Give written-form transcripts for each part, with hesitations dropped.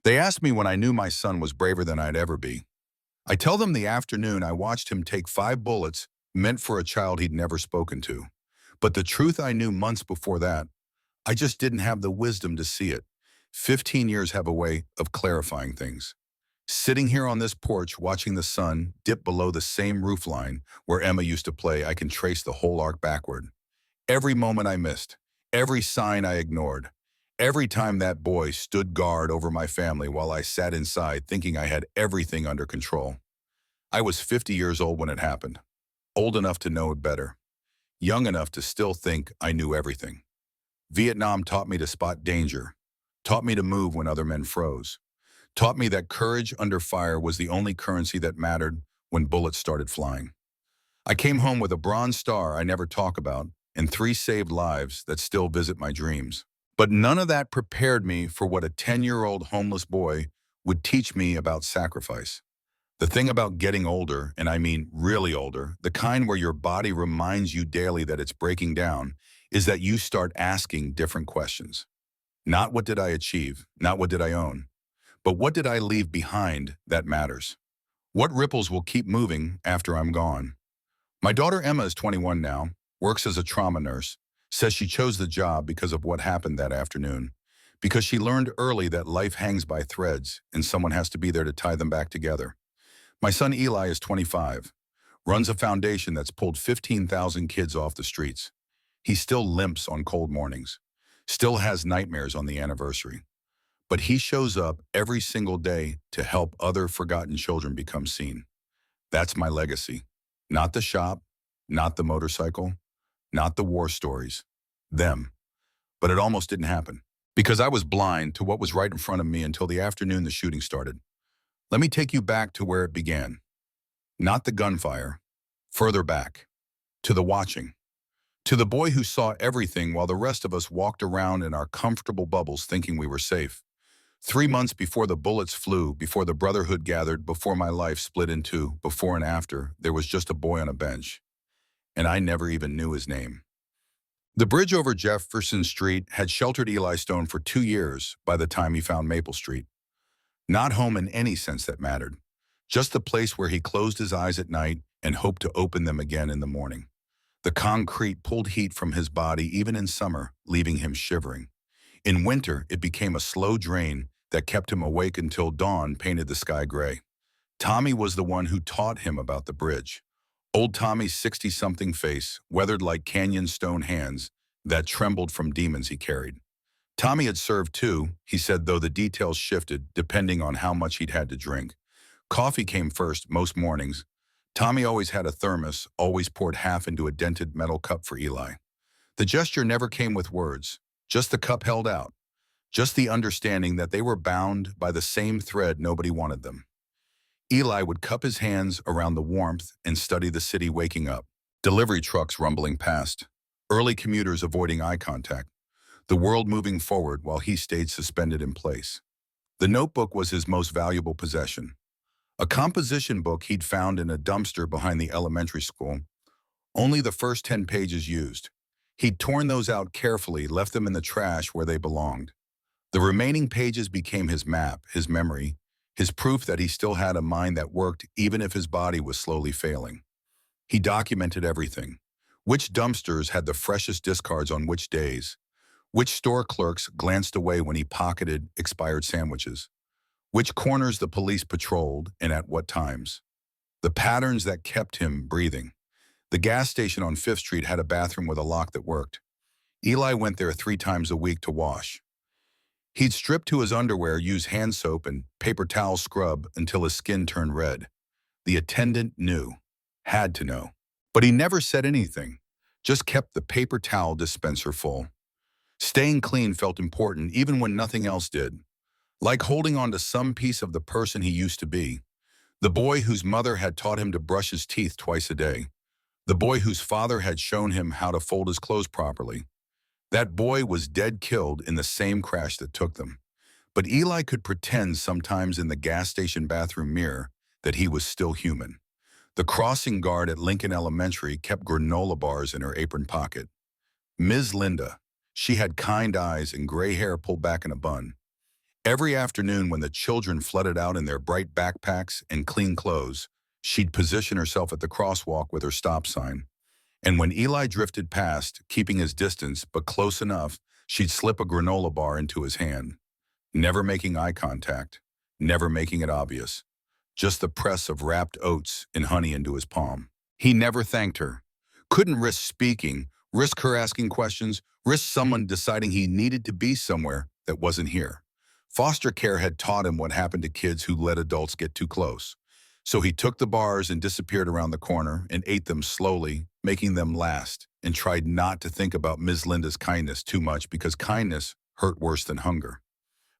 They ask me when I knew my son was braver than I'd ever be. I tell them the afternoon I watched him take 5 bullets meant for a child he'd never spoken to. But the truth I knew months before that, I just didn't have the wisdom to see it. 15 years have a way of clarifying things. Sitting here on this porch watching the sun dip below the same roofline where Emma used to play, I can trace the whole arc backward. Every moment I missed, every sign I ignored, every time that boy stood guard over my family while I sat inside thinking I had everything under control. I was 50 years old when it happened, old enough to know it better, young enough to still think I knew everything. Vietnam taught me to spot danger, taught me to move when other men froze, taught me that courage under fire was the only currency that mattered when bullets started flying. I came home with a Bronze Star I never talk about and 3 saved lives that still visit my dreams. But none of that prepared me for what a 10-year-old homeless boy would teach me about sacrifice. The thing about getting older, and I mean really older, the kind where your body reminds you daily that it's breaking down, is that you start asking different questions. Not what did I achieve, not what did I own, but what did I leave behind that matters? What ripples will keep moving after I'm gone? My daughter Emma is 21 now, works as a trauma nurse, says she chose the job because of what happened that afternoon, because she learned early that life hangs by threads and someone has to be there to tie them back together. My son Eli is 25, runs a foundation that's pulled 15,000 kids off the streets. He still limps on cold mornings, still has nightmares on the anniversary. But he shows up every single day to help other forgotten children become seen. That's my legacy. Not the shop, not the motorcycle, not the war stories. Them. But it almost didn't happen, because I was blind to what was right in front of me until the afternoon the shooting started. Let me take you back to where it began. Not the gunfire, further back, to the watching. To the boy who saw everything while the rest of us walked around in our comfortable bubbles thinking we were safe. 3 months before the bullets flew, before the brotherhood gathered, before my life split in two, before and after, there was just a boy on a bench. And I never even knew his name. The bridge over Jefferson Street had sheltered Eli Stone for 2 years by the time he found Maple Street. Not home in any sense that mattered, just the place where he closed his eyes at night and hoped to open them again in the morning. The concrete pulled heat from his body even in summer, leaving him shivering. In winter, it became a slow drain that kept him awake until dawn painted the sky gray. Tommy was the one who taught him about the bridge. Old Tommy's 60-something face, weathered like canyon stone hands that trembled from demons he carried. Tommy had served too, he said, though the details shifted depending on how much he'd had to drink. Coffee came first most mornings. Tommy always had a thermos, always poured half into a dented metal cup for Eli. The gesture never came with words, just the cup held out, just the understanding that they were bound by the same thread nobody wanted them. Eli would cup his hands around the warmth and study the city waking up, delivery trucks rumbling past, early commuters avoiding eye contact, the world moving forward while he stayed suspended in place. The notebook was his most valuable possession. A composition book he'd found in a dumpster behind the elementary school, only the first 10 pages used. He'd torn those out carefully, left them in the trash where they belonged. The remaining pages became his map, his memory, his proof that he still had a mind that worked even if his body was slowly failing. He documented everything. Which dumpsters had the freshest discards on which days, which store clerks glanced away when he pocketed expired sandwiches, which corners the police patrolled and at what times. The patterns that kept him breathing. The gas station on 5th Street had a bathroom with a lock that worked. Eli went there 3 times a week to wash. He'd strip to his underwear, use hand soap and paper towel scrub until his skin turned red. The attendant knew, had to know. But he never said anything, just kept the paper towel dispenser full. Staying clean felt important even when nothing else did. Like holding on to some piece of the person he used to be. The boy whose mother had taught him to brush his teeth twice a day. The boy whose father had shown him how to fold his clothes properly. That boy was dead killed in the same crash that took them. But Eli could pretend sometimes in the gas station bathroom mirror that he was still human. The crossing guard at Lincoln Elementary kept granola bars in her apron pocket. Ms. Linda, she had kind eyes and gray hair pulled back in a bun. Every afternoon when the children flooded out in their bright backpacks and clean clothes, she'd position herself at the crosswalk with her stop sign. And when Eli drifted past, keeping his distance but close enough, she'd slip a granola bar into his hand, never making eye contact, never making it obvious, just the press of wrapped oats and honey into his palm. He never thanked her, couldn't risk speaking, risk her asking questions, risk someone deciding he needed to be somewhere that wasn't here. Foster care had taught him what happened to kids who let adults get too close. So he took the bars and disappeared around the corner and ate them slowly, making them last, and tried not to think about Ms. Linda's kindness too much because kindness hurt worse than hunger.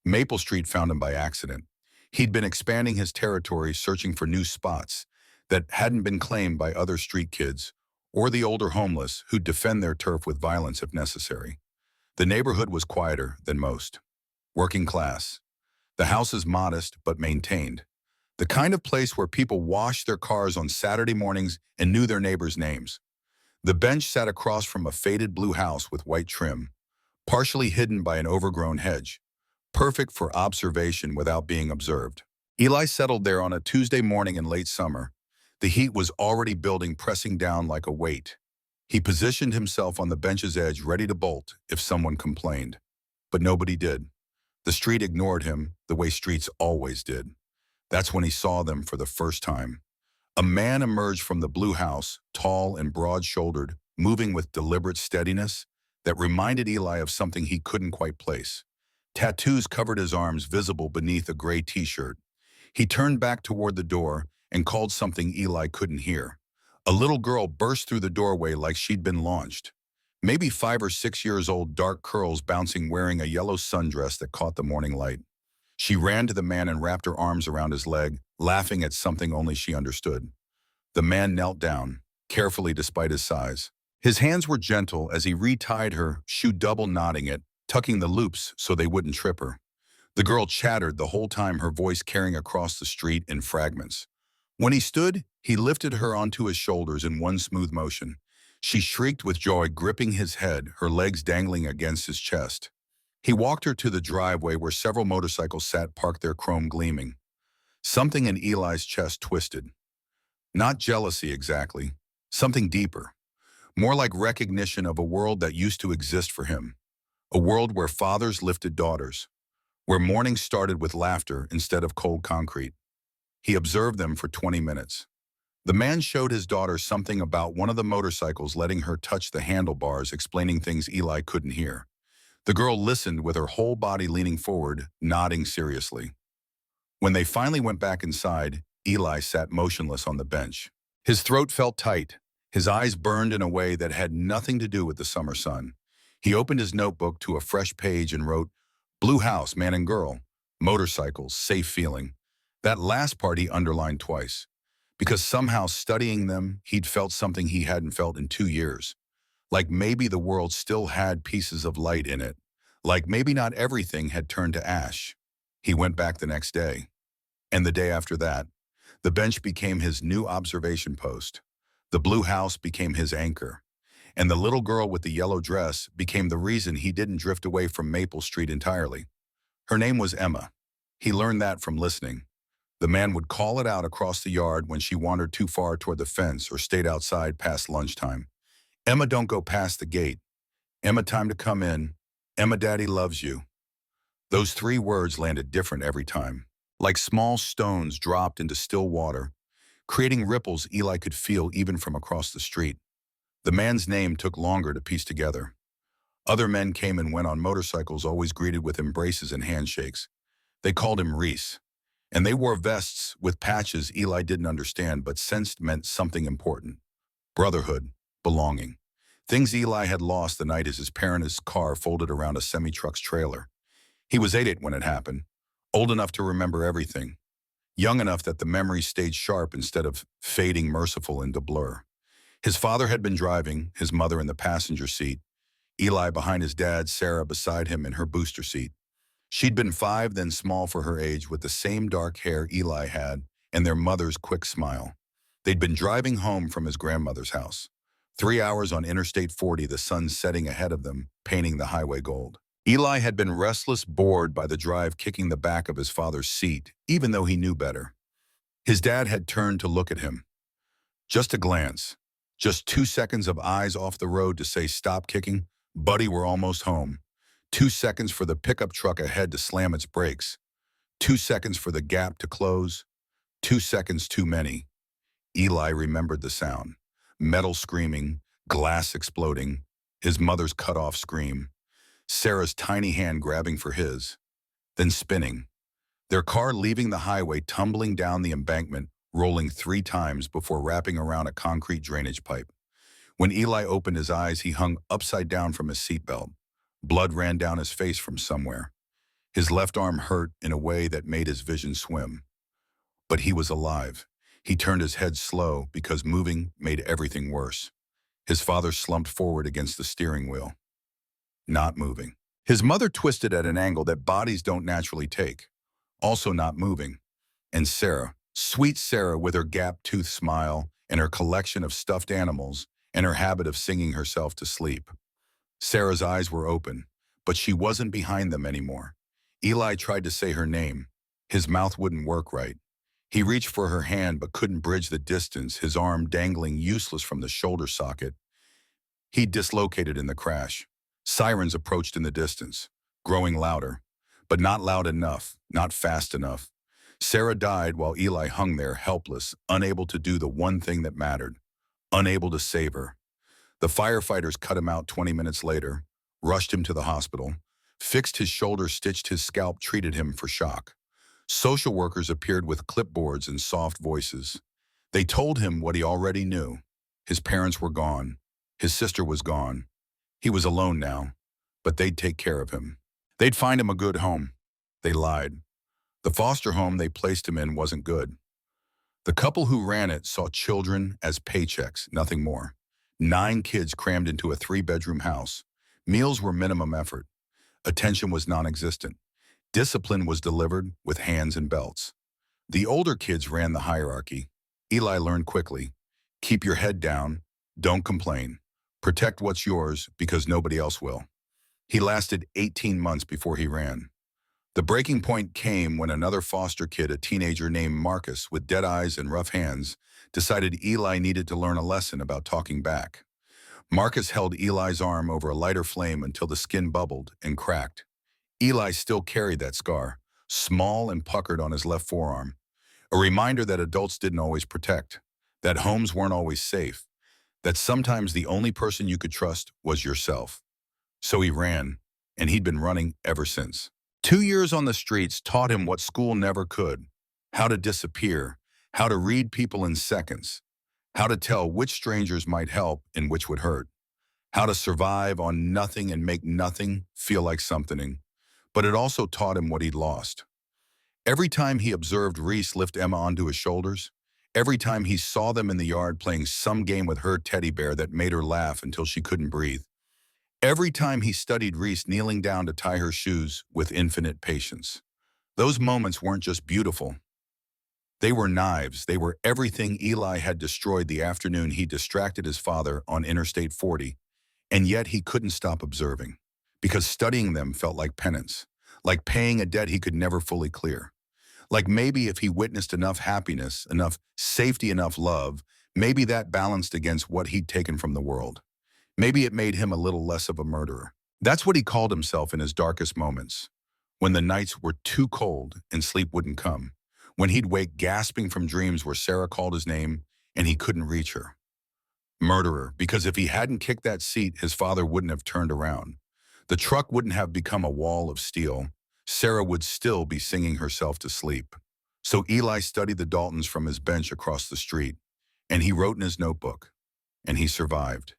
Maple Street found him by accident. He'd been expanding his territory, searching for new spots that hadn't been claimed by other street kids or the older homeless who'd defend their turf with violence if necessary. The neighborhood was quieter than most. Working class. The house is modest but maintained. The kind of place where people washed their cars on Saturday mornings and knew their neighbors' names. The bench sat across from a faded blue house with white trim, partially hidden by an overgrown hedge, perfect for observation without being observed. Eli settled there on a Tuesday morning in late summer. The heat was already building, pressing down like a weight. He positioned himself on the bench's edge, ready to bolt if someone complained. But nobody did. The street ignored him the way streets always did. That's when he saw them for the first time. A man emerged from the blue house, tall and broad-shouldered, moving with deliberate steadiness that reminded Eli of something he couldn't quite place. Tattoos covered his arms, visible beneath a gray t-shirt. He turned back toward the door and called something Eli couldn't hear. A little girl burst through the doorway like she'd been launched. Maybe 5 or 6 years old, dark curls bouncing, wearing a yellow sundress that caught the morning light. She ran to the man and wrapped her arms around his leg, laughing at something only she understood. The man knelt down, carefully despite his size. His hands were gentle as he retied her shoe, double knotting it, tucking the loops so they wouldn't trip her. The girl chattered the whole time, her voice carrying across the street in fragments. When he stood, he lifted her onto his shoulders in one smooth motion. She shrieked with joy, gripping his head, her legs dangling against his chest. He walked her to the driveway where several motorcycles sat, parked, their chrome gleaming. Something in Eli's chest twisted. Not jealousy exactly, something deeper. More like recognition of a world that used to exist for him. A world where fathers lifted daughters. Where mornings started with laughter instead of cold concrete. He observed them for 20 minutes. The man showed his daughter something about one of the motorcycles, letting her touch the handlebars, explaining things Eli couldn't hear. The girl listened with her whole body leaning forward, nodding seriously. When they finally went back inside, Eli sat motionless on the bench. His throat felt tight. His eyes burned in a way that had nothing to do with the summer sun. He opened his notebook to a fresh page and wrote, "Blue house, man and girl, motorcycles, safe feeling." That last part he underlined twice, because somehow studying them, he'd felt something he hadn't felt in 2 years. Like maybe the world still had pieces of light in it. Like maybe not everything had turned to ash. He went back the next day. And the day after that. The bench became his new observation post. The blue house became his anchor. And the little girl with the yellow dress became the reason he didn't drift away from Maple Street entirely. Her name was Emma. He learned that from listening. The man would call it out across the yard when she wandered too far toward the fence or stayed outside past lunchtime. "Emma, don't go past the gate. Emma, time to come in. Emma, Daddy loves you." Those 3 words landed different every time, like small stones dropped into still water, creating ripples Eli could feel even from across the street. The man's name took longer to piece together. Other men came and went on motorcycles, always greeted with embraces and handshakes. They called him Reese. And they wore vests with patches Eli didn't understand but sensed meant something important. Brotherhood, belonging. Things Eli had lost the night his parents' car folded around a semi-truck's trailer. He was 8 when it happened, old enough to remember everything, young enough that the memories stayed sharp instead of fading merciful into blur. His father had been driving, his mother in the passenger seat, Eli behind his dad, Sarah beside him in her booster seat. She'd been 5 then, small for her age, with the same dark hair Eli had and their mother's quick smile. They'd been driving home from his grandmother's house. 3 hours on Interstate 40, the sun setting ahead of them, painting the highway gold. Eli had been restless, bored by the drive, kicking the back of his father's seat, even though he knew better. His dad had turned to look at him. Just a glance. Just 2 seconds of eyes off the road to say, "Stop kicking. Buddy, we're almost home." 2 seconds for the pickup truck ahead to slam its brakes. 2 seconds for the gap to close. 2 seconds too many. Eli remembered the sound. Metal screaming, glass exploding, his mother's cut-off scream, Sarah's tiny hand grabbing for his, then spinning. Their car leaving the highway, tumbling down the embankment, rolling 3 times before wrapping around a concrete drainage pipe. When Eli opened his eyes, he hung upside down from his seatbelt. Blood ran down his face from somewhere. His left arm hurt in a way that made his vision swim. But he was alive. He turned his head slow because moving made everything worse. His father slumped forward against the steering wheel, not moving. His mother twisted at an angle that bodies don't naturally take, also not moving. And Sarah, sweet Sarah with her gap-toothed smile and her collection of stuffed animals and her habit of singing herself to sleep. Sarah's eyes were open, but she wasn't behind them anymore. Eli tried to say her name. His mouth wouldn't work right. He reached for her hand but couldn't bridge the distance, his arm dangling useless from the shoulder socket. He dislocated in the crash. Sirens approached in the distance, growing louder, but not loud enough, not fast enough. Sarah died while Eli hung there helpless, unable to do the one thing that mattered, unable to save her. The firefighters cut him out 20 minutes later, rushed him to the hospital, fixed his shoulder, stitched his scalp, treated him for shock. Social workers appeared with clipboards and soft voices. They told him what he already knew. His parents were gone. His sister was gone. He was alone now, but they'd take care of him. They'd find him a good home. They lied. The foster home they placed him in wasn't good. The couple who ran it saw children as paychecks, nothing more. 9 kids crammed into a 3-bedroom house. Meals were minimum effort. Attention was non-existent. Discipline was delivered with hands and belts. The older kids ran the hierarchy. Eli learned quickly. Keep your head down. Don't complain. Protect what's yours because nobody else will. He lasted 18 months before he ran. The breaking point came when another foster kid, a teenager named Marcus, with dead eyes and rough hands, decided Eli needed to learn a lesson about talking back. Marcus held Eli's arm over a lighter flame until the skin bubbled and cracked. Eli still carried that scar, small and puckered on his left forearm, a reminder that adults didn't always protect, that homes weren't always safe, that sometimes the only person you could trust was yourself. So he ran, and he'd been running ever since. 2 years on the streets taught him what school never could: how to disappear, how to read people in seconds, how to tell which strangers might help and which would hurt, how to survive on nothing and make nothing feel like something. But it also taught him what he'd lost. Every time he observed Reese lift Emma onto his shoulders, every time he saw them in the yard playing some game with her teddy bear that made her laugh until she couldn't breathe, every time he studied Reese kneeling down to tie her shoes with infinite patience, those moments weren't just beautiful. They were knives. They were everything Eli had destroyed the afternoon he distracted his father on Interstate 40, and yet he couldn't stop observing, because studying them felt like penance, like paying a debt he could never fully clear. Like maybe if he witnessed enough happiness, enough safety, enough love, maybe that balanced against what he'd taken from the world. Maybe it made him a little less of a murderer. That's what he called himself in his darkest moments, when the nights were too cold and sleep wouldn't come, when he'd wake gasping from dreams where Sarah called his name and he couldn't reach her. Murderer, because if he hadn't kicked that seat, his father wouldn't have turned around. The truck wouldn't have become a wall of steel. Sarah would still be singing herself to sleep. So Eli studied the Daltons from his bench across the street, and he wrote in his notebook, and he survived.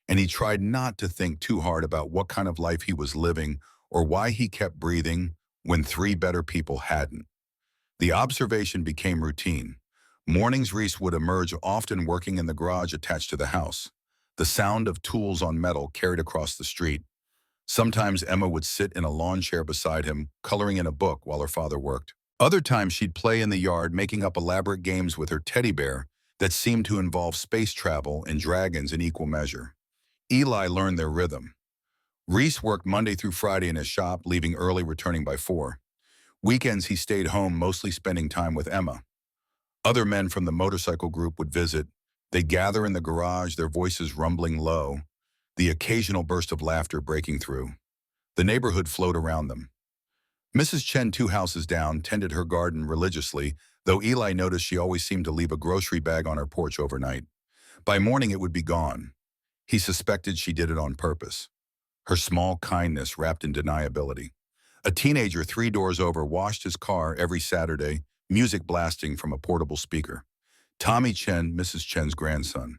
And he tried not to think too hard about what kind of life he was living or why he kept breathing when 3 better people hadn't. The observation became routine. Mornings Reese would emerge, often working in the garage attached to the house. The sound of tools on metal carried across the street. Sometimes Emma would sit in a lawn chair beside him, coloring in a book while her father worked. Other times she'd play in the yard, making up elaborate games with her teddy bear that seemed to involve space travel and dragons in equal measure. Eli learned their rhythm. Reese worked Monday through Friday in his shop, leaving early, returning by 4. Weekends he stayed home, mostly spending time with Emma. Other men from the motorcycle group would visit. They'd gather in the garage, their voices rumbling low, the occasional burst of laughter breaking through. The neighborhood flowed around them. Mrs. Chen, 2 houses down, tended her garden religiously, though Eli noticed she always seemed to leave a grocery bag on her porch overnight. By morning it would be gone. He suspected she did it on purpose. Her small kindness wrapped in deniability. A teenager 3 doors over washed his car every Saturday, music blasting from a portable speaker. Tommy Chen, Mrs. Chen's grandson.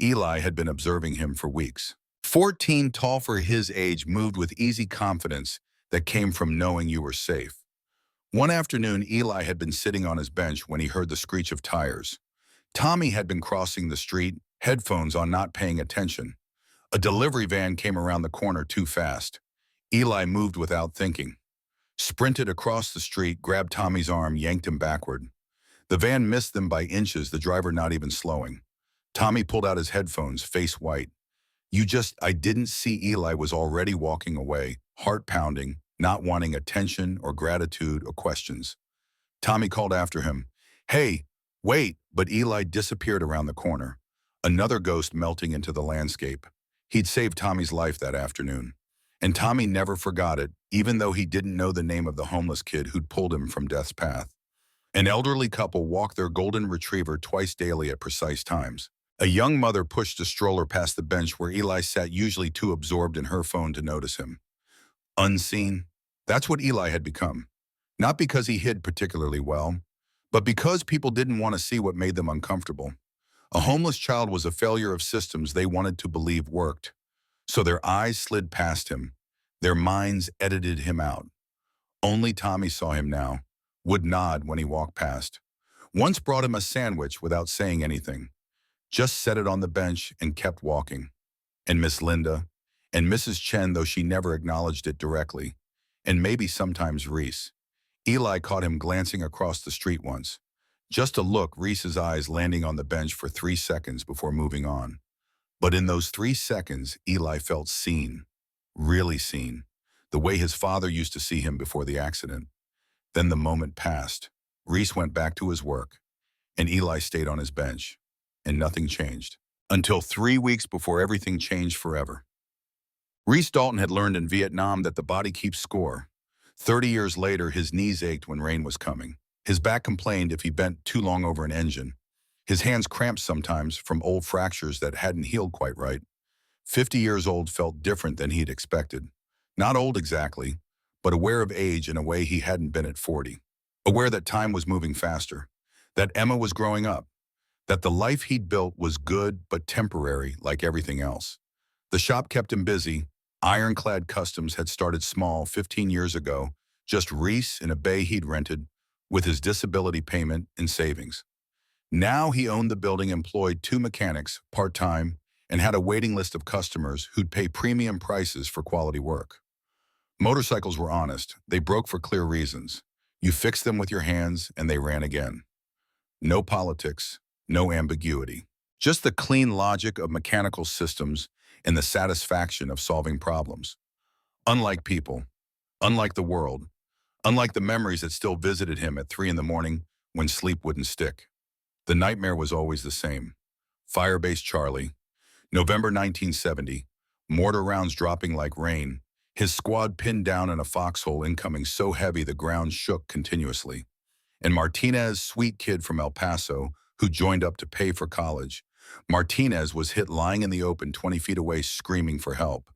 Eli had been observing him for weeks. 14, tall for his age, moved with easy confidence that came from knowing you were safe. One afternoon, Eli had been sitting on his bench when he heard the screech of tires. Tommy had been crossing the street, headphones on, not paying attention. A delivery van came around the corner too fast. Eli moved without thinking. Sprinted across the street, grabbed Tommy's arm, yanked him backward. The van missed them by inches, the driver not even slowing. Tommy pulled out his headphones, face white. I didn't see. Eli was already walking away, heart pounding, not wanting attention or gratitude or questions. Tommy called after him, "Hey, wait," but Eli disappeared around the corner, another ghost melting into the landscape. He'd saved Tommy's life that afternoon, and Tommy never forgot it, even though he didn't know the name of the homeless kid who'd pulled him from death's path. An elderly couple walked their golden retriever twice daily at precise times. A young mother pushed a stroller past the bench where Eli sat, usually too absorbed in her phone to notice him. Unseen. That's what Eli had become. Not because he hid particularly well, but because people didn't want to see what made them uncomfortable. A homeless child was a failure of systems they wanted to believe worked. So their eyes slid past him. Their minds edited him out. Only Tommy saw him now, would nod when he walked past. Once brought him a sandwich without saying anything. Just set it on the bench and kept walking. And Miss Linda, and Mrs. Chen, though she never acknowledged it directly, and maybe sometimes Reese. Eli caught him glancing across the street once. Just a look, Reese's eyes landing on the bench for 3 seconds before moving on. But in those 3 seconds, Eli felt seen, really seen, the way his father used to see him before the accident. Then the moment passed. Reese went back to his work, and Eli stayed on his bench, and nothing changed. Until 3 weeks before everything changed forever. Reese Dalton had learned in Vietnam that the body keeps score. 30 years later, his knees ached when rain was coming. His back complained if he bent too long over an engine. His hands cramped sometimes from old fractures that hadn't healed quite right. 50 years old felt different than he'd expected. Not old exactly, but aware of age in a way he hadn't been at 40. Aware that time was moving faster, that Emma was growing up, that the life he'd built was good but temporary like everything else. The shop kept him busy. Ironclad Customs had started small 15 years ago, just Reese in a bay he'd rented, with his disability payment and savings. Now he owned the building, employed 2 mechanics part-time, and had a waiting list of customers who'd pay premium prices for quality work. Motorcycles were honest. They broke for clear reasons. You fixed them with your hands and they ran again. No politics, no ambiguity. Just the clean logic of mechanical systems and the satisfaction of solving problems. Unlike people, unlike the world, unlike the memories that still visited him at 3 in the morning when sleep wouldn't stick. The nightmare was always the same. Firebase Charlie, November 1970, mortar rounds dropping like rain, his squad pinned down in a foxhole, incoming so heavy the ground shook continuously. And Martinez, sweet kid from El Paso, who joined up to pay for college. Martinez was hit lying in the open 20 feet away, screaming for help.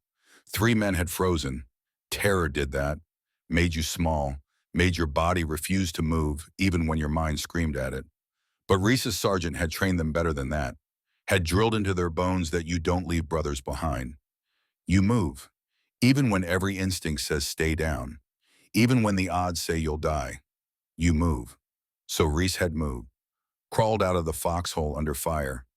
3 men had frozen. Terror did that. Made you small, made your body refuse to move even when your mind screamed at it. But Reese's sergeant had trained them better than that, had drilled into their bones that you don't leave brothers behind. You move, even when every instinct says stay down, even when the odds say you'll die. You move. So Reese had moved, crawled out of the foxhole under fire,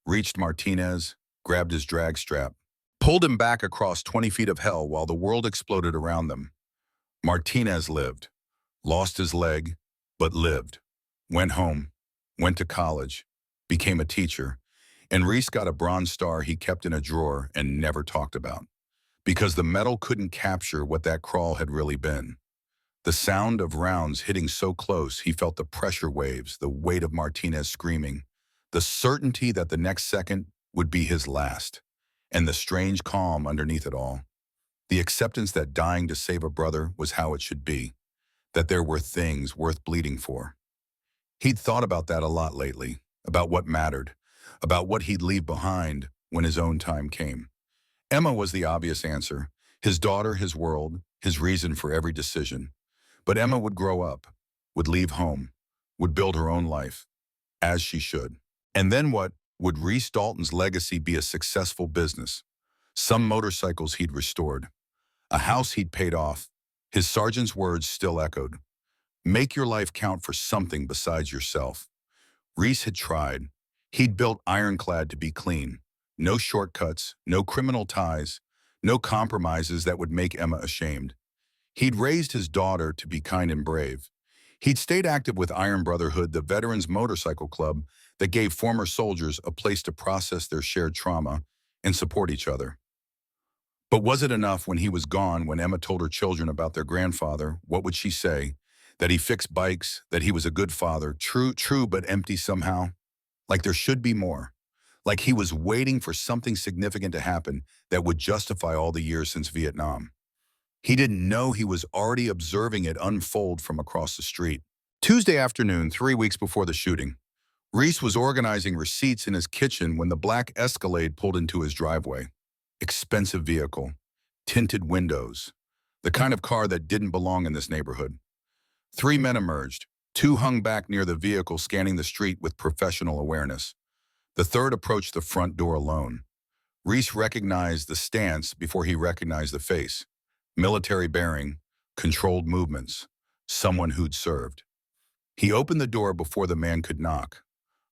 reached Martinez, grabbed his drag strap, pulled him back across 20 feet of hell while the world exploded around them. Martinez lived, lost his leg, but lived, went home, went to college, became a teacher, and Reese got a Bronze Star he kept in a drawer and never talked about. because the metal couldn't capture what that crawl had really been. The sound of rounds hitting so close, he felt the pressure waves, the weight of Martinez screaming, the certainty that the next second would be his last, and the strange calm underneath it all. The acceptance that dying to save a brother was how it should be, that there were things worth bleeding for. He'd thought about that a lot lately, about what mattered, about what he'd leave behind when his own time came. Emma was the obvious answer, his daughter, his world, his reason for every decision. But Emma would grow up, would leave home, would build her own life, as she should. And then what? Would Reese Dalton's legacy be a successful business? Some motorcycles he'd restored, a house he'd paid off. His sergeant's words still echoed. Make your life count for something besides yourself. Reese had tried. He'd built Ironclad to be clean. No shortcuts, no criminal ties, no compromises that would make Emma ashamed. He'd raised his daughter to be kind and brave. He'd stayed active with Iron Brotherhood, the Veterans Motorcycle Club that gave former soldiers a place to process their shared trauma and support each other. But was it enough when he was gone, when Emma told her children about their grandfather? What would she say? That he fixed bikes, that he was a good father, true, but empty somehow? Like there should be more. Like he was waiting for something significant to happen that would justify all the years since Vietnam. He didn't know he was already observing it unfold from across the street. Tuesday afternoon, 3 weeks before the shooting, Reese was organizing receipts in his kitchen when the black Escalade pulled into his driveway. Expensive vehicle, tinted windows, the kind of car that didn't belong in this neighborhood. 3 men emerged. 2 hung back near the vehicle, scanning the street with professional awareness. The third approached the front door alone. Reese recognized the stance before he recognized the face. Military bearing, controlled movements, someone who'd served. He opened the door before the man could knock.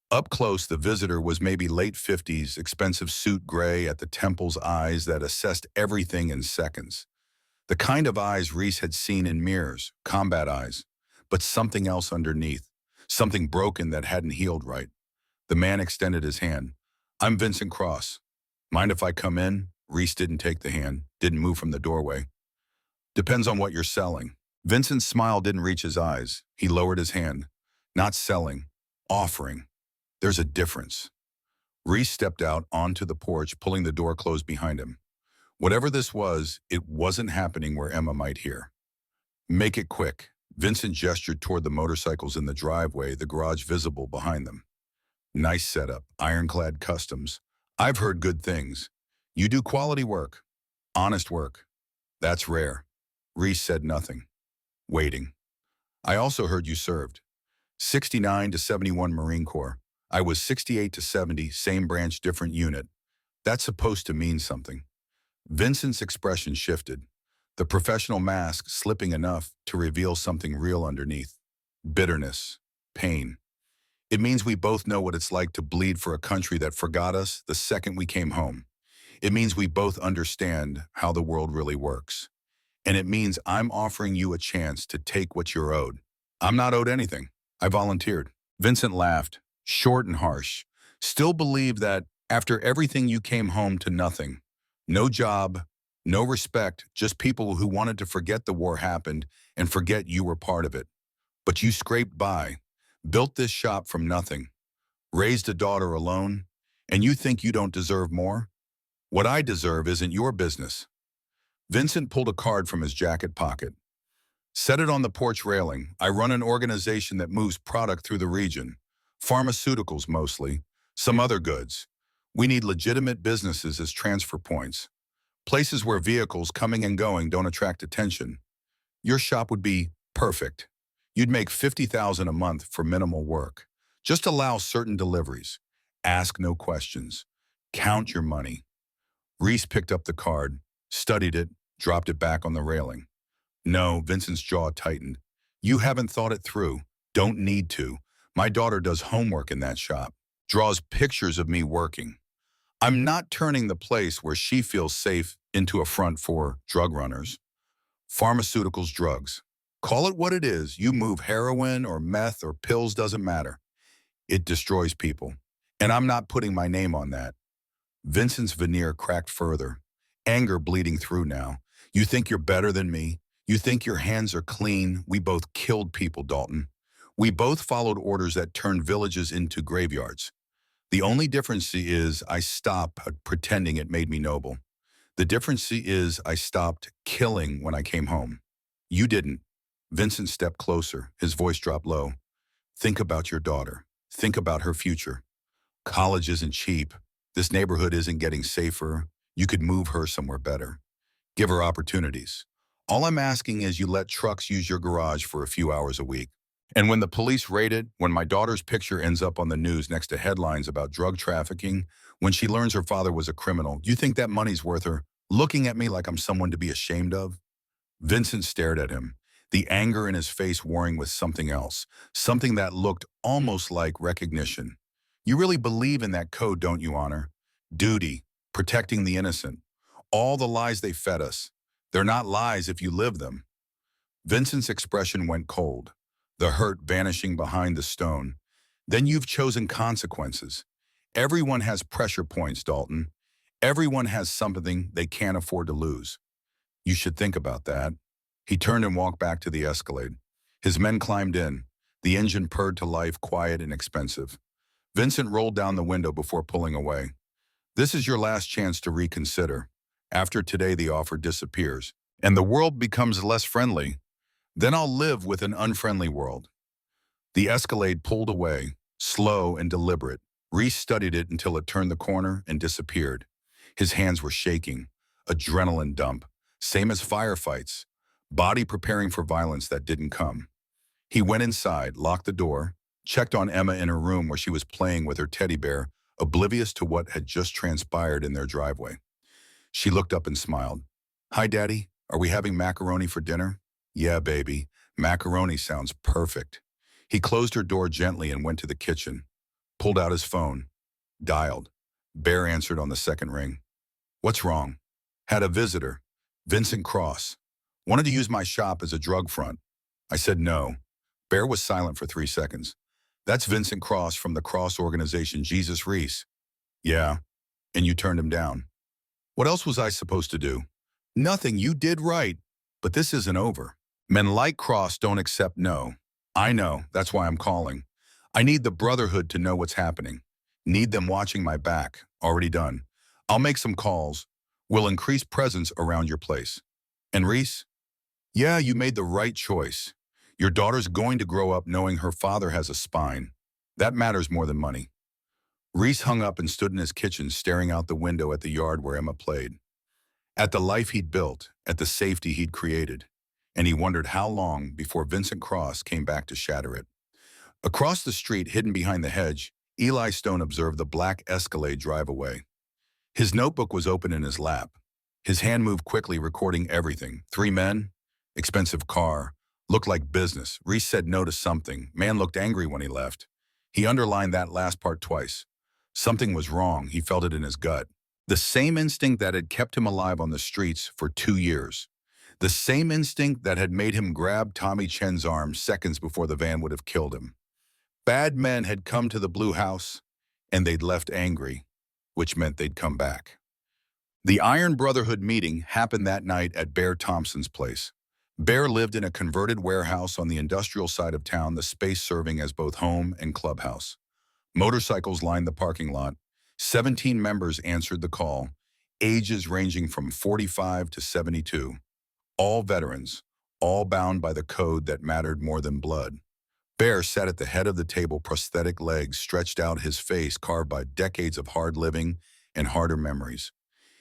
Up close, the visitor was maybe late 50s, expensive suit gray at the temples, eyes that assessed everything in seconds. The kind of eyes Reese had seen in mirrors, combat eyes, but something else underneath, something broken that hadn't healed right. The man extended his hand. I'm Vincent Cross. Mind if I come in? Reese didn't take the hand, didn't move from the doorway. Depends on what you're selling. Vincent's smile didn't reach his eyes. He lowered his hand. Not selling, offering. There's a difference. Reese stepped out onto the porch, pulling the door closed behind him. Whatever this was, it wasn't happening where Emma might hear. Make it quick. Vincent gestured toward the motorcycles in the driveway, the garage visible behind them. Nice setup, Ironclad Customs. I've heard good things. You do quality work, honest work. That's rare. Reese said nothing, waiting. I also heard you served. 69 to 71 Marine Corps. I was 68 to 70, same branch, different unit. That's supposed to mean something. Vincent's expression shifted, the professional mask slipping enough to reveal something real underneath. Bitterness, pain. It means we both know what it's like to bleed for a country that forgot us the second we came home. It means we both understand how the world really works. And it means I'm offering you a chance to take what you're owed. I'm not owed anything. I volunteered. Vincent laughed, short and harsh. Still believe that after everything you came home to nothing. No job, no respect, just people who wanted to forget the war happened and forget you were part of it. But you scraped by, built this shop from nothing, raised a daughter alone, and you think you don't deserve more? What I deserve isn't your business. Vincent pulled a card from his jacket pocket. Set it on the porch railing. I run an organization that moves product through the region. Pharmaceuticals mostly, some other goods. We need legitimate businesses as transfer points. Places where vehicles coming and going don't attract attention. Your shop would be perfect. You'd make $50,000 a month for minimal work. Just allow certain deliveries. Ask no questions. Count your money. Reese picked up the card, studied it, dropped it back on the railing. No, Vincent's jaw tightened. You haven't thought it through. Don't need to. My daughter does homework in that shop. Draws pictures of me working. I'm not turning the place where she feels safe into a front for drug runners. Pharmaceuticals, drugs. Call it what it is. You move heroin or meth or pills, doesn't matter. It destroys people. And I'm not putting my name on that. Vincent's veneer cracked further. anger bleeding through now. You think you're better than me? You think your hands are clean? We both killed people, Dalton. We both followed orders that turned villages into graveyards. The only difference is I stopped pretending it made me noble. The difference is I stopped killing when I came home. You didn't. Vincent stepped closer. His voice dropped low. Think about your daughter. Think about her future. College isn't cheap. This neighborhood isn't getting safer. You could move her somewhere better. Give her opportunities. All I'm asking is you let trucks use your garage for a few hours a week. And when the police raid it, when my daughter's picture ends up on the news next to headlines about drug trafficking, when she learns her father was a criminal, do you think that money's worth her looking at me like I'm someone to be ashamed of? Vincent stared at him, the anger in his face warring with something else, something that looked almost like recognition. You really believe in that code, don't you, Honor? Duty, protecting the innocent. All the lies they fed us. They're not lies if you live them. Vincent's expression went cold, the hurt vanishing behind the stone. Then you've chosen consequences. Everyone has pressure points, Dalton. Everyone has something they can't afford to lose. You should think about that. He turned and walked back to the Escalade. His men climbed in. The engine purred to life, quiet and expensive. Vincent rolled down the window before pulling away. This is your last chance to reconsider. After today, the offer disappears, and the world becomes less friendly. Then I'll live with an unfriendly world. The Escalade pulled away, slow and deliberate. Reese studied it until it turned the corner and disappeared. His hands were shaking, adrenaline dump, same as firefights, body preparing for violence that didn't come. He went inside, locked the door, checked on Emma in her room where she was playing with her teddy bear, oblivious to what had just transpired in their driveway. She looked up and smiled. Hi, Daddy. Are we having macaroni for dinner? Yeah, baby. Macaroni sounds perfect. He closed her door gently and went to the kitchen, pulled out his phone, dialed. Bear answered on the second ring. What's wrong? Had a visitor. Vincent Cross. Wanted to use my shop as a drug front. I said no. Bear was silent for 3 seconds. That's Vincent Cross from the Cross organization, Jesus Reese. Yeah, and you turned him down. What else was I supposed to do? Nothing, you did right. But this isn't over. Men like Cross don't accept no. I know, that's why I'm calling. I need the Brotherhood to know what's happening. Need them watching my back. Already done. I'll make some calls. We'll increase presence around your place. And Reese? Yeah, you made the right choice. Your daughter's going to grow up knowing her father has a spine. That matters more than money. Reese hung up and stood in his kitchen staring out the window at the yard where Emma played. At the life he'd built, at the safety he'd created. And he wondered how long before Vincent Cross came back to shatter it. Across the street, hidden behind the hedge, Eli Stone observed the black Escalade drive away. His notebook was open in his lap. His hand moved quickly, recording everything. 3 men, expensive car, looked like business. Reese said no to something. Man looked angry when he left. He underlined that last part twice. Something was wrong. He felt it in his gut. The same instinct that had kept him alive on the streets for 2 years. The same instinct that had made him grab Tommy Chen's arm seconds before the van would have killed him. Bad men had come to the Blue House, and they'd left angry, which meant they'd come back. The Iron Brotherhood meeting happened that night at Bear Thompson's place. Bear lived in a converted warehouse on the industrial side of town, the space serving as both home and clubhouse. Motorcycles lined the parking lot. 17 members answered the call, ages ranging from 45 to 72. All veterans, all bound by the code that mattered more than blood. Bear sat at the head of the table, prosthetic legs stretched out, his face carved by decades of hard living and harder memories.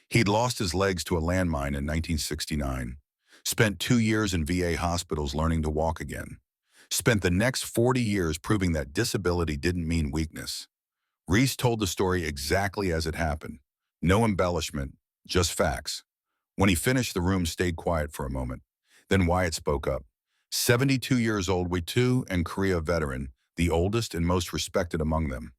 He'd lost his legs to a landmine in 1969, spent 2 years in VA hospitals learning to walk again, spent the next 40 years proving that disability didn't mean weakness. Reese told the story exactly as it happened. No embellishment, just facts. When he finished, the room stayed quiet for a moment. Then Wyatt spoke up. 72 years old, we too, and Korea veteran, the oldest and most respected among them.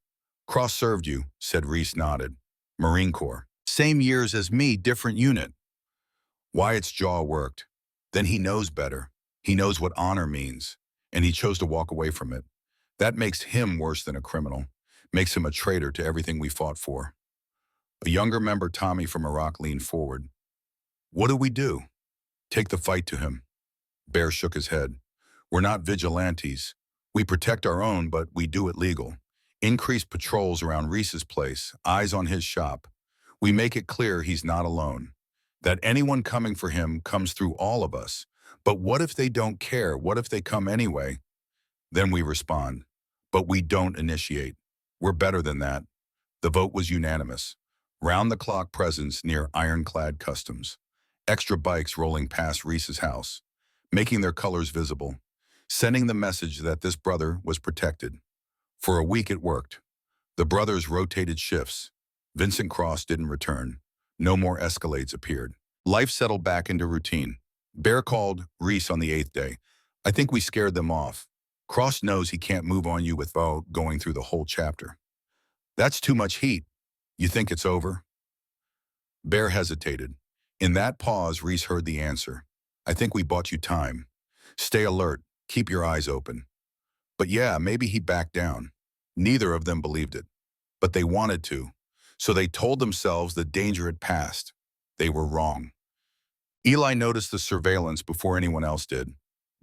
Cross served you, said. Reese nodded. Marine Corps. Same years as me, different unit. Wyatt's jaw worked. Then he knows better. He knows what honor means, and he chose to walk away from it. That makes him worse than a criminal, makes him a traitor to everything we fought for. A younger member, Tommy from Iraq, leaned forward. What do we do? Take the fight to him. Bear shook his head. We're not vigilantes. We protect our own, but we do it legal. Increase patrols around Reese's place, eyes on his shop. We make it clear he's not alone. That anyone coming for him comes through all of us. But what if they don't care? What if they come anyway? Then we respond. But we don't initiate. We're better than that. The vote was unanimous. Round-the-clock presence near Ironclad Customs. Extra bikes rolling past Reese's house, making their colors visible, sending the message that this brother was protected. For a week it worked. The brothers rotated shifts. Vincent Cross didn't return. No more Escalades appeared. Life settled back into routine. Bear called Reese on the 8th day. I think we scared them off. Cross knows he can't move on you without going through the whole chapter. That's too much heat. You think it's over? Bear hesitated. In that pause, Reese heard the answer. I think we bought you time. Stay alert. Keep your eyes open. But yeah, maybe he backed down. Neither of them believed it. But they wanted to. So they told themselves the danger had passed. They were wrong. Eli noticed the surveillance before anyone else did.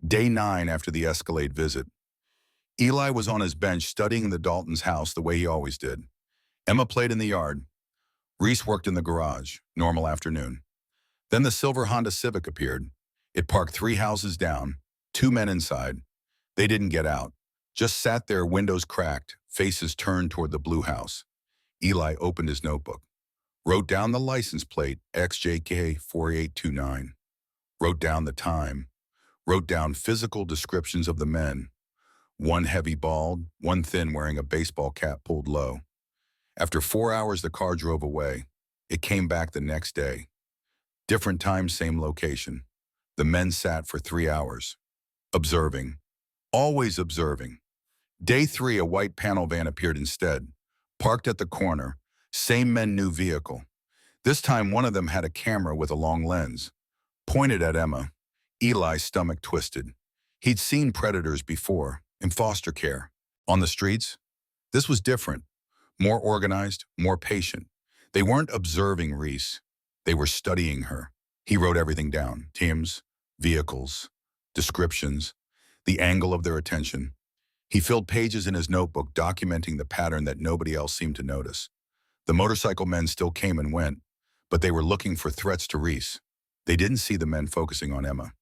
Day 9 after the Escalade visit. Eli was on his bench studying the Daltons' house the way he always did. Emma played in the yard. Reese worked in the garage. Normal afternoon. Then the silver Honda Civic appeared. It parked 3 houses down, 2 men inside. They didn't get out. Just sat there, windows cracked, faces turned toward the blue house. Eli opened his notebook. Wrote down the license plate, XJK4829. Wrote down the time. Wrote down physical descriptions of the men. One heavy bald, one thin wearing a baseball cap pulled low. After 4 hours, the car drove away. It came back the next day. Different time, same location. The men sat for 3 hours. Observing. Always observing. Day 3, a white panel van appeared instead. Parked at the corner. Same men, new vehicle. This time, one of them had a camera with a long lens. Pointed at Emma. Eli's stomach twisted. He'd seen predators before, in foster care. On the streets? This was different. More organized, more patient. They weren't observing Reese. They were studying her. He wrote everything down. Teams, vehicles, descriptions, the angle of their attention. He filled pages in his notebook documenting the pattern that nobody else seemed to notice. The motorcycle men still came and went, but they were looking for threats to Reese. They didn't see the men focusing on Emma.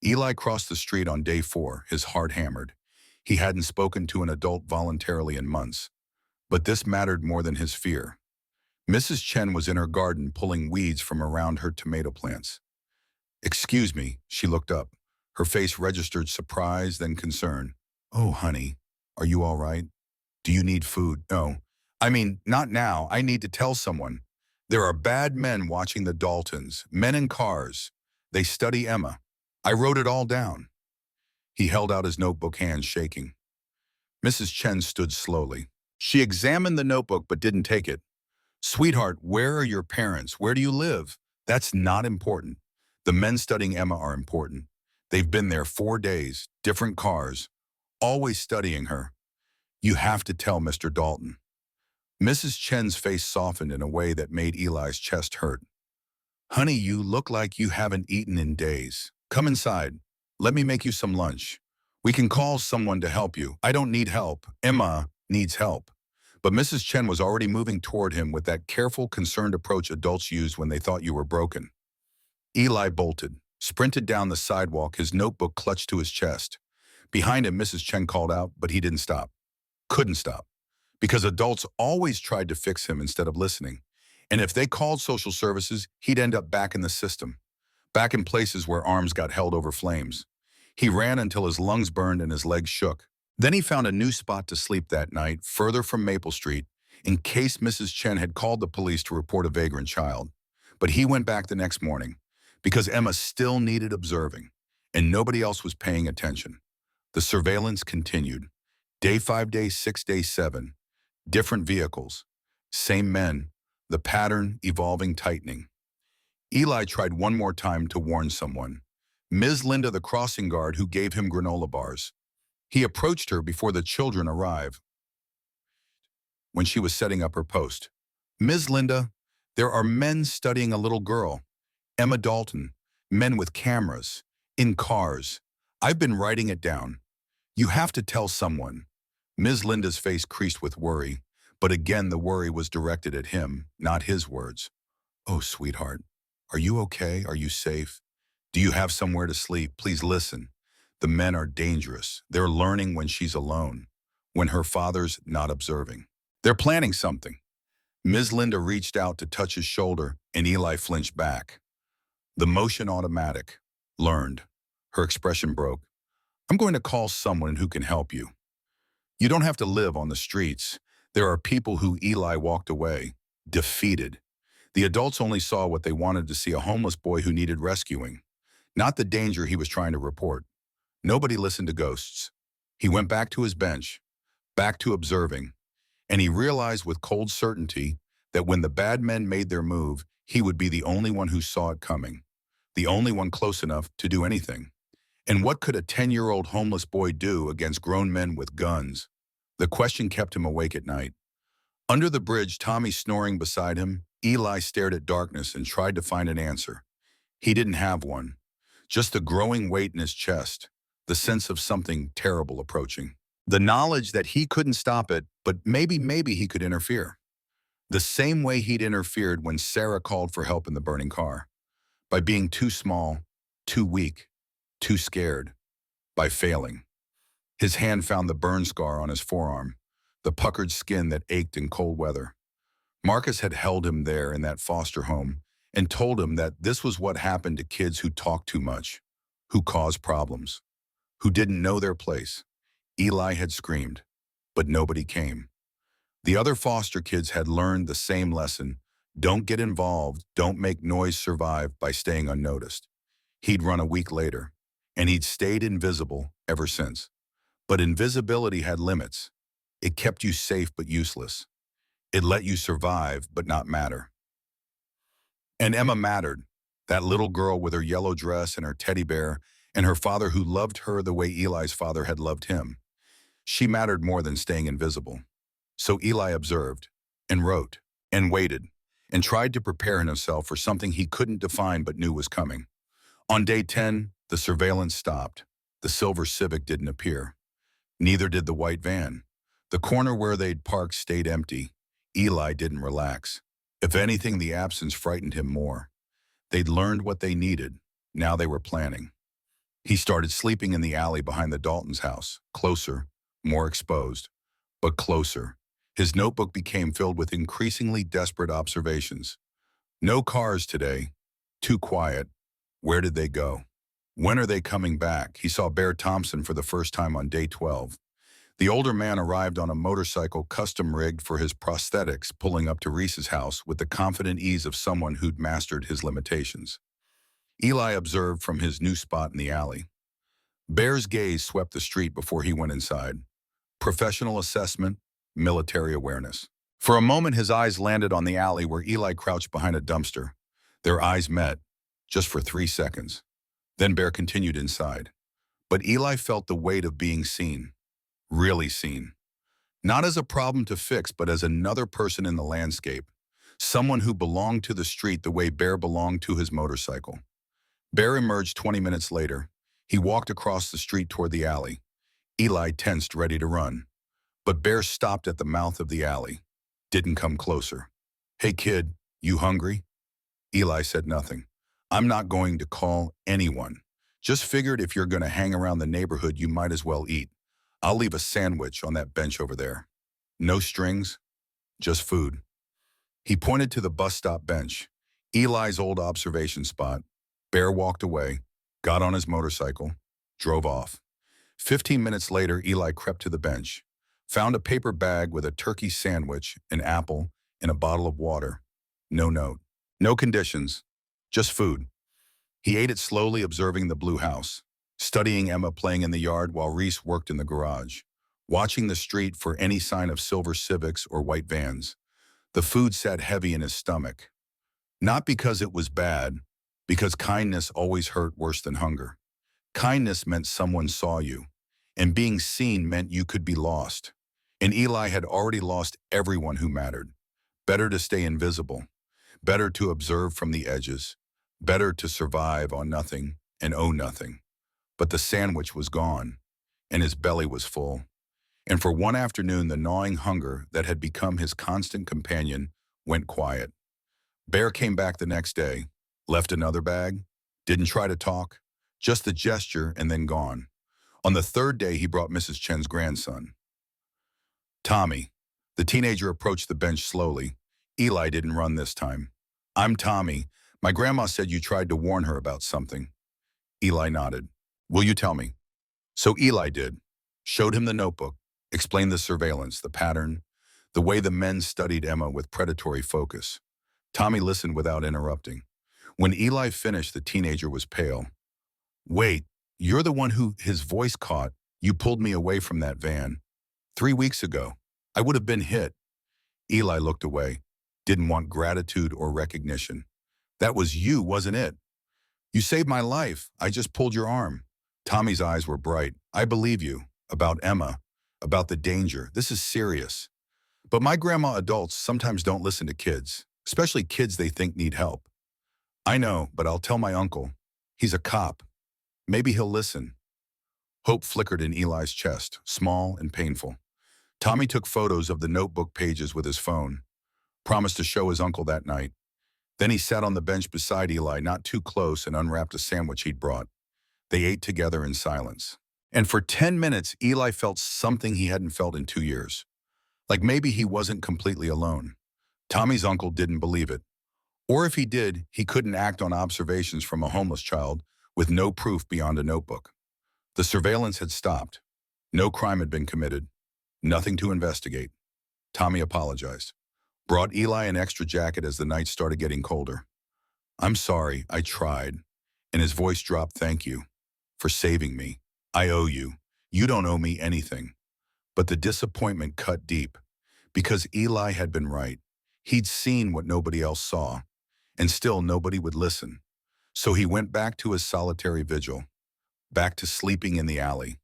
Eli crossed the street on day 4, his heart hammered. He hadn't spoken to an adult voluntarily in months. But this mattered more than his fear. Mrs. Chen was in her garden pulling weeds from around her tomato plants. Excuse me, she looked up. Her face registered surprise, then concern. Oh, honey, are you all right? Do you need food? No. I mean, not now. I need to tell someone. There are bad men watching the Daltons, men in cars. They study Emma. I wrote it all down. He held out his notebook, hands shaking. Mrs. Chen stood slowly. She examined the notebook but didn't take it. Sweetheart, where are your parents? Where do you live? That's not important. The men studying Emma are important. They've been there 4 days, different cars, always studying her. You have to tell Mr. Dalton. Mrs. Chen's face softened in a way that made Eli's chest hurt. Honey, you look like you haven't eaten in days. Come inside. Let me make you some lunch. We can call someone to help you. I don't need help. Emma needs help. But Mrs. Chen was already moving toward him with that careful, concerned approach adults use when they thought you were broken. Eli bolted, sprinted down the sidewalk, his notebook clutched to his chest. Behind him, Mrs. Chen called out, but he didn't stop. Couldn't stop. Because adults always tried to fix him instead of listening. And if they called social services, he'd end up back in the system. Back in places where arms got held over flames. He ran until his lungs burned and his legs shook. Then he found a new spot to sleep that night, further from Maple Street, in case Mrs. Chen had called the police to report a vagrant child. But he went back the next morning, because Emma still needed observing, and nobody else was paying attention. The surveillance continued. Day 5, day 6, day 7. Different vehicles. Same men. The pattern evolving, tightening. Eli tried one more time to warn someone. Ms. Linda, the crossing guard who gave him granola bars. He approached her before the children arrived, when she was setting up her post. Ms. Linda, there are men studying a little girl. Emma Dalton, men with cameras, in cars. I've been writing it down. You have to tell someone. Ms. Linda's face creased with worry, but again the worry was directed at him, not his words. Oh, sweetheart, are you okay? Are you safe? Do you have somewhere to sleep? Please listen. The men are dangerous. They're learning when she's alone, when her father's not observing. They're planning something. Ms. Linda reached out to touch his shoulder, and Eli flinched back. The motion automatic. Learned. Her expression broke. I'm going to call someone who can help you. You don't have to live on the streets. There are people who Eli walked away, defeated. The adults only saw what they wanted to see, a homeless boy who needed rescuing, not the danger he was trying to report. Nobody listened to ghosts. He went back to his bench, back to observing, and he realized with cold certainty that when the bad men made their move, he would be the only one who saw it coming, the only one close enough to do anything. And what could a 10-year-old homeless boy do against grown men with guns? The question kept him awake at night. Under the bridge, Tommy snoring beside him, Eli stared at darkness and tried to find an answer. He didn't have one, just the growing weight in his chest, the sense of something terrible approaching. The knowledge that he couldn't stop it, but maybe he could interfere. The same way he'd interfered when Sarah called for help in the burning car. By being too small, too weak, too scared. By failing. His hand found the burn scar on his forearm, the puckered skin that ached in cold weather. Marcus had held him there in that foster home and told him that this was what happened to kids who talked too much, who caused problems, who didn't know their place. Eli had screamed, but nobody came. The other foster kids had learned the same lesson. Don't get involved, don't make noise, survive by staying unnoticed. He'd run a week later, and he'd stayed invisible ever since. But invisibility had limits. It kept you safe but useless. It let you survive but not matter. And Emma mattered, that little girl with her yellow dress and her teddy bear, and her father who loved her the way Eli's father had loved him. She mattered more than staying invisible. So Eli observed, and wrote, and waited, and tried to prepare himself for something he couldn't define but knew was coming. On day 10, the surveillance stopped. The silver Civic didn't appear. Neither did the white van. The corner where they'd parked stayed empty. Eli didn't relax. If anything, the absence frightened him more. They'd learned what they needed. Now they were planning. He started sleeping in the alley behind the Dalton's house, closer, more exposed, but closer. His notebook became filled with increasingly desperate observations. No cars today. Too quiet. Where did they go? When are they coming back? He saw Bear Thompson for the first time on day 12. The older man arrived on a motorcycle custom-rigged for his prosthetics, pulling up to Reese's house with the confident ease of someone who'd mastered his limitations. Eli observed from his new spot in the alley. Bear's gaze swept the street before he went inside. Professional assessment, military awareness. For a moment, his eyes landed on the alley where Eli crouched behind a dumpster. Their eyes met, just for 3 seconds. Then Bear continued inside. But Eli felt the weight of being seen. Really seen. Not as a problem to fix, but as another person in the landscape. Someone who belonged to the street the way Bear belonged to his motorcycle. Bear emerged 20 minutes later. He walked across the street toward the alley. Eli tensed, ready to run. But Bear stopped at the mouth of the alley. Didn't come closer. Hey kid, you hungry? Eli said nothing. I'm not going to call anyone. Just figured if you're going to hang around the neighborhood, you might as well eat. I'll leave a sandwich on that bench over there. No strings, just food. He pointed to the bus stop bench, Eli's old observation spot. Bear walked away, got on his motorcycle, drove off. 15 minutes later, Eli crept to the bench, found a paper bag with a turkey sandwich, an apple, and a bottle of water. No note, no conditions, just food. He ate it slowly, observing the blue house, studying Emma playing in the yard while Reese worked in the garage, watching the street for any sign of silver Civics or white vans. The food sat heavy in his stomach. Not because it was bad, because kindness always hurt worse than hunger. Kindness meant someone saw you, and being seen meant you could be lost. And Eli had already lost everyone who mattered. Better to stay invisible. Better to observe from the edges. Better to survive on nothing and own nothing. But the sandwich was gone, and his belly was full. And for one afternoon, the gnawing hunger that had become his constant companion went quiet. Bear came back the next day, left another bag, didn't try to talk, just the gesture and then gone. On the third day, he brought Mrs. Chen's grandson, Tommy. The teenager approached the bench slowly. Eli didn't run this time. I'm Tommy. My grandma said you tried to warn her about something. Eli nodded. Will you tell me? So Eli did. Showed him the notebook, explained the surveillance, the pattern, the way the men studied Emma with predatory focus. Tommy listened without interrupting. When Eli finished, the teenager was pale. Wait, you're the one who his voice caught. You pulled me away from that van. 3 weeks ago. I would have been hit. Eli looked away. Didn't want gratitude or recognition. That was you, wasn't it? You saved my life. I just pulled your arm. Tommy's eyes were bright. I believe you. About Emma. About the danger. This is serious. But my grandma adults sometimes don't listen to kids, especially kids they think need help. I know, but I'll tell my uncle. He's a cop. Maybe he'll listen. Hope flickered in Eli's chest, small and painful. Tommy took photos of the notebook pages with his phone, promised to show his uncle that night. Then he sat on the bench beside Eli, not too close, and unwrapped a sandwich he'd brought. They ate together in silence. And for 10 minutes, Eli felt something he hadn't felt in 2 years. Like maybe he wasn't completely alone. Tommy's uncle didn't believe it. Or if he did, he couldn't act on observations from a homeless child with no proof beyond a notebook. The surveillance had stopped. No crime had been committed. Nothing to investigate. Tommy apologized. Brought Eli an extra jacket as the night started getting colder. I'm sorry, I tried. And his voice dropped, thank you. For saving me. I owe you. You don't owe me anything. But the disappointment cut deep. Because Eli had been right. He'd seen what nobody else saw. And still nobody would listen. So he went back to his solitary vigil. Back to sleeping in the alley.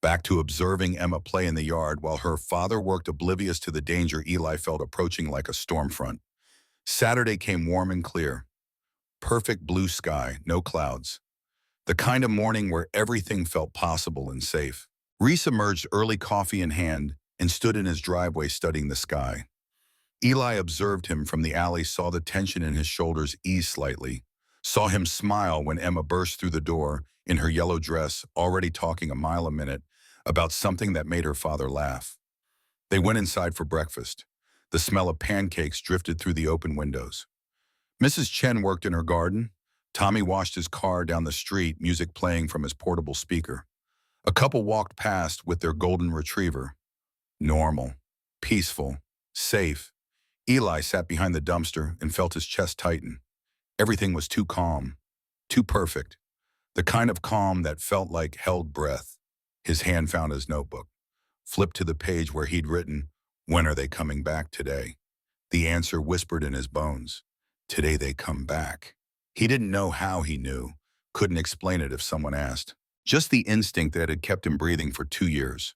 Back to observing Emma play in the yard while her father worked oblivious to the danger Eli felt approaching like a storm front. Saturday came warm and clear. Perfect blue sky, no clouds. The kind of morning where everything felt possible and safe. Reese emerged early, coffee in hand, and stood in his driveway studying the sky. Eli observed him from the alley, saw the tension in his shoulders ease slightly, saw him smile when Emma burst through the door in her yellow dress, already talking a mile a minute about something that made her father laugh. They went inside for breakfast. The smell of pancakes drifted through the open windows. Mrs. Chen worked in her garden. Tommy washed his car down the street, music playing from his portable speaker. A couple walked past with their golden retriever. Normal, peaceful, safe. Eli sat behind the dumpster and felt his chest tighten. Everything was too calm, too perfect. The kind of calm that felt like held breath. His hand found his notebook, flipped to the page where he'd written, when are they coming back today? The answer whispered in his bones. Today they come back. He didn't know how he knew, couldn't explain it if someone asked. Just the instinct that had kept him breathing for 2 years.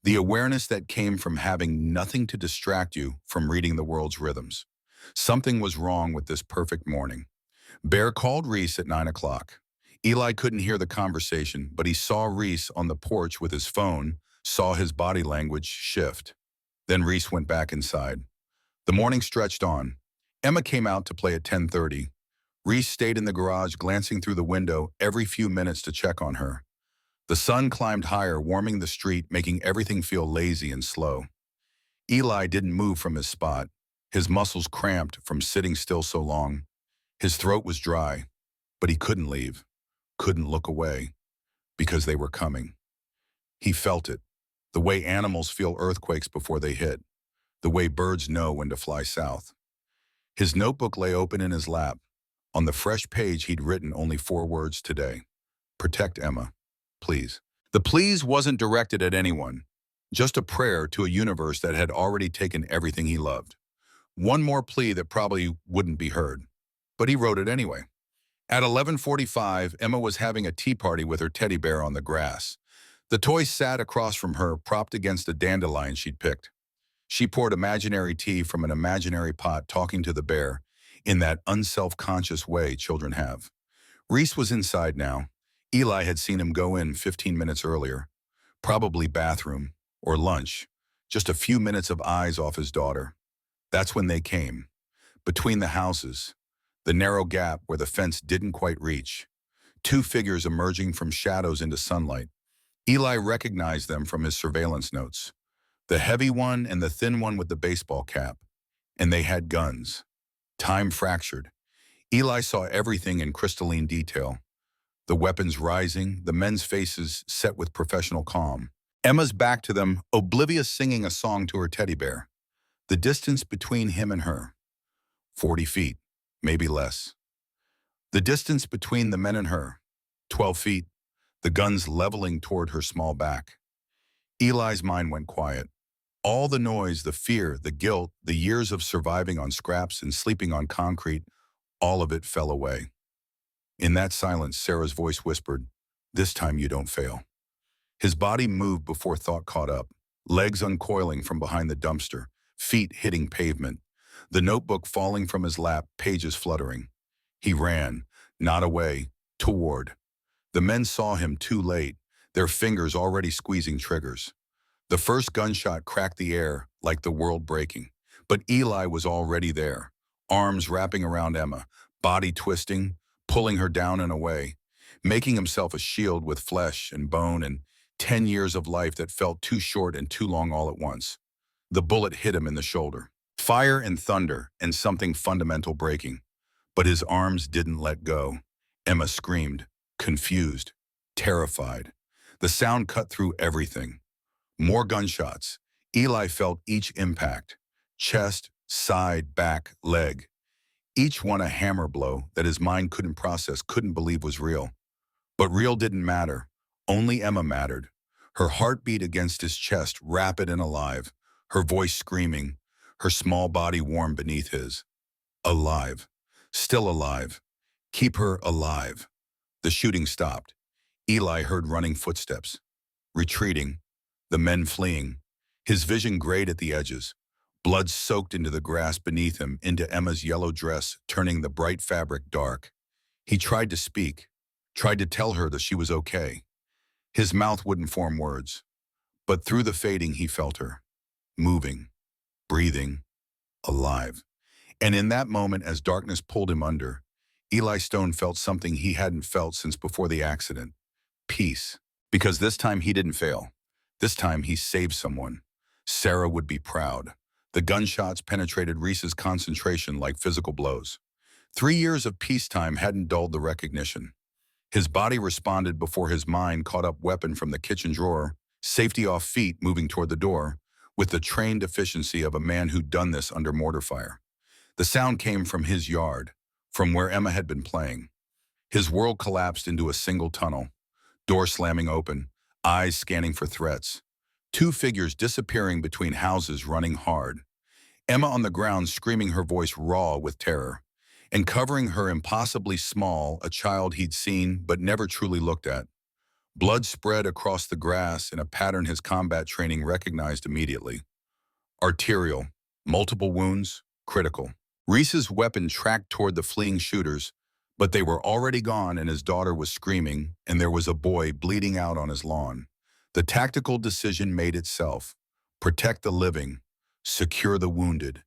The awareness that came from having nothing to distract you from reading the world's rhythms. Something was wrong with this perfect morning. Bear called Reese at 9 o'clock. Eli couldn't hear the conversation, but he saw Reese on the porch with his phone, saw his body language shift. Then Reese went back inside. The morning stretched on. Emma came out to play at 10:30. Reese stayed in the garage, glancing through the window every few minutes to check on her. The sun climbed higher, warming the street, making everything feel lazy and slow. Eli didn't move from his spot, his muscles cramped from sitting still so long. His throat was dry, but he couldn't leave, couldn't look away, because they were coming. He felt it, the way animals feel earthquakes before they hit, the way birds know when to fly south. His notebook lay open in his lap. On the fresh page, he'd written only 4 words today. Protect Emma, please. The please wasn't directed at anyone, just a prayer to a universe that had already taken everything he loved. One more plea that probably wouldn't be heard, but he wrote it anyway. At 11:45, Emma was having a tea party with her teddy bear on the grass. The toy sat across from her, propped against a dandelion she'd picked. She poured imaginary tea from an imaginary pot, talking to the bear in that unself-conscious way children have. Reese was inside now. Eli had seen him go in 15 minutes earlier, probably bathroom or lunch, just a few minutes of eyes off his daughter. That's when they came. Between the houses, the narrow gap where the fence didn't quite reach, two figures emerging from shadows into sunlight. Eli recognized them from his surveillance notes. The heavy one and the thin one with the baseball cap. And they had guns. Time fractured. Eli saw everything in crystalline detail. The weapons rising, the men's faces set with professional calm. Emma's back to them, oblivious singing a song to her teddy bear. The distance between him and her. 40 feet, maybe less. The distance between the men and her. 12 feet, the guns leveling toward her small back. Eli's mind went quiet. All the noise, the fear, the guilt, the years of surviving on scraps and sleeping on concrete, all of it fell away. In that silence, Sarah's voice whispered, "This time you don't fail." His body moved before thought caught up, legs uncoiling from behind the dumpster, feet hitting pavement, the notebook falling from his lap, pages fluttering. He ran, not away, toward. The men saw him too late, their fingers already squeezing triggers. The first gunshot cracked the air like the world breaking, but Eli was already there, arms wrapping around Emma, body twisting, pulling her down and away, making himself a shield with flesh and bone and 10 years of life that felt too short and too long all at once. The bullet hit him in the shoulder. Fire and thunder and something fundamental breaking. But his arms didn't let go. Emma screamed, confused, terrified. The sound cut through everything. More gunshots. Eli felt each impact. Chest, side, back, leg. Each one a hammer blow that his mind couldn't process, couldn't believe was real. But real didn't matter. Only Emma mattered. Her heartbeat against his chest, rapid and alive. Her voice screaming. Her small body warm beneath his. Alive. Still alive. Keep her alive. The shooting stopped. Eli heard running footsteps. Retreating. The men fleeing. His vision grayed at the edges. Blood soaked into the grass beneath him, into Emma's yellow dress, turning the bright fabric dark. He tried to speak, tried to tell her that she was okay. His mouth wouldn't form words. But through the fading, he felt her. Moving, breathing, alive. And in that moment, as darkness pulled him under, Eli Stone felt something he hadn't felt since before the accident. Peace. Because this time he didn't fail. This time he saved someone. Sarah would be proud. The gunshots penetrated Reese's concentration like physical blows. 3 years of peacetime hadn't dulled the recognition. His body responded before his mind caught up, weapon from the kitchen drawer, safety off, feet moving toward the door, with the trained efficiency of a man who'd done this under mortar fire. The sound came from his yard, from where Emma had been playing. His world collapsed into a single tunnel, door slamming open, eyes scanning for threats. Two figures disappearing between houses, running hard. Emma on the ground, screaming, her voice raw with terror. And covering her, impossibly small, a child he'd seen but never truly looked at. Blood spread across the grass in a pattern his combat training recognized immediately. Arterial, multiple wounds, critical. Reese's weapon tracked toward the fleeing shooters, but they were already gone, and his daughter was screaming, and there was a boy bleeding out on his lawn. The tactical decision made itself. Protect the living, secure the wounded,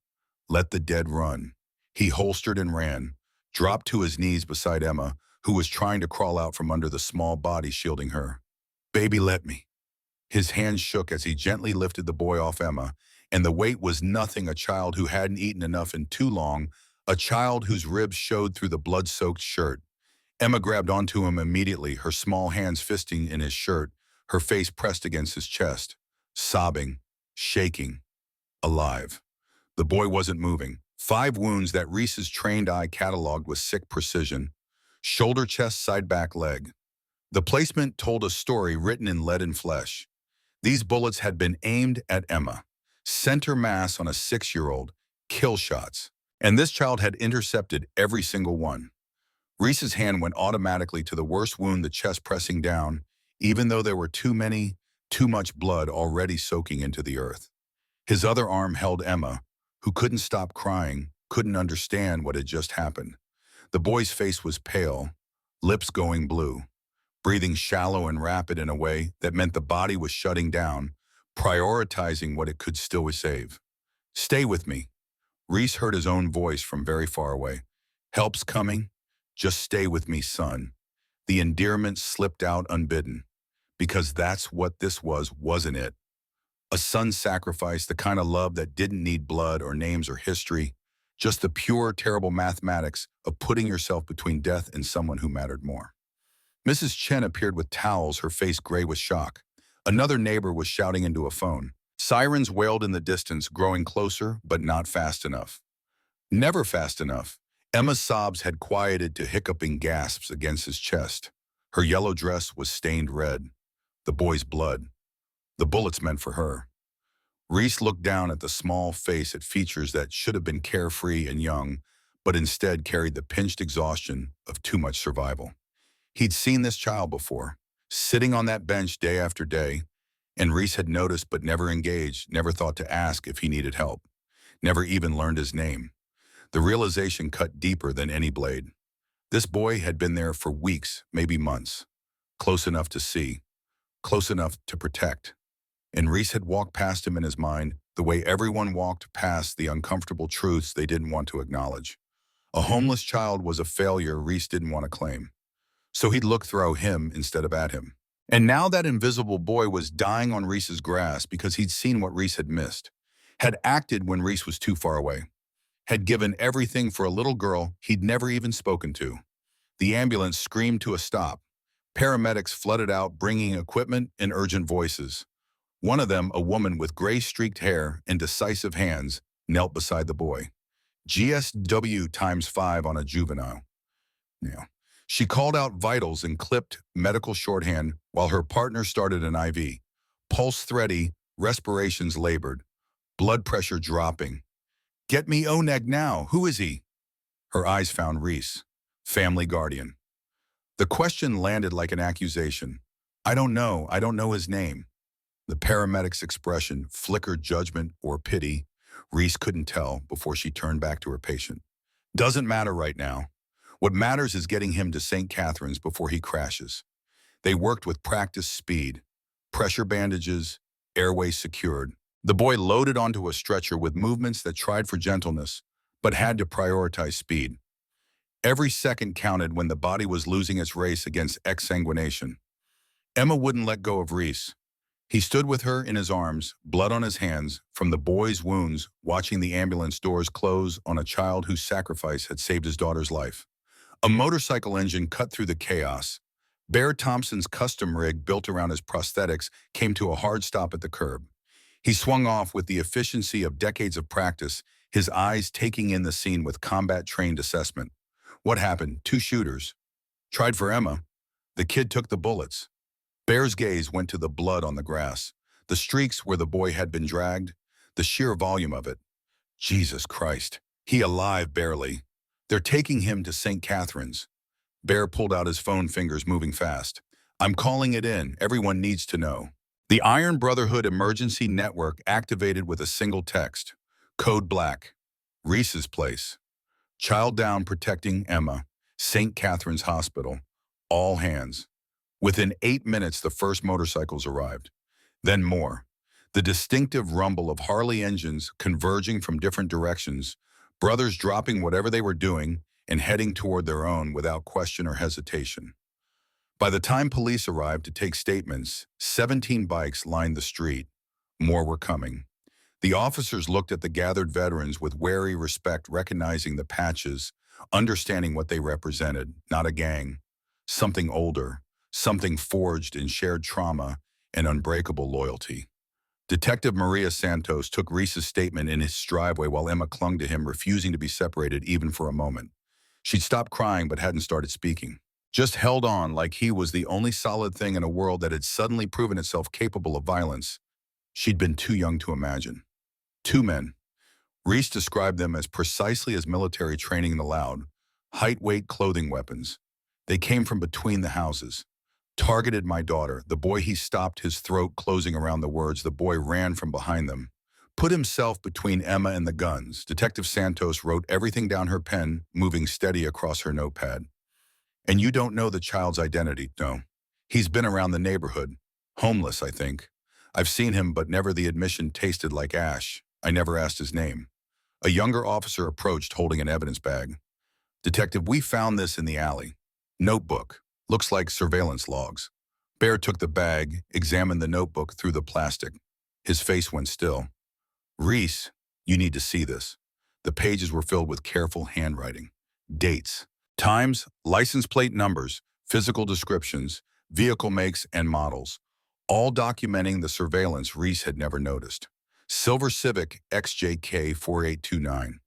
let the dead run. He holstered and ran, dropped to his knees beside Emma, who was trying to crawl out from under the small body shielding her. "Baby, let me." His hands shook as he gently lifted the boy off Emma, and the weight was nothing. A child who hadn't eaten enough in too long, a child whose ribs showed through the blood-soaked shirt. Emma grabbed onto him immediately, her small hands fisting in his shirt, her face pressed against his chest, sobbing, shaking, alive. The boy wasn't moving. 5 wounds that Reese's trained eye cataloged with sick precision. Shoulder, chest, side, back, leg. The placement told a story written in lead and flesh. These bullets had been aimed at Emma. Center mass on a 6-year-old. Kill shots. And this child had intercepted every single one. Reese's hand went automatically to the worst wound, the chest, pressing down, even though there were too much blood already soaking into the earth. His other arm held Emma, who couldn't stop crying, couldn't understand what had just happened. The boy's face was pale, lips going blue, breathing shallow and rapid in a way that meant the body was shutting down, prioritizing what it could still save. Stay with me. Reese heard his own voice from very far away. Help's coming. Just stay with me, son. The endearment slipped out unbidden. Because that's what this was, wasn't it? A son sacrifice, the kind of love that didn't need blood or names or history, just the pure, terrible mathematics of putting yourself between death and someone who mattered more. Mrs. Chen appeared with towels, her face gray with shock. Another neighbor was shouting into a phone. Sirens wailed in the distance, growing closer, but not fast enough. Never fast enough. Emma's sobs had quieted to hiccuping gasps against his chest. Her yellow dress was stained red. The boy's blood. The bullets meant for her. Reese looked down at the small face at features that should have been carefree and young, but instead carried the pinched exhaustion of too much survival. He'd seen this child before, sitting on that bench day after day, and Reese had noticed but never engaged, never thought to ask if he needed help, never even learned his name. The realization cut deeper than any blade. This boy had been there for weeks, maybe months, close enough to see, close enough to protect. And Reese had walked past him in his mind the way everyone walked past the uncomfortable truths they didn't want to acknowledge. A homeless child was a failure Reese didn't want to claim. So he'd look through him instead of at him. And now that invisible boy was dying on Reese's grass because he'd seen what Reese had missed, had acted when Reese was too far away, had given everything for a little girl he'd never even spoken to. The ambulance screamed to a stop. Paramedics flooded out, bringing equipment and urgent voices. One of them, a woman with gray-streaked hair and decisive hands, knelt beside the boy. GSW ×5 on a juvenile. Yeah. She called out vitals and clipped medical shorthand while her partner started an IV. Pulse thready, respirations labored, blood pressure dropping. Get me Oneg now. Who is he? Her eyes found Reese, family guardian. The question landed like an accusation. I don't know his name. The paramedic's expression flickered judgment or pity. Reese couldn't tell before she turned back to her patient. Doesn't matter right now. What matters is getting him to St. Catherine's before he crashes. They worked with practiced speed, pressure bandages, airway secured. The boy loaded onto a stretcher with movements that tried for gentleness, but had to prioritize speed. Every second counted when the body was losing its race against exsanguination. Emma wouldn't let go of Reese. He stood with her in his arms, blood on his hands, from the boy's wounds, watching the ambulance doors close on a child whose sacrifice had saved his daughter's life. A motorcycle engine cut through the chaos. Bear Thompson's custom rig built around his prosthetics came to a hard stop at the curb. He swung off with the efficiency of decades of practice, his eyes taking in the scene with combat-trained assessment. What happened? 2 shooters. Tried for Emma. The kid took the bullets. Bear's gaze went to the blood on the grass, the streaks where the boy had been dragged, the sheer volume of it. Jesus Christ. He alive barely. They're taking him to St. Catherine's. Bear pulled out his phone, fingers moving fast. I'm calling it in. Everyone needs to know. The Iron Brotherhood Emergency Network activated with a single text. Code Black. Reese's place. Child down protecting Emma. St. Catherine's Hospital. All hands. Within 8 minutes, the first motorcycles arrived. Then more. The distinctive rumble of Harley engines converging from different directions, brothers dropping whatever they were doing and heading toward their own without question or hesitation. By the time police arrived to take statements, 17 bikes lined the street. More were coming. The officers looked at the gathered veterans with wary respect, recognizing the patches, understanding what they represented, not a gang, something older, something forged in shared trauma and unbreakable loyalty. Detective Maria Santos took Reese's statement in his driveway while Emma clung to him, refusing to be separated even for a moment. She'd stopped crying but hadn't started speaking. Just held on like he was the only solid thing in a world that had suddenly proven itself capable of violence. She'd been too young to imagine. 2 men. Reese described them as precisely as military training allowed, height-weight clothing weapons. They came from between the houses. Targeted my daughter. The boy, he stopped, his throat closing around the words. The boy ran from behind them. Put himself between Emma and the guns. Detective Santos wrote everything down her pen, moving steady across her notepad. And you don't know the child's identity, no. He's been around the neighborhood. Homeless, I think. I've seen him, but never the admission tasted like ash. I never asked his name. A younger officer approached holding an evidence bag. Detective, we found this in the alley. Notebook. Looks like surveillance logs. Bear took the bag, examined the notebook through the plastic. His face went still. Reese, you need to see this. The pages were filled with careful handwriting. Dates, times, license plate numbers, physical descriptions, vehicle makes and models, all documenting the surveillance Reese had never noticed. Silver Civic XJK 4829.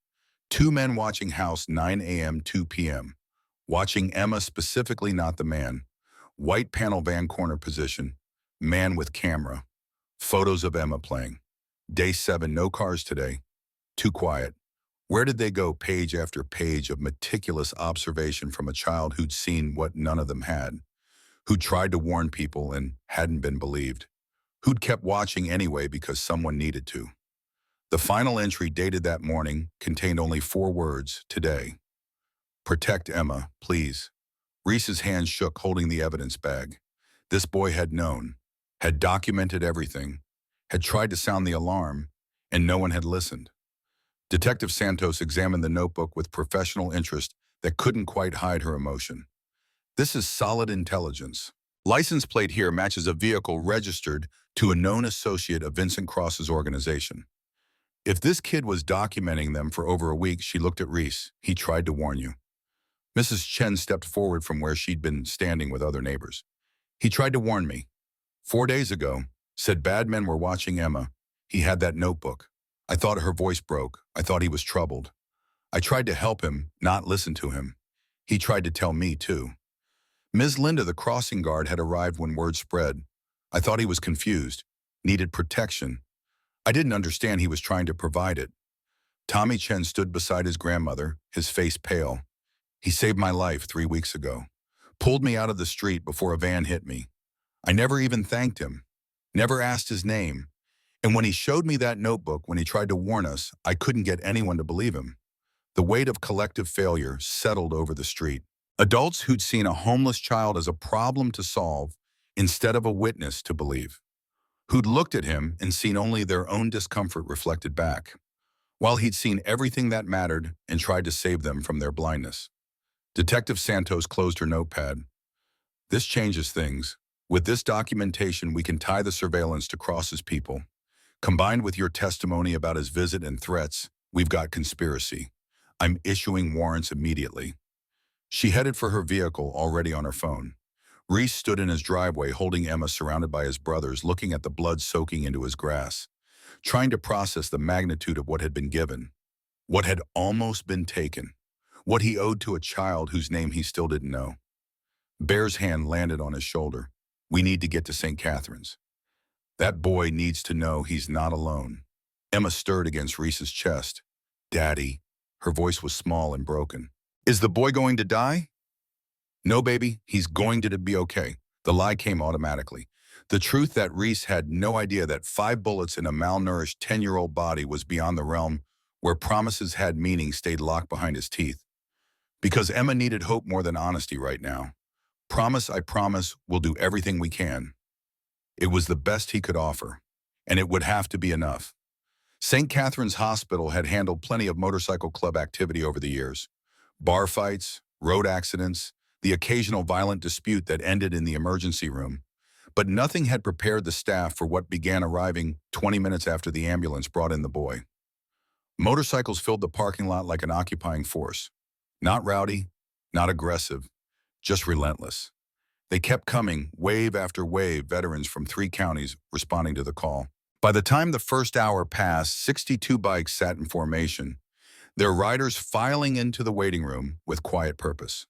Two men watching house 9 a.m. 2 p.m. Watching Emma, specifically not the man. White panel van corner position. Man with camera. Photos of Emma playing. Day 7, no cars today. Too quiet. Where did they go? Page after page of meticulous observation from a child who'd seen what none of them had. Who'd tried to warn people and hadn't been believed. Who'd kept watching anyway because someone needed to. The final entry, dated that morning, contained only 4 words: today. Protect Emma, please. Reese's hand shook, holding the evidence bag. This boy had known, had documented everything, had tried to sound the alarm, and no one had listened. Detective Santos examined the notebook with professional interest that couldn't quite hide her emotion. This is solid intelligence. License plate here matches a vehicle registered to a known associate of Vincent Cross's organization. If this kid was documenting them for over a week, she looked at Reese. He tried to warn you. Mrs. Chen stepped forward from where she'd been standing with other neighbors. He tried to warn me. 4 days ago, said bad men were watching Emma. He had that notebook. I thought her voice broke. I thought he was troubled. I tried to help him, not listen to him. He tried to tell me, too. Ms. Linda, the crossing guard, had arrived when word spread. I thought he was confused, needed protection. I didn't understand he was trying to provide it. Tommy Chen stood beside his grandmother, his face pale. He saved my life 3 weeks ago. Pulled me out of the street before a van hit me. I never even thanked him. Never asked his name. And when he showed me that notebook, when he tried to warn us, I couldn't get anyone to believe him. The weight of collective failure settled over the street. Adults who'd seen a homeless child as a problem to solve instead of a witness to believe. Who'd looked at him and seen only their own discomfort reflected back, while he'd seen everything that mattered and tried to save them from their blindness. Detective Santos closed her notepad. This changes things. With this documentation, we can tie the surveillance to Cross's people. Combined with your testimony about his visit and threats, we've got conspiracy. I'm issuing warrants immediately. She headed for her vehicle, already on her phone. Reese stood in his driveway holding Emma, surrounded by his brothers, looking at the blood soaking into his grass, trying to process the magnitude of what had been given, what had almost been taken, what he owed to a child whose name he still didn't know. Bear's hand landed on his shoulder. We need to get to St. Catherine's. That boy needs to know he's not alone. Emma stirred against Reese's chest. Daddy. Her voice was small and broken. Is the boy going to die? No, baby, he's going to be okay. The lie came automatically. The truth that Reese had no idea that 5 bullets in a malnourished 10-year-old body was beyond the realm where promises had meaning stayed locked behind his teeth. Because Emma needed hope more than honesty right now. Promise, I promise, we'll do everything we can. It was the best he could offer, and it would have to be enough. St. Catherine's Hospital had handled plenty of motorcycle club activity over the years. Bar fights, road accidents, the occasional violent dispute that ended in the emergency room. But nothing had prepared the staff for what began arriving 20 minutes after the ambulance brought in the boy. Motorcycles filled the parking lot like an occupying force. Not rowdy, not aggressive, just relentless. They kept coming, wave after wave, veterans from 3 counties responding to the call. By the time the first hour passed, 62 bikes sat in formation, their riders filing into the waiting room with quiet purpose.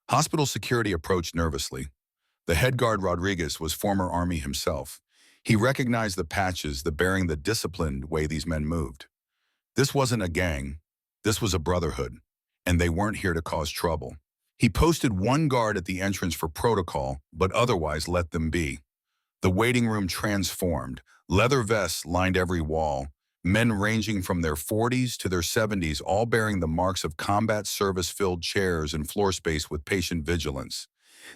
Hospital security approached nervously. The head guard, Rodriguez, was former Army himself. He recognized the patches, the bearing, the disciplined way these men moved. This wasn't a gang. This was a brotherhood, and they weren't here to cause trouble. He posted 1 guard at the entrance for protocol, but otherwise let them be. The waiting room transformed. Leather vests lined every wall. Men ranging from their 40s to their 70s, all bearing the marks of combat service-filled chairs and floor space with patient vigilance.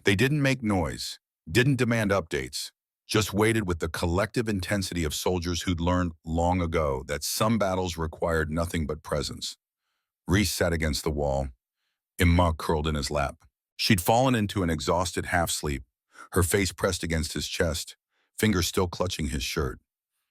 They didn't make noise, didn't demand updates, just waited with the collective intensity of soldiers who'd learned long ago that some battles required nothing but presence. Reese sat against the wall, Imma curled in his lap. She'd fallen into an exhausted half-sleep, her face pressed against his chest, fingers still clutching his shirt.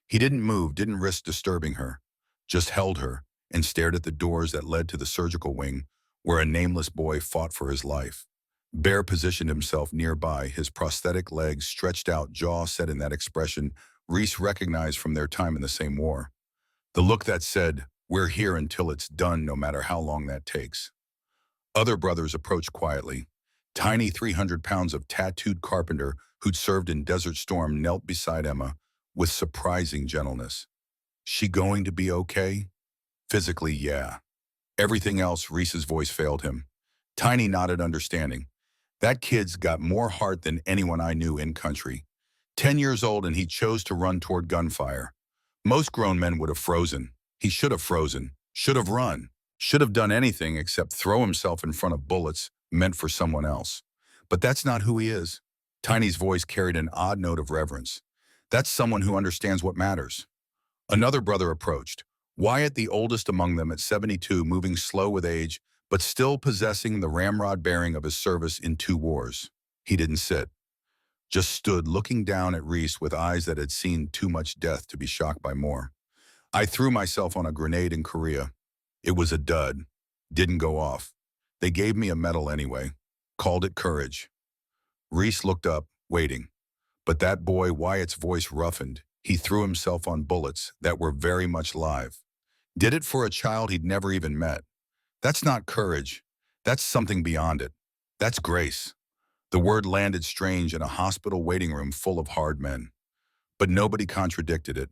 He didn't move, didn't risk disturbing her, just held her and stared at the doors that led to the surgical wing, where a nameless boy fought for his life. Bear positioned himself nearby, his prosthetic legs stretched out, jaw set in that expression Reese recognized from their time in the same war. The look that said, "We're here until it's done, no matter how long that takes." Other brothers approached quietly. Tiny 300 pounds of tattooed carpenter who'd served in Desert Storm knelt beside Emma with surprising gentleness. "She going to be okay?" "Physically, yeah." Everything else, Reese's voice failed him. Tiny nodded understanding. "That kid's got more heart than anyone I knew in country. 10 years old and he chose to run toward gunfire. Most grown men would have frozen. He should have frozen, should have run, should have done anything except throw himself in front of bullets meant for someone else. But that's not who he is." Tiny's voice carried an odd note of reverence. "That's someone who understands what matters." Another brother approached, Wyatt the oldest among them at 72, moving slow with age, but still possessing the ramrod bearing of his service in 2 wars. He didn't sit, just stood looking down at Reese with eyes that had seen too much death to be shocked by more. "I threw myself on a grenade in Korea. It was a dud. Didn't go off. They gave me a medal anyway. Called it courage." Reese looked up, waiting. But that boy, Wyatt's voice roughened. He threw himself on bullets that were very much live. Did it for a child he'd never even met. That's not courage. That's something beyond it. That's grace. The word landed strange in a hospital waiting room full of hard men. But nobody contradicted it.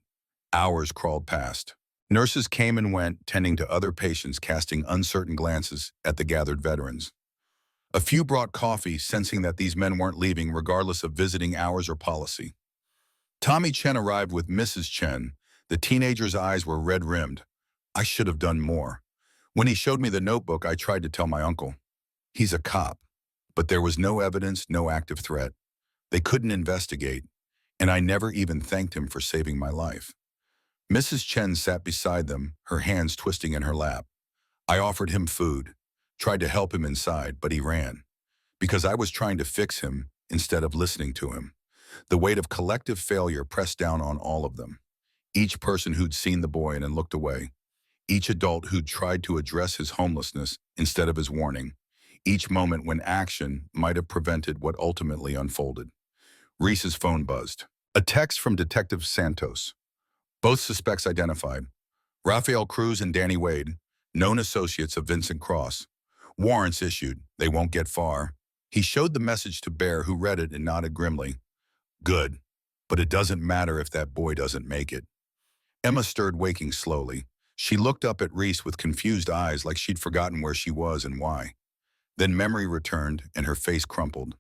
Hours crawled past. Nurses came and went, tending to other patients, casting uncertain glances at the gathered veterans. A few brought coffee, sensing that these men weren't leaving regardless of visiting hours or policy. Tommy Chen arrived with Mrs. Chen. The teenager's eyes were red-rimmed. "I should have done more. When he showed me the notebook, I tried to tell my uncle. He's a cop. But there was no evidence, no active threat. They couldn't investigate, and I never even thanked him for saving my life." Mrs. Chen sat beside them, her hands twisting in her lap. "I offered him food, tried to help him inside, but he ran. Because I was trying to fix him instead of listening to him." The weight of collective failure pressed down on all of them. Each person who'd seen the boy and looked away. Each adult who'd tried to address his homelessness instead of his warning. Each moment when action might have prevented what ultimately unfolded. Reese's phone buzzed. A text from Detective Santos. Both suspects identified. Rafael Cruz and Danny Wade, known associates of Vincent Cross. Warrants issued. They won't get far. He showed the message to Bear, who read it and nodded grimly. "Good. But it doesn't matter if that boy doesn't make it." Emma stirred, waking slowly. She looked up at Reese with confused eyes, like she'd forgotten where she was and why. Then memory returned and her face crumpled.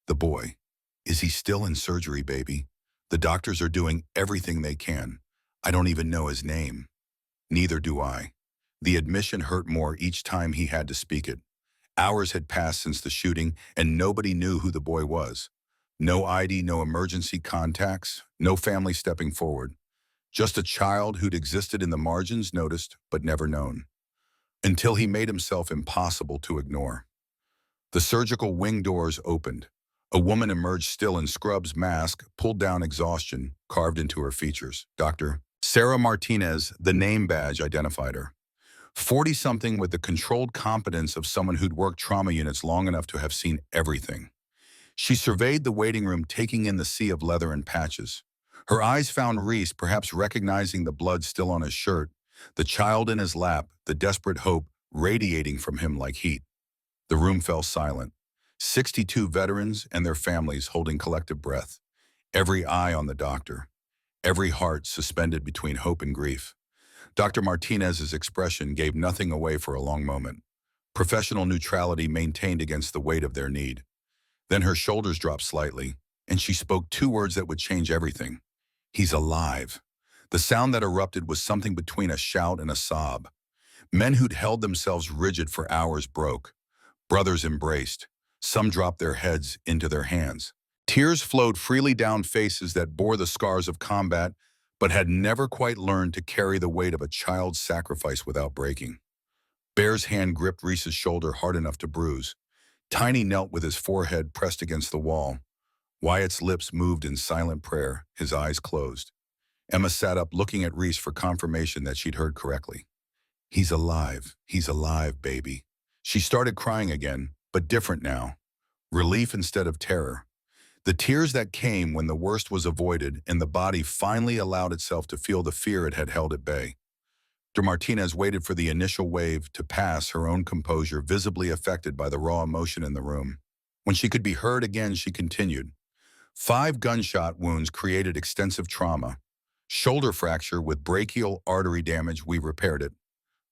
"The boy. Is he still in surgery, baby? The doctors are doing everything they can. I don't even know his name." "Neither do I." The admission hurt more each time he had to speak it. Hours had passed since the shooting, and nobody knew who the boy was. No ID, no emergency contacts, no family stepping forward. Just a child who'd existed in the margins, noticed but never known. Until he made himself impossible to ignore. The surgical wing doors opened. A woman emerged, still in scrubs, mask, pulled down, exhaustion carved into her features. Dr. Sarah Martinez, the name badge, identified her. 40-something with the controlled competence of someone who'd worked trauma units long enough to have seen everything. She surveyed the waiting room, taking in the sea of leather and patches. Her eyes found Reese, perhaps recognizing the blood still on his shirt, the child in his lap, the desperate hope radiating from him like heat. The room fell silent. 62 veterans and their families holding collective breath. Every eye on the doctor. Every heart suspended between hope and grief. Dr. Martinez's expression gave nothing away for a long moment. Professional neutrality maintained against the weight of their need. Then her shoulders dropped slightly, and she spoke 2 words that would change everything. "He's alive." The sound that erupted was something between a shout and a sob. Men who'd held themselves rigid for hours broke. Brothers embraced. Some dropped their heads into their hands. Tears flowed freely down faces that bore the scars of combat, but had never quite learned to carry the weight of a child's sacrifice without breaking. Bear's hand gripped Reese's shoulder hard enough to bruise. Tiny knelt with his forehead pressed against the wall. Wyatt's lips moved in silent prayer, his eyes closed. Emma sat up looking at Reese for confirmation that she'd heard correctly. He's alive, baby. She started crying again, but different now. Relief instead of terror. The tears that came when the worst was avoided and the body finally allowed itself to feel the fear it had held at bay. Dr. Martinez waited for the initial wave to pass, her own composure visibly affected by the raw emotion in the room. When she could be heard again, she continued. 5 gunshot wounds created extensive trauma. Shoulder fracture with brachial artery damage, we repaired it.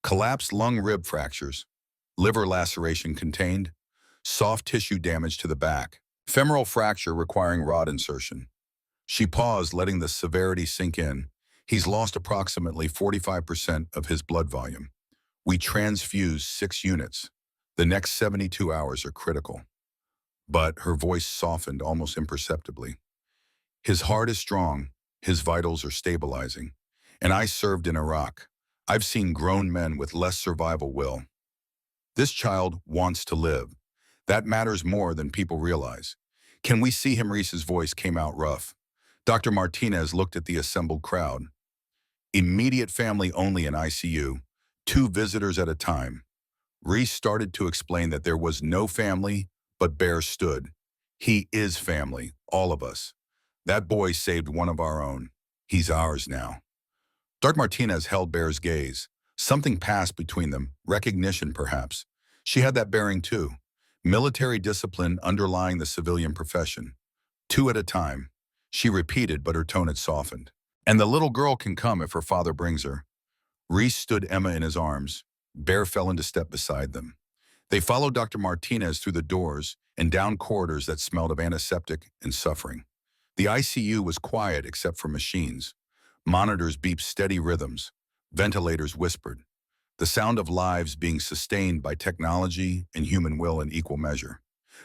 Collapsed lung rib fractures. Liver laceration contained. Soft tissue damage to the back. Femoral fracture requiring rod insertion. She paused, letting the severity sink in. He's lost approximately 45% of his blood volume. We transfused 6 units. The next 72 hours are critical. But her voice softened almost imperceptibly. His heart is strong. His vitals are stabilizing. And I served in Iraq. I've seen grown men with less survival will. This child wants to live. That matters more than people realize. Can we see him? Reese's voice came out rough. Dr. Martinez looked at the assembled crowd. Immediate family only in ICU, 2 visitors at a time. Reese started to explain that there was no family, but Bear stood. He is family, all of us. That boy saved one of our own. He's ours now. Dr. Martinez held Bear's gaze. Something passed between them, recognition perhaps. She had that bearing too. Military discipline underlying the civilian profession. 2 at a time. She repeated, but her tone had softened. And the little girl can come if her father brings her. Reese stood Emma in his arms. Bear fell into step beside them. They followed Dr. Martinez through the doors and down corridors that smelled of antiseptic and suffering. The ICU was quiet except for machines. Monitors beeped steady rhythms. Ventilators whispered. The sound of lives being sustained by technology and human will in equal measure.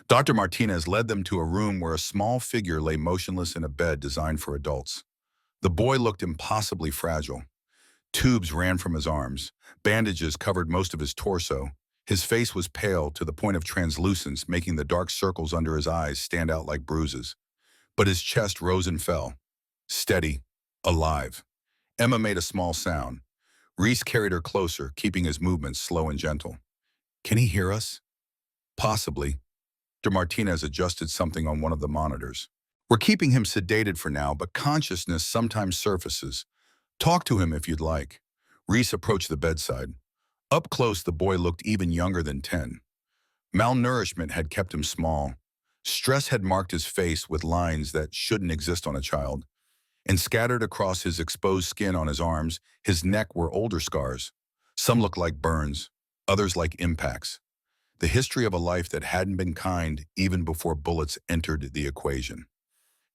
Dr. Martinez led them to a room where a small figure lay motionless in a bed designed for adults. The boy looked impossibly fragile. Tubes ran from his arms. Bandages covered most of his torso. His face was pale to the point of translucence, making the dark circles under his eyes stand out like bruises. But his chest rose and fell. Steady. Alive. Emma made a small sound. Reese carried her closer, keeping his movements slow and gentle. Can he hear us? Possibly. Dr. Martinez adjusted something on one of the monitors. We're keeping him sedated for now, but consciousness sometimes surfaces. Talk to him if you'd like. Reese approached the bedside. Up close, the boy looked even younger than 10. Malnourishment had kept him small. Stress had marked his face with lines that shouldn't exist on a child. And scattered across his exposed skin on his arms, his neck were older scars. Some looked like burns, others like impacts. The history of a life that hadn't been kind even before bullets entered the equation.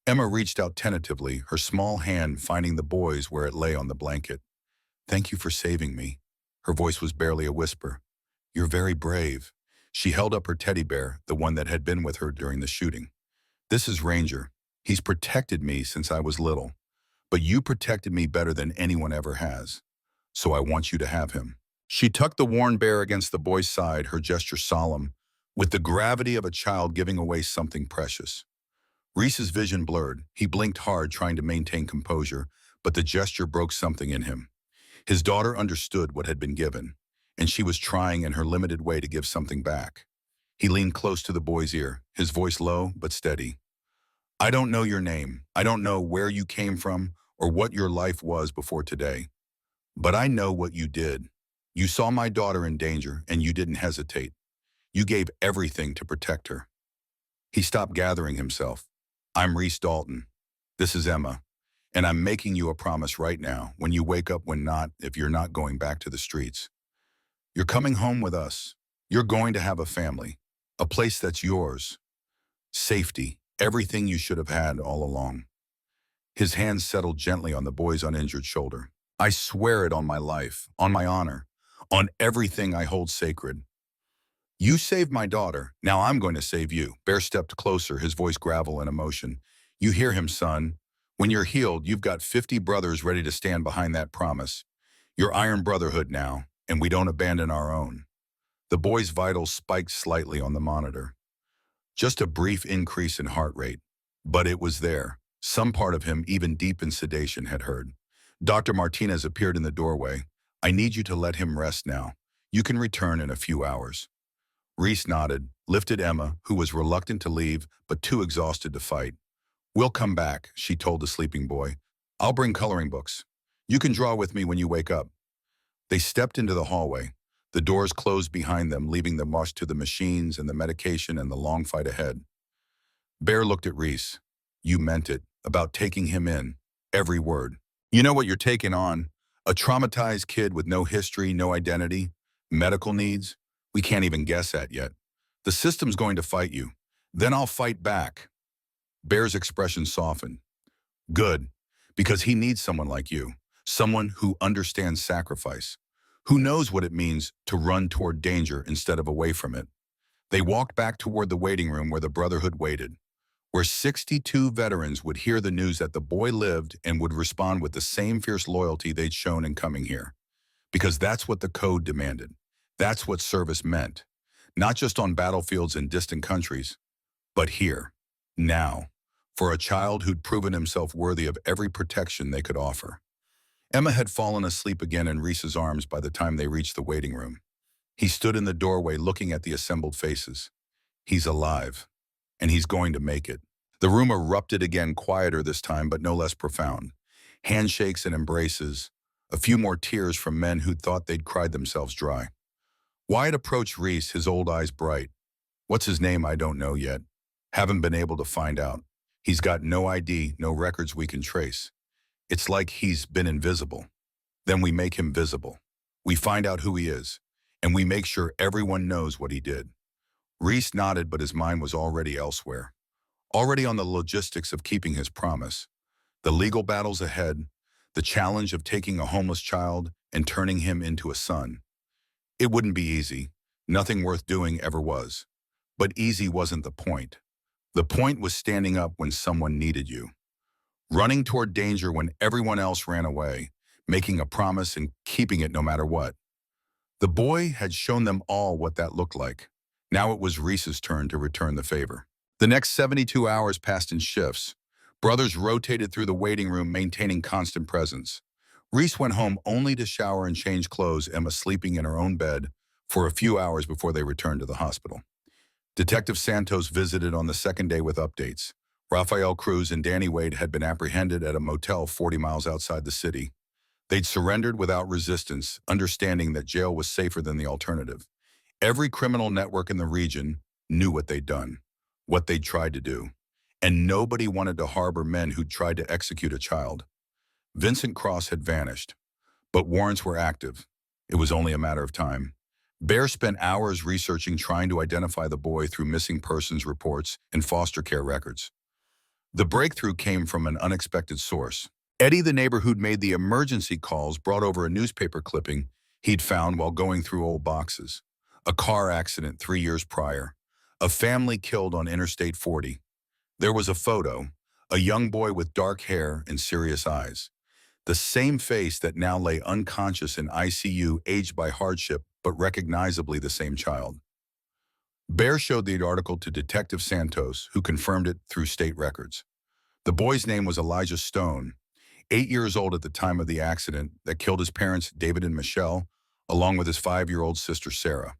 Emma reached out tentatively, her small hand finding the boy's where it lay on the blanket. Thank you for saving me. Her voice was barely a whisper. You're very brave. She held up her teddy bear, the one that had been with her during the shooting. This is Ranger. He's protected me since I was little. But you protected me better than anyone ever has. So I want you to have him. She tucked the worn bear against the boy's side, her gesture solemn, with the gravity of a child giving away something precious. Reese's vision blurred. He blinked hard, trying to maintain composure, but the gesture broke something in him. His daughter understood what had been given, and she was trying in her limited way to give something back. He leaned close to the boy's ear, his voice low but steady. I don't know your name. I don't know where you came from or what your life was before today. But I know what you did. You saw my daughter in danger, and you didn't hesitate. You gave everything to protect her. He stopped gathering himself. I'm Reese Dalton. This is Emma. And I'm making you a promise right now, when you wake up, if you're not going back to the streets. You're coming home with us. You're going to have a family, a place that's yours. Safety, everything you should have had all along. His hands settled gently on the boy's uninjured shoulder. I swear it on my life, on my honor, on everything I hold sacred. You saved my daughter. Now I'm going to save you. Bear stepped closer, his voice gravel and emotion. You hear him, son. When you're healed, you've got 50 brothers ready to stand behind that promise. You're Iron Brotherhood now, and we don't abandon our own. The boy's vitals spiked slightly on the monitor. Just a brief increase in heart rate. But it was there. Some part of him, even deep in sedation, had heard. Dr. Martinez appeared in the doorway. I need you to let him rest now. You can return in a few hours. Reese nodded, lifted Emma, who was reluctant to leave, but too exhausted to fight. We'll come back, she told the sleeping boy. I'll bring coloring books. You can draw with me when you wake up. They stepped into the hallway. The doors closed behind them, leaving them rushed to the machines and the medication and the long fight ahead. Bear looked at Reese. You meant it, about taking him in. Every word. You know what you're taking on? A traumatized kid with no history, no identity, medical needs we can't even guess at yet. The system's going to fight you. Then I'll fight back. Bear's expression softened. Good, because he needs someone like you, someone who understands sacrifice, who knows what it means to run toward danger instead of away from it. They walked back toward the waiting room where the Brotherhood waited, where 62 veterans would hear the news that the boy lived and would respond with the same fierce loyalty they'd shown in coming here. Because that's what the code demanded. That's what service meant. Not just on battlefields in distant countries, but here, now, for a child who'd proven himself worthy of every protection they could offer. Emma had fallen asleep again in Reese's arms by the time they reached the waiting room. He stood in the doorway looking at the assembled faces. He's alive, and he's going to make it. The room erupted again, quieter this time, but no less profound. Handshakes and embraces, a few more tears from men who'd thought they'd cried themselves dry. Wyatt approached Reese, his old eyes bright. What's his name? I don't know yet. Haven't been able to find out. He's got no ID, no records we can trace. It's like he's been invisible. Then we make him visible. We find out who he is, and we make sure everyone knows what he did. Reese nodded, but his mind was already elsewhere. Already on the logistics of keeping his promise. The legal battles ahead, the challenge of taking a homeless child and turning him into a son. It wouldn't be easy. Nothing worth doing ever was. But easy wasn't the point. The point was standing up when someone needed you. Running toward danger when everyone else ran away, making a promise and keeping it no matter what. The boy had shown them all what that looked like. Now it was Reese's turn to return the favor. The next 72 hours passed in shifts. Brothers rotated through the waiting room, maintaining constant presence. Reese went home only to shower and change clothes, Emma sleeping in her own bed for a few hours before they returned to the hospital. Detective Santos visited on the second day with updates. Rafael Cruz and Danny Wade had been apprehended at a motel 40 miles outside the city. They'd surrendered without resistance, understanding that jail was safer than the alternative. Every criminal network in the region knew what they'd done, what they'd tried to do, and nobody wanted to harbor men who'd tried to execute a child. Vincent Cross had vanished, but warrants were active. It was only a matter of time. Bear spent hours researching, trying to identify the boy through missing persons reports and foster care records. The breakthrough came from an unexpected source. Eddie, the neighbor who'd made the emergency calls, brought over a newspaper clipping he'd found while going through old boxes. A car accident 3 years prior. A family killed on Interstate 40. There was a photo, a young boy with dark hair and serious eyes. The same face that now lay unconscious in ICU, aged by hardship, but recognizably the same child. Bear showed the article to Detective Santos, who confirmed it through state records. The boy's name was Elijah Stone, 8 years old at the time of the accident that killed his parents, David and Michelle, along with his 5-year-old sister, Sarah.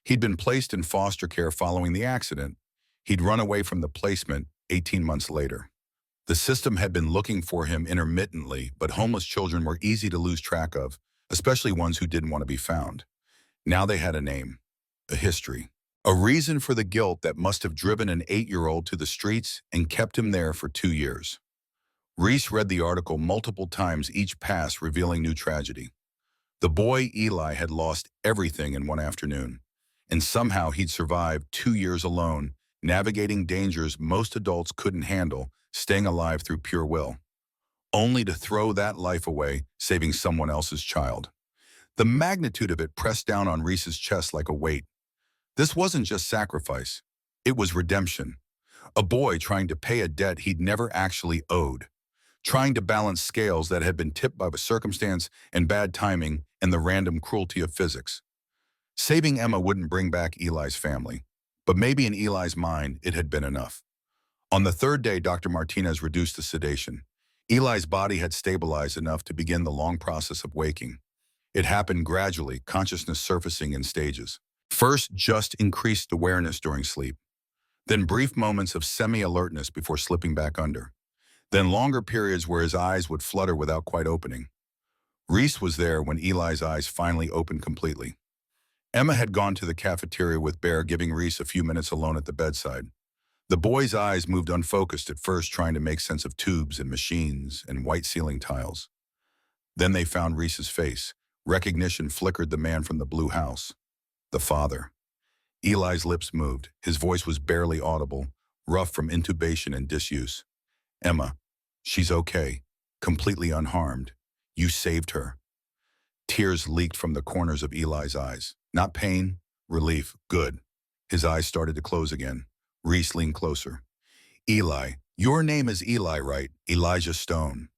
He'd been placed in foster care following the accident. He'd run away from the placement 18 months later. The system had been looking for him intermittently, but homeless children were easy to lose track of, especially ones who didn't want to be found. Now they had a name, a history, a reason for the guilt that must have driven an 8-year-old to the streets and kept him there for 2 years. Reese read the article multiple times, each pass revealing new tragedy. The boy, Eli, had lost everything in one afternoon, and somehow he'd survived 2 years alone, navigating dangers most adults couldn't handle, staying alive through pure will. only to throw that life away, saving someone else's child. The magnitude of it pressed down on Reese's chest like a weight. This wasn't just sacrifice. It was redemption. A boy trying to pay a debt he'd never actually owed, trying to balance scales that had been tipped by circumstance and bad timing and the random cruelty of physics. Saving Emma wouldn't bring back Eli's family, but maybe in Eli's mind it had been enough. On the third day, Dr. Martinez reduced the sedation. Eli's body had stabilized enough to begin the long process of waking. It happened gradually, consciousness surfacing in stages. First, just increased awareness during sleep. Then brief moments of semi-alertness before slipping back under. Then longer periods where his eyes would flutter without quite opening. Reese was there when Eli's eyes finally opened completely. Emma had gone to the cafeteria with Bear, giving Reese a few minutes alone at the bedside. The boy's eyes moved unfocused at first, trying to make sense of tubes and machines and white ceiling tiles. Then they found Reese's face. Recognition flickered the man from the blue house. The father. Eli's lips moved. His voice was barely audible, rough from intubation and disuse. Emma, she's okay, completely unharmed. You saved her. Tears leaked from the corners of Eli's eyes. Not pain, relief, good. His eyes started to close again. Reese leaned closer. Eli, your name is Eli, right? Elijah Stone.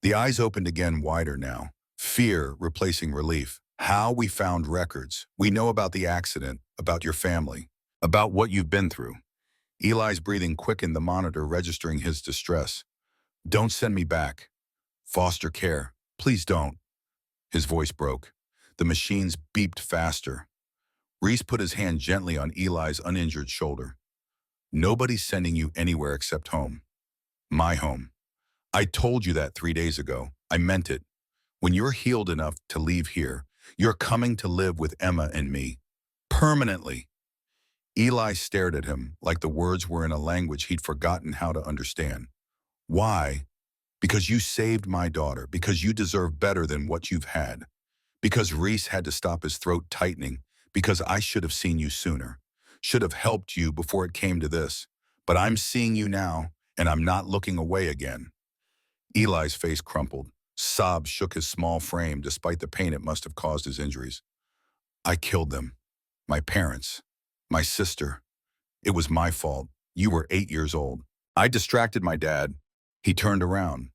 The eyes opened again, wider now. Fear replacing relief. How we found records. We know about the accident, about your family, about what you've been through. Eli's breathing quickened, the monitor registering his distress. Don't send me back. Foster care. Please don't. His voice broke. The machines beeped faster. Reese put his hand gently on Eli's uninjured shoulder. Nobody's sending you anywhere except home. My home. I told you that 3 days ago. I meant it. When you're healed enough to leave here, you're coming to live with Emma and me. Permanently. Eli stared at him like the words were in a language he'd forgotten how to understand. Why? Because you saved my daughter. Because you deserve better than what you've had. Because Reese had to stop his throat tightening. Because I should have seen you sooner. Should have helped you before it came to this. But I'm seeing you now, and I'm not looking away again. Eli's face crumpled. Sobs shook his small frame despite the pain it must have caused his injuries. I killed them. My parents. My sister. It was my fault. You were 8 years old. I distracted my dad. He turned around.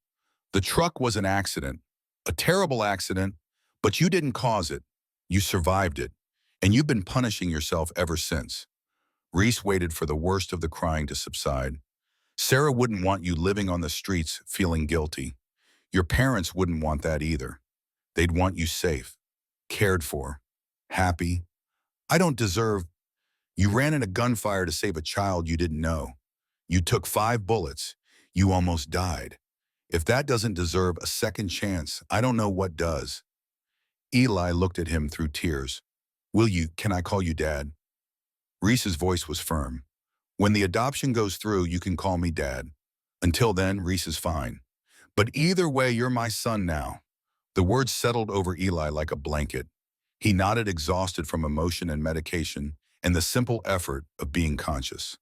The truck was an accident. A terrible accident, but you didn't cause it. You survived it. And you've been punishing yourself ever since. Reese waited for the worst of the crying to subside. Sarah wouldn't want you living on the streets feeling guilty. Your parents wouldn't want that either. They'd want you safe, cared for, happy. I don't deserve. You ran in a gunfire to save a child you didn't know. You took 5 bullets. You almost died. If that doesn't deserve a second chance, I don't know what does. Eli looked at him through tears. Can I call you Dad? Reese's voice was firm. When the adoption goes through, you can call me Dad. Until then, Reese is fine. But either way, you're my son now. The words settled over Eli like a blanket. He nodded, exhausted from emotion and medication and the simple effort of being conscious.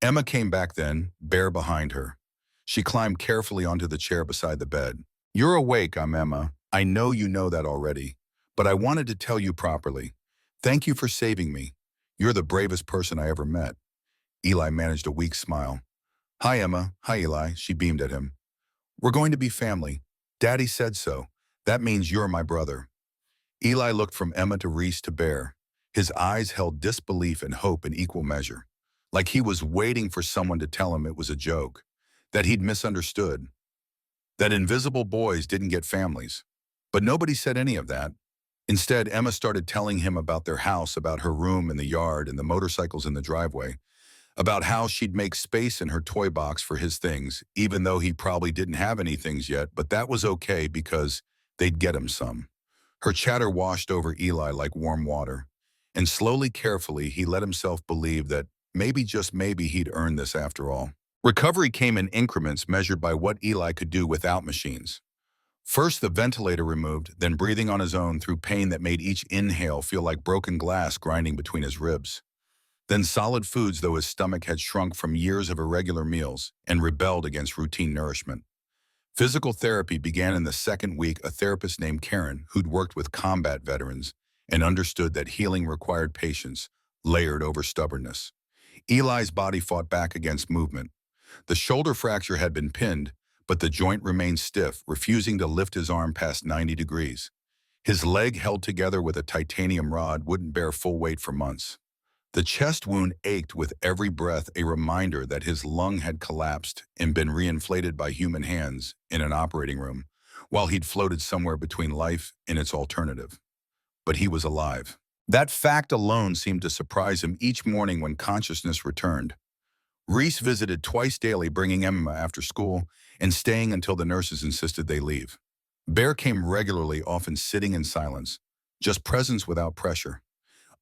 Emma came back then, Bear behind her. She climbed carefully onto the chair beside the bed. You're awake, I'm Emma. I know you know that already, but I wanted to tell you properly. Thank you for saving me. You're the bravest person I ever met. Eli managed a weak smile. Hi, Emma. Hi, Eli. She beamed at him. We're going to be family. Daddy said so. That means you're my brother. Eli looked from Emma to Reese to Bear. His eyes held disbelief and hope in equal measure, like he was waiting for someone to tell him it was a joke, that he'd misunderstood, that invisible boys didn't get families. But nobody said any of that. Instead, Emma started telling him about their house, about her room in the yard and the motorcycles in the driveway, about how she'd make space in her toy box for his things, even though he probably didn't have any things yet, but that was okay because they'd get him some. Her chatter washed over Eli like warm water, and slowly, carefully, he let himself believe that maybe, just maybe, he'd earned this after all. Recovery came in increments measured by what Eli could do without machines. First, the ventilator removed, then breathing on his own through pain that made each inhale feel like broken glass grinding between his ribs. Then solid foods, though his stomach had shrunk from years of irregular meals and rebelled against routine nourishment. Physical therapy began in the second week. A therapist named Karen, who'd worked with combat veterans and understood that healing required patience, layered over stubbornness. Eli's body fought back against movement. The shoulder fracture had been pinned, but the joint remained stiff, refusing to lift his arm past 90 degrees. His leg, held together with a titanium rod, wouldn't bear full weight for months. The chest wound ached with every breath, a reminder that his lung had collapsed and been reinflated by human hands in an operating room, while he'd floated somewhere between life and its alternative. But he was alive. That fact alone seemed to surprise him each morning when consciousness returned. Reese visited twice daily, bringing Emma after school and staying until the nurses insisted they leave. Bear came regularly, often sitting in silence, just presence without pressure.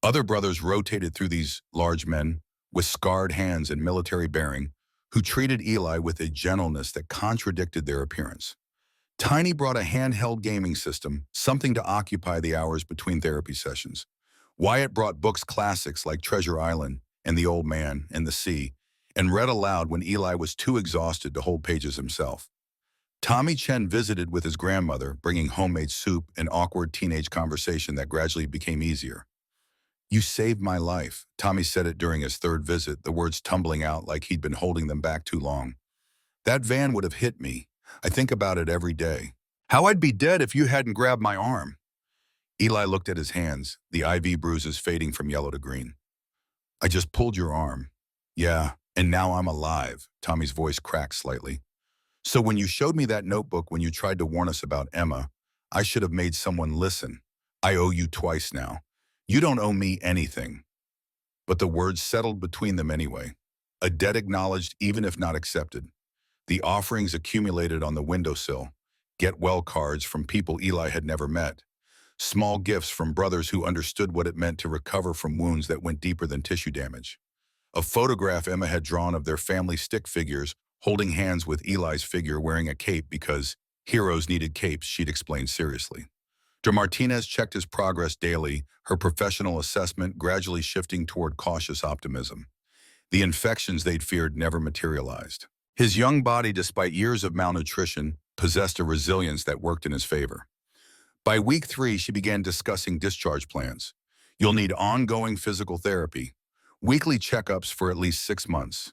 Other brothers rotated through these large men with scarred hands and military bearing, who treated Eli with a gentleness that contradicted their appearance. Tiny brought a handheld gaming system, something to occupy the hours between therapy sessions. Wyatt brought books, classics like Treasure Island and The Old Man and the Sea, and read aloud when Eli was too exhausted to hold pages himself. Tommy Chen visited with his grandmother, bringing homemade soup and awkward teenage conversation that gradually became easier. "You saved my life," Tommy said it during his third visit, the words tumbling out like he'd been holding them back too long. "That van would have hit me. I think about it every day. How I'd be dead if you hadn't grabbed my arm." Eli looked at his hands, the IV bruises fading from yellow to green. "I just pulled your arm." "Yeah, and now I'm alive," Tommy's voice cracked slightly. "So when you showed me that notebook when you tried to warn us about Emma, I should have made someone listen. I owe you twice now. You don't owe me anything." But the words settled between them anyway. A debt acknowledged, even if not accepted. The offerings accumulated on the windowsill. Get-well cards from people Eli had never met. Small gifts from brothers who understood what it meant to recover from wounds that went deeper than tissue damage. A photograph Emma had drawn of their family stick figures holding hands with Eli's figure wearing a cape because heroes needed capes, she'd explained seriously. De Martinez checked his progress daily, her professional assessment gradually shifting toward cautious optimism. The infections they'd feared never materialized. His young body, despite years of malnutrition, possessed a resilience that worked in his favor. By week 3, she began discussing discharge plans. "You'll need ongoing physical therapy, weekly checkups for at least 6 months,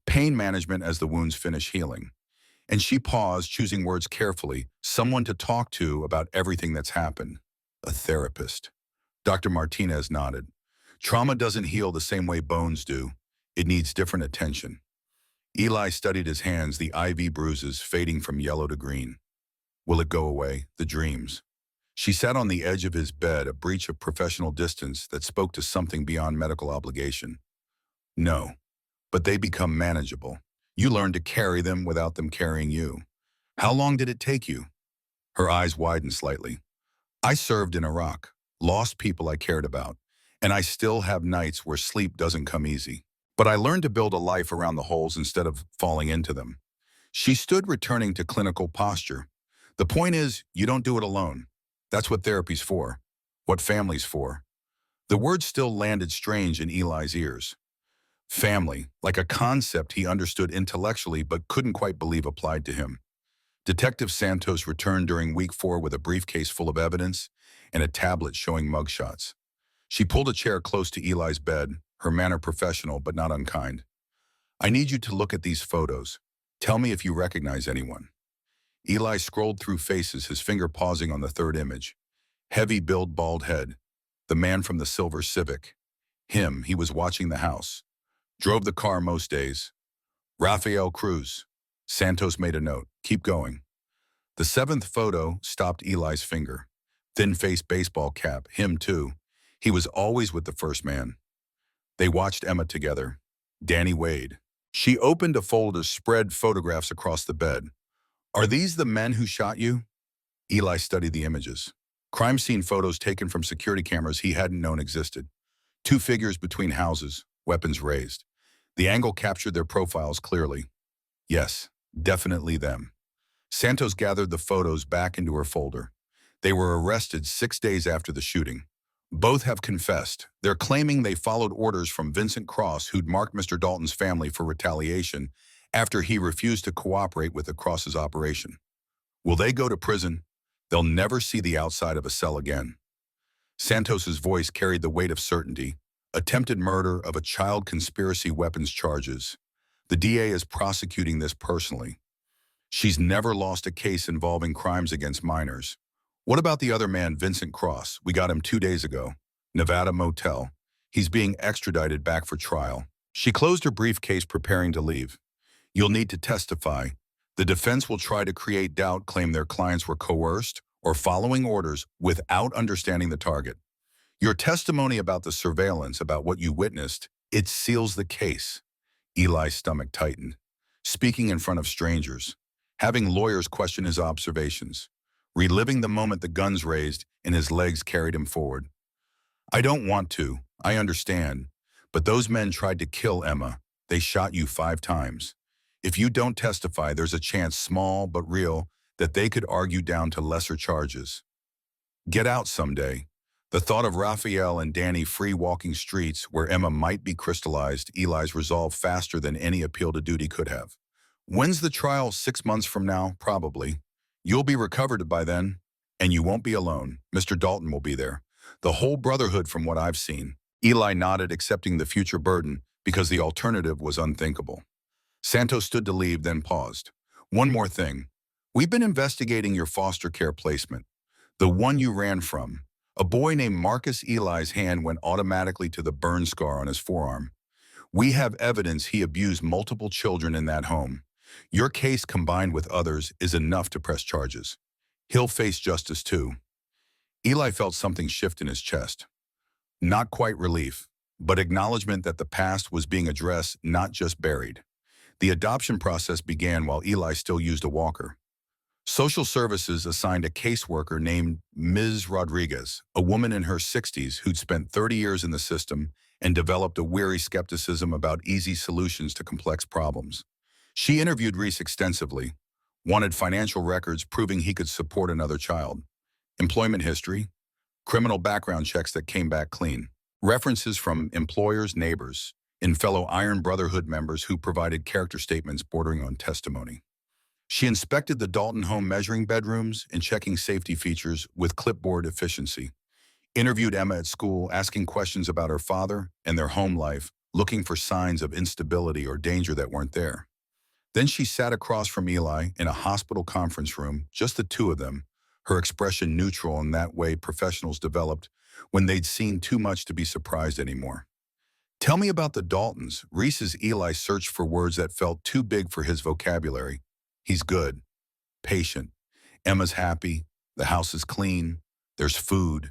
pain management as the wounds finish healing." And she paused, choosing words carefully, "someone to talk to about everything that's happened." "A therapist." Dr. Martinez nodded. "Trauma doesn't heal the same way bones do. It needs different attention." Eli studied his hands, the IV bruises fading from yellow to green. Will it go away? The dreams. She sat on the edge of his bed, a breach of professional distance that spoke to something beyond medical obligation. "No, but they become manageable. You learn to carry them without them carrying you." "How long did it take you?" Her eyes widened slightly. "I served in Iraq, lost people I cared about, and I still have nights where sleep doesn't come easy. But I learned to build a life around the holes instead of falling into them." She stood, returning to clinical posture. "The point is, you don't do it alone. That's what therapy's for, what family's for." The words still landed strange in Eli's ears. Family, like a concept he understood intellectually but couldn't quite believe applied to him. Detective Santos returned during week 4 with a briefcase full of evidence and a tablet showing mugshots. She pulled a chair close to Eli's bed, her manner professional but not unkind. "I need you to look at these photos. Tell me if you recognize anyone." Eli scrolled through faces, his finger pausing on the third image. Heavy build, bald head. The man from the silver Civic. Him, he was watching the house. Drove the car most days. Rafael Cruz. Santos made a note. "Keep going." The 7th photo stopped Eli's finger. Thin-faced baseball cap, him too. He was always with the first man. They watched Emma together. Danny Wade. She opened a folder, spread photographs across the bed. "Are these the men who shot you?" Eli studied the images. Crime scene photos taken from security cameras he hadn't known existed. 2 figures between houses, weapons raised. The angle captured their profiles clearly. Yes, definitely them. Santos gathered the photos back into her folder. They were arrested 6 days after the shooting. Both have confessed. They're claiming they followed orders from Vincent Cross, who'd marked Mr. Dalton's family for retaliation after he refused to cooperate with the Cross's operation. Will they go to prison? They'll never see the outside of a cell again. Santos's voice carried the weight of certainty. Attempted murder of a child, conspiracy, weapons charges. The DA is prosecuting this personally. She's never lost a case involving crimes against minors. What about the other man, Vincent Cross? We got him 2 days ago. Nevada motel. He's being extradited back for trial. She closed her briefcase, preparing to leave. You'll need to testify. The defense will try to create doubt, claim their clients were coerced or following orders without understanding the target. Your testimony about the surveillance, about what you witnessed, it seals the case. Eli's stomach tightened. Speaking in front of strangers. Having lawyers question his observations. Reliving the moment the guns raised and his legs carried him forward. I don't want to. I understand. But those men tried to kill Emma. They shot you 5 times. If you don't testify, there's a chance, small but real, that they could argue down to lesser charges. Get out someday. The thought of Raphael and Danny free walking streets where Emma might be crystallized Eli's resolve faster than any appeal to duty could have. When's the trial? 6 months from now, probably. You'll be recovered by then, and you won't be alone. Mr. Dalton will be there. The whole brotherhood from what I've seen. Eli nodded, accepting the future burden because the alternative was unthinkable. Santos stood to leave, then paused. One more thing. We've been investigating your foster care placement. The one you ran from. A boy named Marcus. Eli's hand went automatically to the burn scar on his forearm. We have evidence he abused multiple children in that home. Your case combined with others is enough to press charges. He'll face justice too. Eli felt something shift in his chest. Not quite relief, but acknowledgement that the past was being addressed, not just buried. The adoption process began while Eli still used a walker. Social services assigned a caseworker named Ms. Rodriguez, a woman in her 60s who'd spent 30 years in the system and developed a weary skepticism about easy solutions to complex problems. She interviewed Reese extensively, wanted financial records proving he could support another child, employment history, criminal background checks that came back clean, references from employers, neighbors, and fellow Iron Brotherhood members who provided character statements bordering on testimony. She inspected the Dalton home, measuring bedrooms and checking safety features with clipboard efficiency. Interviewed Emma at school, asking questions about her father and their home life, looking for signs of instability or danger that weren't there. Then she sat across from Eli in a hospital conference room, just the two of them, her expression neutral in that way professionals developed when they'd seen too much to be surprised anymore. Tell me about the Daltons. Reese's Eli searched for words that felt too big for his vocabulary. He's good, patient. Emma's happy. The house is clean. There's food.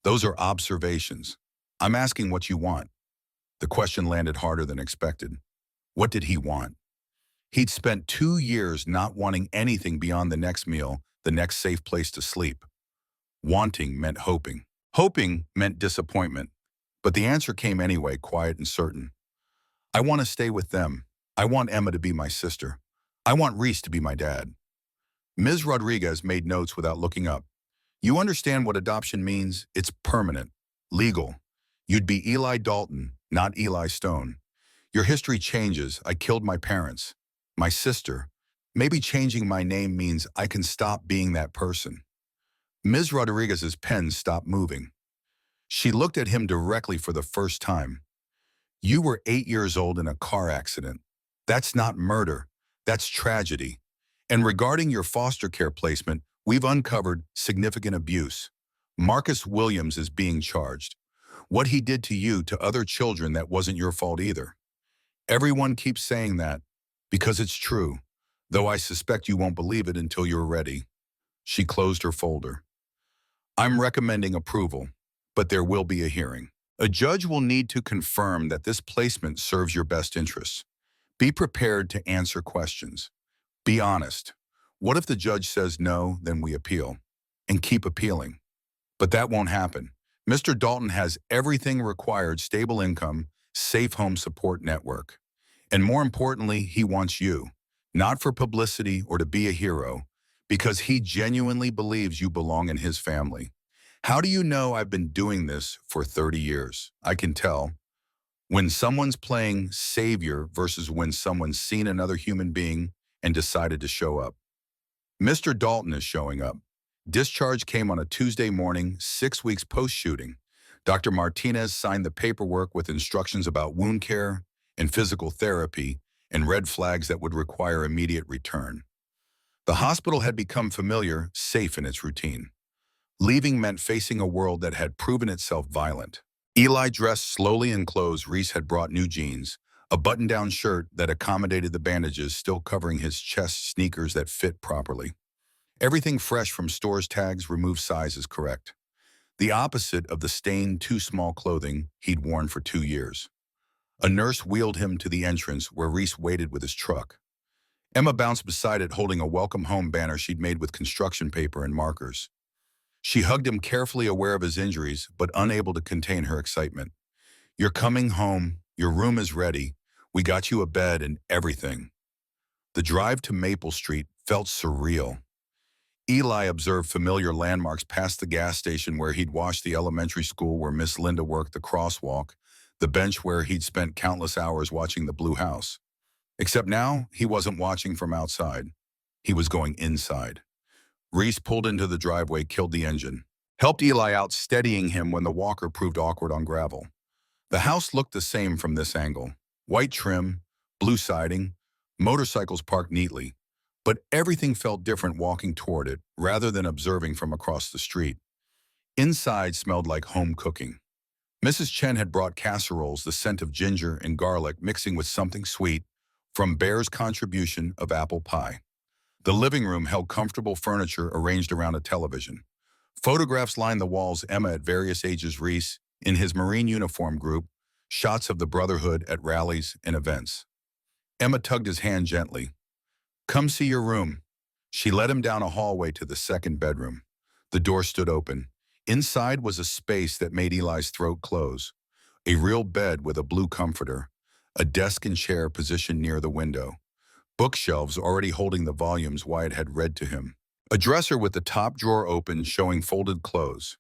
Those are observations. I'm asking what you want. The question landed harder than expected. What did he want? He'd spent 2 years not wanting anything beyond the next meal, the next safe place to sleep. Wanting meant hoping. Hoping meant disappointment. But the answer came anyway, quiet and certain. I want to stay with them. I want Emma to be my sister. I want Reese to be my dad. Ms. Rodriguez made notes without looking up. You understand what adoption means? It's permanent, legal. You'd be Eli Dalton, not Eli Stone. Your history changes. I killed my parents, my sister. Maybe changing my name means I can stop being that person. Ms. Rodriguez's pen stopped moving. She looked at him directly for the first time. You were 8 years old in a car accident. That's not murder. That's tragedy. And regarding your foster care placement, we've uncovered significant abuse. Marcus Williams is being charged. What he did to you, to other children, that wasn't your fault either. Everyone keeps saying that because it's true, though I suspect you won't believe it until you're ready. She closed her folder. I'm recommending approval, but there will be a hearing. A judge will need to confirm that this placement serves your best interests. Be prepared to answer questions. Be honest. What if the judge says no, then we appeal. And keep appealing. But that won't happen. Mr. Dalton has everything required: stable income, safe home support network. And more importantly, he wants you. Not for publicity or to be a hero, because he genuinely believes you belong in his family. How do you know? I've been doing this for 30 years. I can tell. When someone's playing savior versus when someone's seen another human being and decided to show up. Mr. Dalton is showing up. Discharge came on a Tuesday morning, 6 weeks post-shooting. Dr. Martinez signed the paperwork with instructions about wound care and physical therapy and red flags that would require immediate return. The hospital had become familiar, safe in its routine. Leaving meant facing a world that had proven itself violent. Eli dressed slowly in clothes Reese had brought: new jeans, a button-down shirt that accommodated the bandages still covering his chest, sneakers that fit properly. Everything fresh from stores tags removed sizes correct. The opposite of the stained, too small clothing he'd worn for 2 years. A nurse wheeled him to the entrance where Reese waited with his truck. Emma bounced beside it holding a welcome home banner she'd made with construction paper and markers. She hugged him, carefully aware of his injuries, but unable to contain her excitement. "You're coming home. Your room is ready. We got you a bed and everything." The drive to Maple Street felt surreal. Eli observed familiar landmarks past the gas station where he'd washed, the elementary school where Miss Linda worked, the crosswalk, the bench where he'd spent countless hours watching the Blue House. Except now, he wasn't watching from outside. He was going inside. Reese pulled into the driveway, killed the engine, helped Eli out, steadying him when the walker proved awkward on gravel. The house looked the same from this angle. White trim, blue siding, motorcycles parked neatly. But everything felt different walking toward it rather than observing from across the street. Inside smelled like home cooking. Mrs. Chen had brought casseroles, the scent of ginger and garlic mixing with something sweet, from Bear's contribution of apple pie. The living room held comfortable furniture arranged around a television. Photographs lined the walls: Emma at various ages, Reese in his Marine uniform group, shots of the Brotherhood at rallies and events. Emma tugged his hand gently. "Come see your room." She led him down a hallway to the second bedroom. The door stood open. Inside was a space that made Eli's throat close. A real bed with a blue comforter, a desk and chair positioned near the window, bookshelves already holding the volumes Wyatt had read to him, a dresser with the top drawer open showing folded clothes,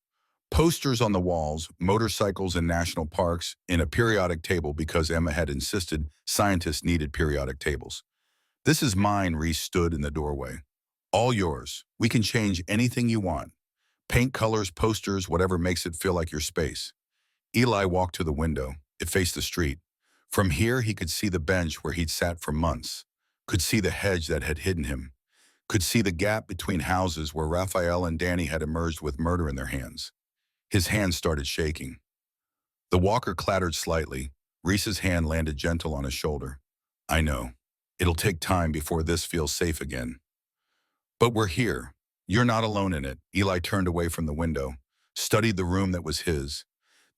posters on the walls, motorcycles and national parks, and a periodic table because Emma had insisted scientists needed periodic tables. "This is mine," Reese stood in the doorway. "All yours. We can change anything you want. Paint, colors, posters, whatever makes it feel like your space." Eli walked to the window. It faced the street. From here, he could see the bench where he'd sat for months, could see the hedge that had hidden him, could see the gap between houses where Raphael and Danny had emerged with murder in their hands. His hands started shaking. The walker clattered slightly. Reese's hand landed gentle on his shoulder. "I know. It'll take time before this feels safe again. But we're here. You're not alone in it." Eli turned away from the window, studied the room that was his,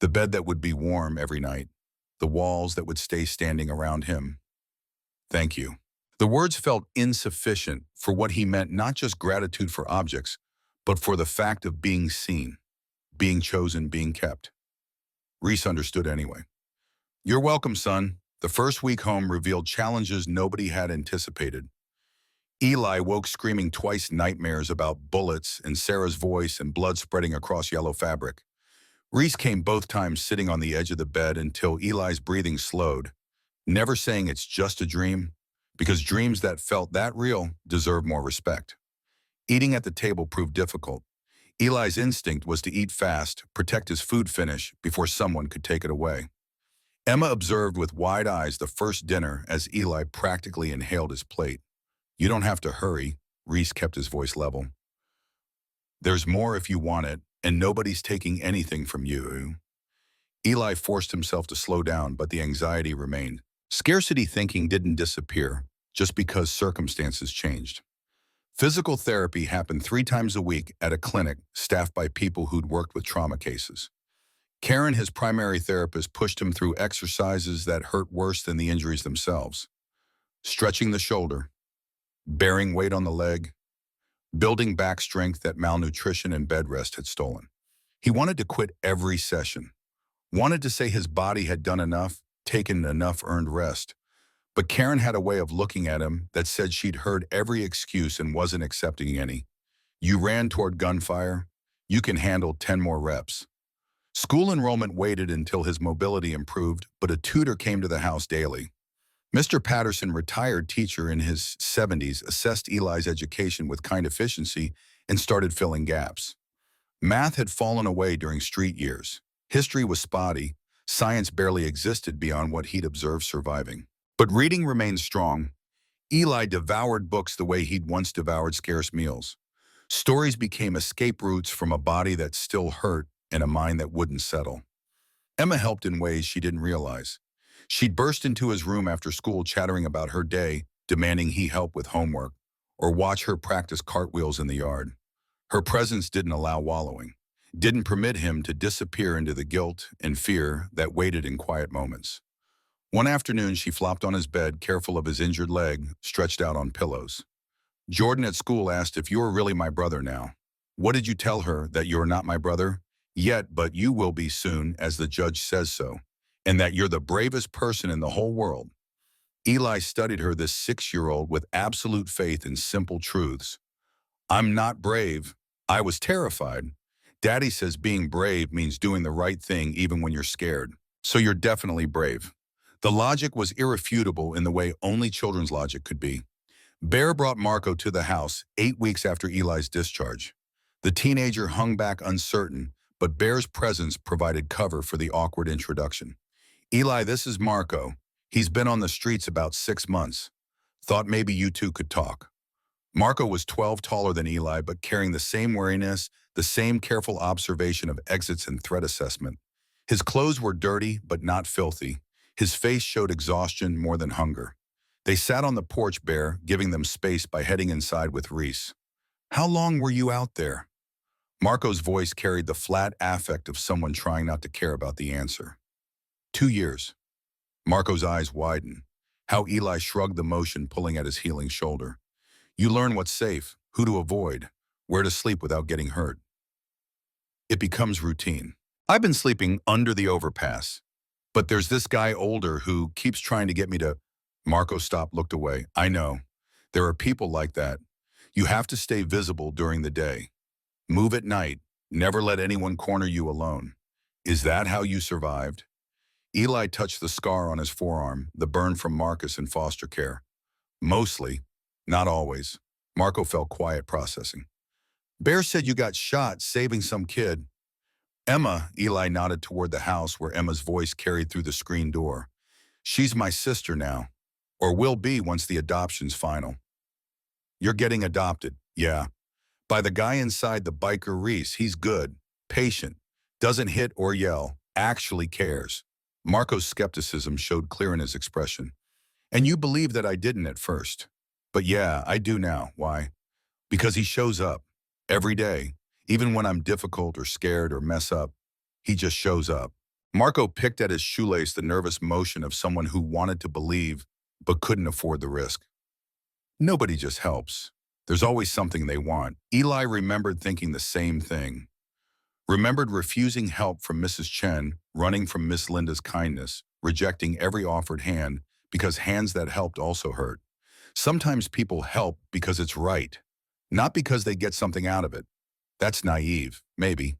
the bed that would be warm every night, the walls that would stay standing around him. "Thank you." The words felt insufficient for what he meant: not just gratitude for objects, but for the fact of being seen, being chosen, being kept. Reese understood anyway. "You're welcome, son." The first week home revealed challenges nobody had anticipated. Eli woke screaming twice, nightmares about bullets and Sarah's voice and blood spreading across yellow fabric. Reese came both times, sitting on the edge of the bed until Eli's breathing slowed, never saying it's just a dream, because dreams that felt that real deserve more respect. Eating at the table proved difficult. Eli's instinct was to eat fast, protect his food finish before someone could take it away. Emma observed with wide eyes the first dinner as Eli practically inhaled his plate. "You don't have to hurry," Reese kept his voice level. "There's more if you want it, and nobody's taking anything from you." Eli forced himself to slow down, but the anxiety remained. Scarcity thinking didn't disappear just because circumstances changed. Physical therapy happened 3 times a week at a clinic staffed by people who'd worked with trauma cases. Karen, his primary therapist, pushed him through exercises that hurt worse than the injuries themselves. Stretching the shoulder, bearing weight on the leg, building back strength that malnutrition and bed rest had stolen. He wanted to quit every session, wanted to say his body had done enough, taken enough earned rest. But Karen had a way of looking at him that said she'd heard every excuse and wasn't accepting any. "You ran toward gunfire. You can handle 10 more reps." School enrollment waited until his mobility improved, but a tutor came to the house daily. Mr. Patterson, retired teacher in his 70s, assessed Eli's education with kind efficiency and started filling gaps. Math had fallen away during street years. History was spotty. Science barely existed beyond what he'd observed surviving. But reading remained strong. Eli devoured books the way he'd once devoured scarce meals. Stories became escape routes from a body that still hurt and a mind that wouldn't settle. Emma helped in ways she didn't realize. She'd burst into his room after school chattering about her day, demanding he help with homework, or watch her practice cartwheels in the yard. Her presence didn't allow wallowing, didn't permit him to disappear into the guilt and fear that waited in quiet moments. One afternoon, she flopped on his bed, careful of his injured leg, stretched out on pillows. Jordan at school asked if you're really my brother now. What did you tell her, that you're not my brother? Yet, but you will be soon, as the judge says so, and that you're the bravest person in the whole world. Eli studied her, this 6-year-old, with absolute faith in simple truths. I'm not brave. I was terrified. Daddy says being brave means doing the right thing even when you're scared. So you're definitely brave. The logic was irrefutable in the way only children's logic could be. Bear brought Marco to the house 8 weeks after Eli's discharge. The teenager hung back uncertain, but Bear's presence provided cover for the awkward introduction. Eli, this is Marco. He's been on the streets about 6 months. Thought maybe you two could talk. Marco was 12 taller than Eli, but carrying the same wariness, the same careful observation of exits and threat assessment. His clothes were dirty, but not filthy. His face showed exhaustion more than hunger. They sat on the porch, Bear, giving them space by heading inside with Reese. How long were you out there? Marco's voice carried the flat affect of someone trying not to care about the answer. 2 years. Marco's eyes widened. How Eli shrugged the motion, pulling at his healing shoulder. You learn what's safe, who to avoid, where to sleep without getting hurt. It becomes routine. I've been sleeping under the overpass, but there's this guy older who keeps trying to get me to... Marco stopped, looked away. I know. There are people like that. You have to stay visible during the day. Move at night. Never let anyone corner you alone. Is that how you survived? Eli touched the scar on his forearm, the burn from Marcus in foster care. Mostly. Not always. Marco felt quiet, processing. Bear said you got shot saving some kid. Emma, Eli nodded toward the house where Emma's voice carried through the screen door. She's my sister now. Or will be once the adoption's final. You're getting adopted, yeah. By the guy inside the biker Reese. He's good, patient, doesn't hit or yell, actually cares. Marco's skepticism showed clear in his expression. And you believe that I didn't at first. But yeah, I do now. Why? Because he shows up. Every day. Even when I'm difficult or scared or mess up. He just shows up. Marco picked at his shoelace, the nervous motion of someone who wanted to believe but couldn't afford the risk. Nobody just helps. There's always something they want. Eli remembered thinking the same thing. Remembered refusing help from Mrs. Chen, running from Miss Linda's kindness, rejecting every offered hand because hands that helped also hurt. Sometimes people help because it's right, not because they get something out of it. That's naive, maybe.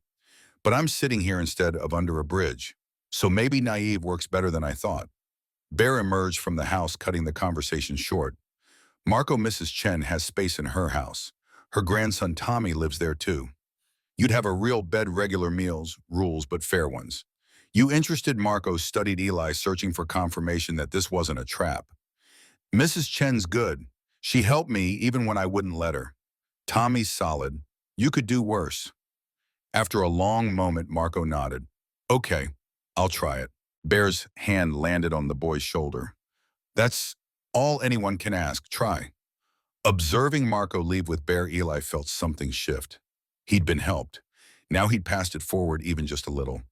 But I'm sitting here instead of under a bridge, so maybe naive works better than I thought. Bear emerged from the house, cutting the conversation short. Marco, Mrs. Chen has space in her house. Her grandson Tommy lives there too. You'd have a real bed, regular meals, rules, but fair ones. You interested? Marco studied Eli, searching for confirmation that this wasn't a trap. Mrs. Chen's good. She helped me even when I wouldn't let her. Tommy's solid. You could do worse. After a long moment, Marco nodded. Okay, I'll try it. Bear's hand landed on the boy's shoulder. That's all anyone can ask. Try. Observing Marco leave with Bear, Eli felt something shift. He'd been helped. Now he'd passed it forward even just a little.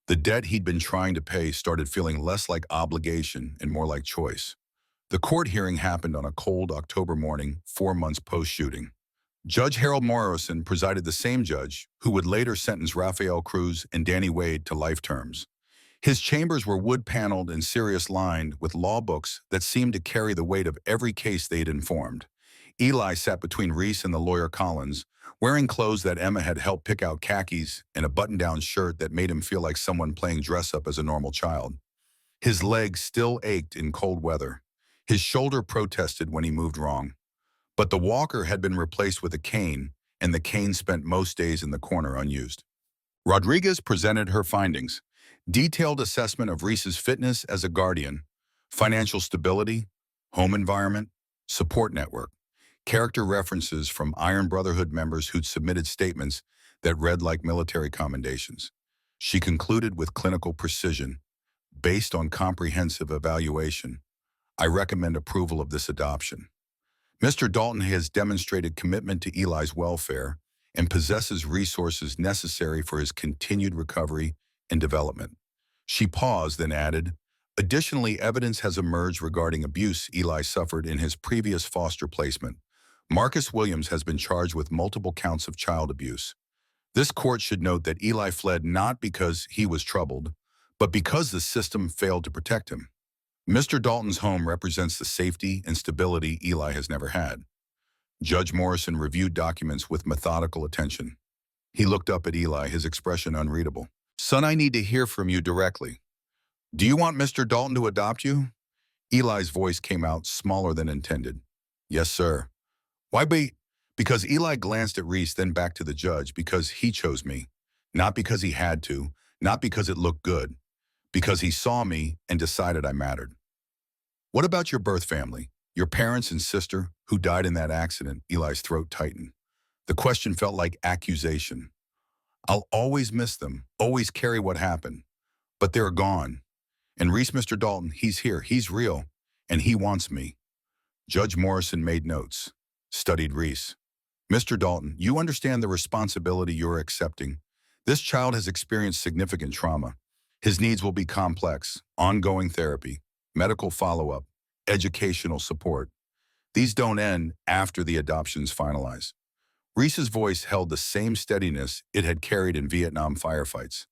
The debt he'd been trying to pay started feeling less like obligation and more like choice. The court hearing happened on a cold October morning, 4 months post-shooting. Judge Harold Morrison presided, the same judge who would later sentence Rafael Cruz and Danny Wade to life terms. His chambers were wood-paneled and serious-lined with law books that seemed to carry the weight of every case they'd informed. Eli sat between Reese and the lawyer Collins, wearing clothes that Emma had helped pick out, khakis and a button-down shirt that made him feel like someone playing dress-up as a normal child. His legs still ached in cold weather. His shoulder protested when he moved wrong. But the walker had been replaced with a cane, and the cane spent most days in the corner unused. Rodriguez presented her findings. Detailed assessment of Reese's fitness as a guardian, financial stability, home environment, support network, character references from Iron Brotherhood members who'd submitted statements that read like military commendations. She concluded with clinical precision. Based on comprehensive evaluation, I recommend approval of this adoption. Mr. Dalton has demonstrated commitment to Eli's welfare and possesses resources necessary for his continued recovery and development. She paused, then added, additionally, evidence has emerged regarding abuse Eli suffered in his previous foster placement. Marcus Williams has been charged with multiple counts of child abuse. This court should note that Eli fled not because he was troubled, but because the system failed to protect him. Mr. Dalton's home represents the safety and stability Eli has never had. Judge Morrison reviewed documents with methodical attention. He looked up at Eli, his expression unreadable. Son, I need to hear from you directly. Do you want Mr. Dalton to adopt you? Eli's voice came out smaller than intended. Yes, sir. Why be? Because Eli glanced at Reese, then back to the judge, because he chose me. Not because he had to, not because it looked good, because he saw me and decided I mattered. What about your birth family, your parents and sister who died in that accident? Eli's throat tightened. The question felt like accusation. I'll always miss them, always carry what happened, but they're gone. And Reese, Mr. Dalton, he's here, he's real, and he wants me. Judge Morrison made notes, studied Reese. Mr. Dalton, you understand the responsibility you're accepting. This child has experienced significant trauma. His needs will be complex, ongoing therapy, medical follow-up, educational support. These don't end after the adoption's finalized. Reese's voice held the same steadiness it had carried in Vietnam firefights.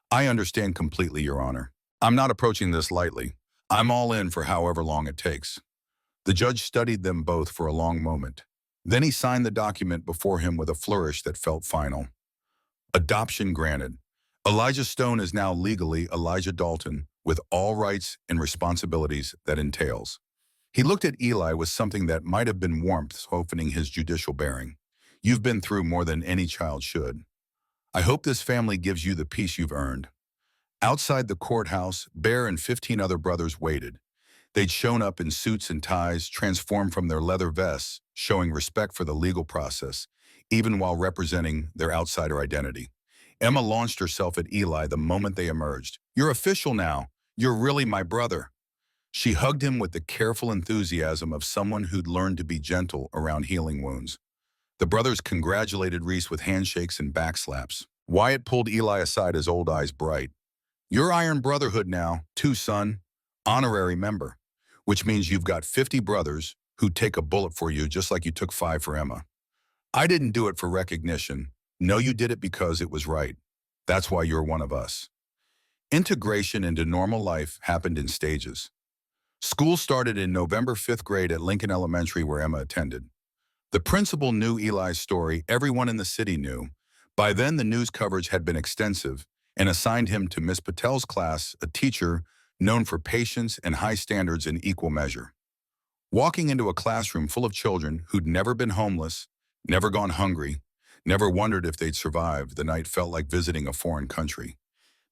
I understand completely, Your Honor. I'm not approaching this lightly. I'm all in for however long it takes. The judge studied them both for a long moment. Then he signed the document before him with a flourish that felt final. Adoption granted. Elijah Stone is now legally Elijah Dalton, with all rights and responsibilities that entails. He looked at Eli with something that might have been warmth softening his judicial bearing. You've been through more than any child should. I hope this family gives you the peace you've earned. Outside the courthouse, Bear and 15 other brothers waited. They'd shown up in suits and ties, transformed from their leather vests, showing respect for the legal process, even while representing their outsider identity. Emma launched herself at Eli the moment they emerged. You're official now. You're really my brother. She hugged him with the careful enthusiasm of someone who'd learned to be gentle around healing wounds. The brothers congratulated Reese with handshakes and backslaps. Wyatt pulled Eli aside, his old eyes bright. You're Iron Brotherhood now, too, son. Honorary member. Which means you've got 50 brothers who'd take a bullet for you just like you took 5 for Emma. I didn't do it for recognition. No, you did it because it was right. That's why you're one of us. Integration into normal life happened in stages. School started in November 5th grade at Lincoln Elementary, where Emma attended. The principal knew Eli's story, everyone in the city knew. By then, the news coverage had been extensive and assigned him to Miss Patel's class, a teacher known for patience and high standards in equal measure. Walking into a classroom full of children who'd never been homeless, never gone hungry, never wondered if they'd survived, the night felt like visiting a foreign country.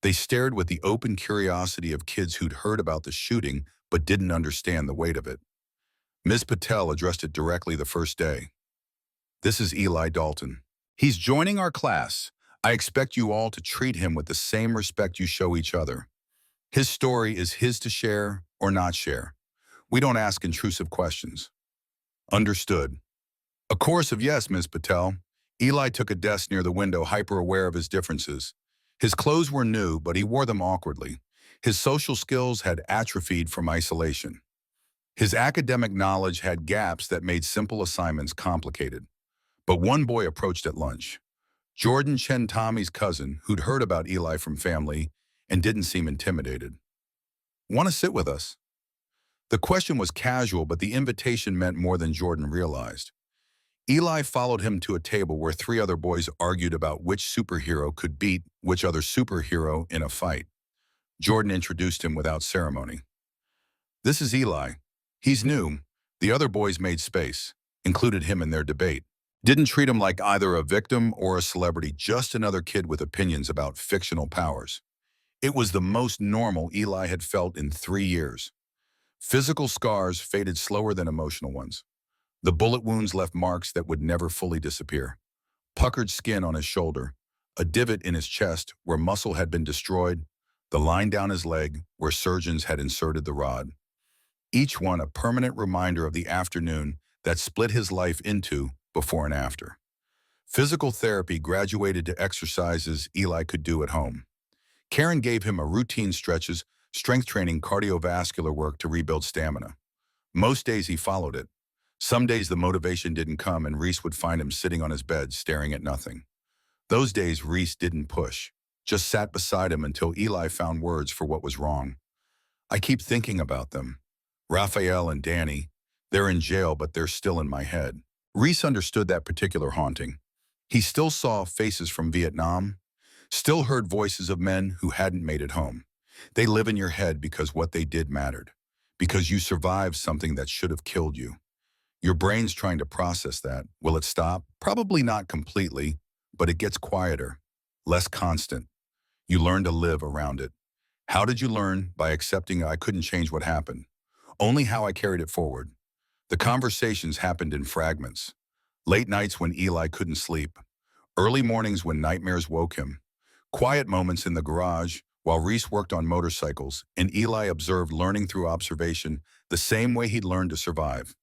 They stared with the open curiosity of kids who'd heard about the shooting but didn't understand the weight of it. Ms. Patel addressed it directly the first day. This is Eli Dalton. He's joining our class. I expect you all to treat him with the same respect you show each other. His story is his to share or not share. We don't ask intrusive questions. Understood. A chorus of yes, Ms. Patel. Eli took a desk near the window, hyper-aware of his differences. His clothes were new, but he wore them awkwardly. His social skills had atrophied from isolation. His academic knowledge had gaps that made simple assignments complicated. But one boy approached at lunch. Jordan Chen, Tommy's cousin, who'd heard about Eli from family and didn't seem intimidated. Want to sit with us? The question was casual, but the invitation meant more than Jordan realized. Eli followed him to a table where 3 other boys argued about which superhero could beat which other superhero in a fight. Jordan introduced him without ceremony. This is Eli. He's new. The other boys made space, included him in their debate. Didn't treat him like either a victim or a celebrity, just another kid with opinions about fictional powers. It was the most normal Eli had felt in 3 years. Physical scars faded slower than emotional ones. The bullet wounds left marks that would never fully disappear. Puckered skin on his shoulder, a divot in his chest where muscle had been destroyed, the line down his leg where surgeons had inserted the rod. Each one a permanent reminder of the afternoon that split his life into before and after. Physical therapy graduated to exercises Eli could do at home. Karen gave him a routine stretches, strength training, cardiovascular work to rebuild stamina. Most days he followed it. Some days the motivation didn't come and Reese would find him sitting on his bed staring at nothing. Those days Reese didn't push, just sat beside him until Eli found words for what was wrong. I keep thinking about them. Raphael and Danny, they're in jail but they're still in my head. Reese understood that particular haunting. He still saw faces from Vietnam, still heard voices of men who hadn't made it home. They live in your head because what they did mattered, because you survived something that should have killed you. Your brain's trying to process that. Will it stop? Probably not completely, but it gets quieter, less constant. You learn to live around it. How did you learn? By accepting I couldn't change what happened, only how I carried it forward. The conversations happened in fragments. Late nights when Eli couldn't sleep, early mornings when nightmares woke him, quiet moments in the garage while Reese worked on motorcycles and Eli observed, learning through observation the same way he'd learned to survive.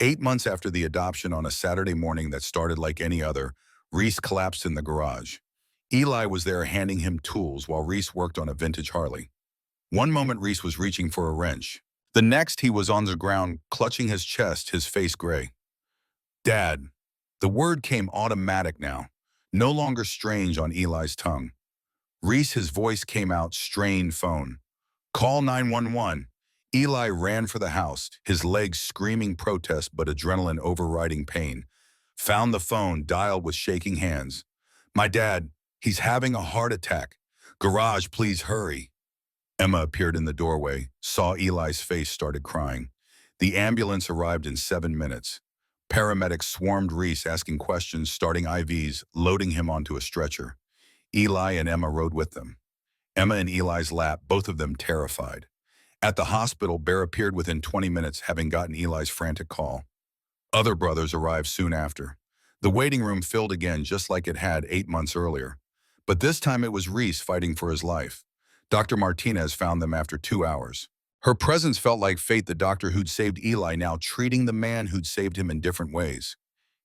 8 months after the adoption, on a Saturday morning that started like any other, Reese collapsed in the garage. Eli was there handing him tools while Reese worked on a vintage Harley. One moment Reese was reaching for a wrench. The next he was on the ground, clutching his chest, his face gray. Dad. The word came automatic now, no longer strange on Eli's tongue. Reese, his voice came out strained. Phone. Call 911. Eli ran for the house, his legs screaming protest but adrenaline overriding pain. Found the phone, dialed with shaking hands. My dad, he's having a heart attack. Garage, please hurry. Emma appeared in the doorway, saw Eli's face, started crying. The ambulance arrived in 7 minutes. Paramedics swarmed Reese, asking questions, starting IVs, loading him onto a stretcher. Eli and Emma rode with them. Emma in Eli's lap, both of them terrified. At the hospital, Bear appeared within 20 minutes, having gotten Eli's frantic call. Other brothers arrived soon after. The waiting room filled again, just like it had 8 months earlier. But this time it was Reese fighting for his life. Dr. Martinez found them after 2 hours. Her presence felt like fate, the doctor who'd saved Eli now treating the man who'd saved him in different ways.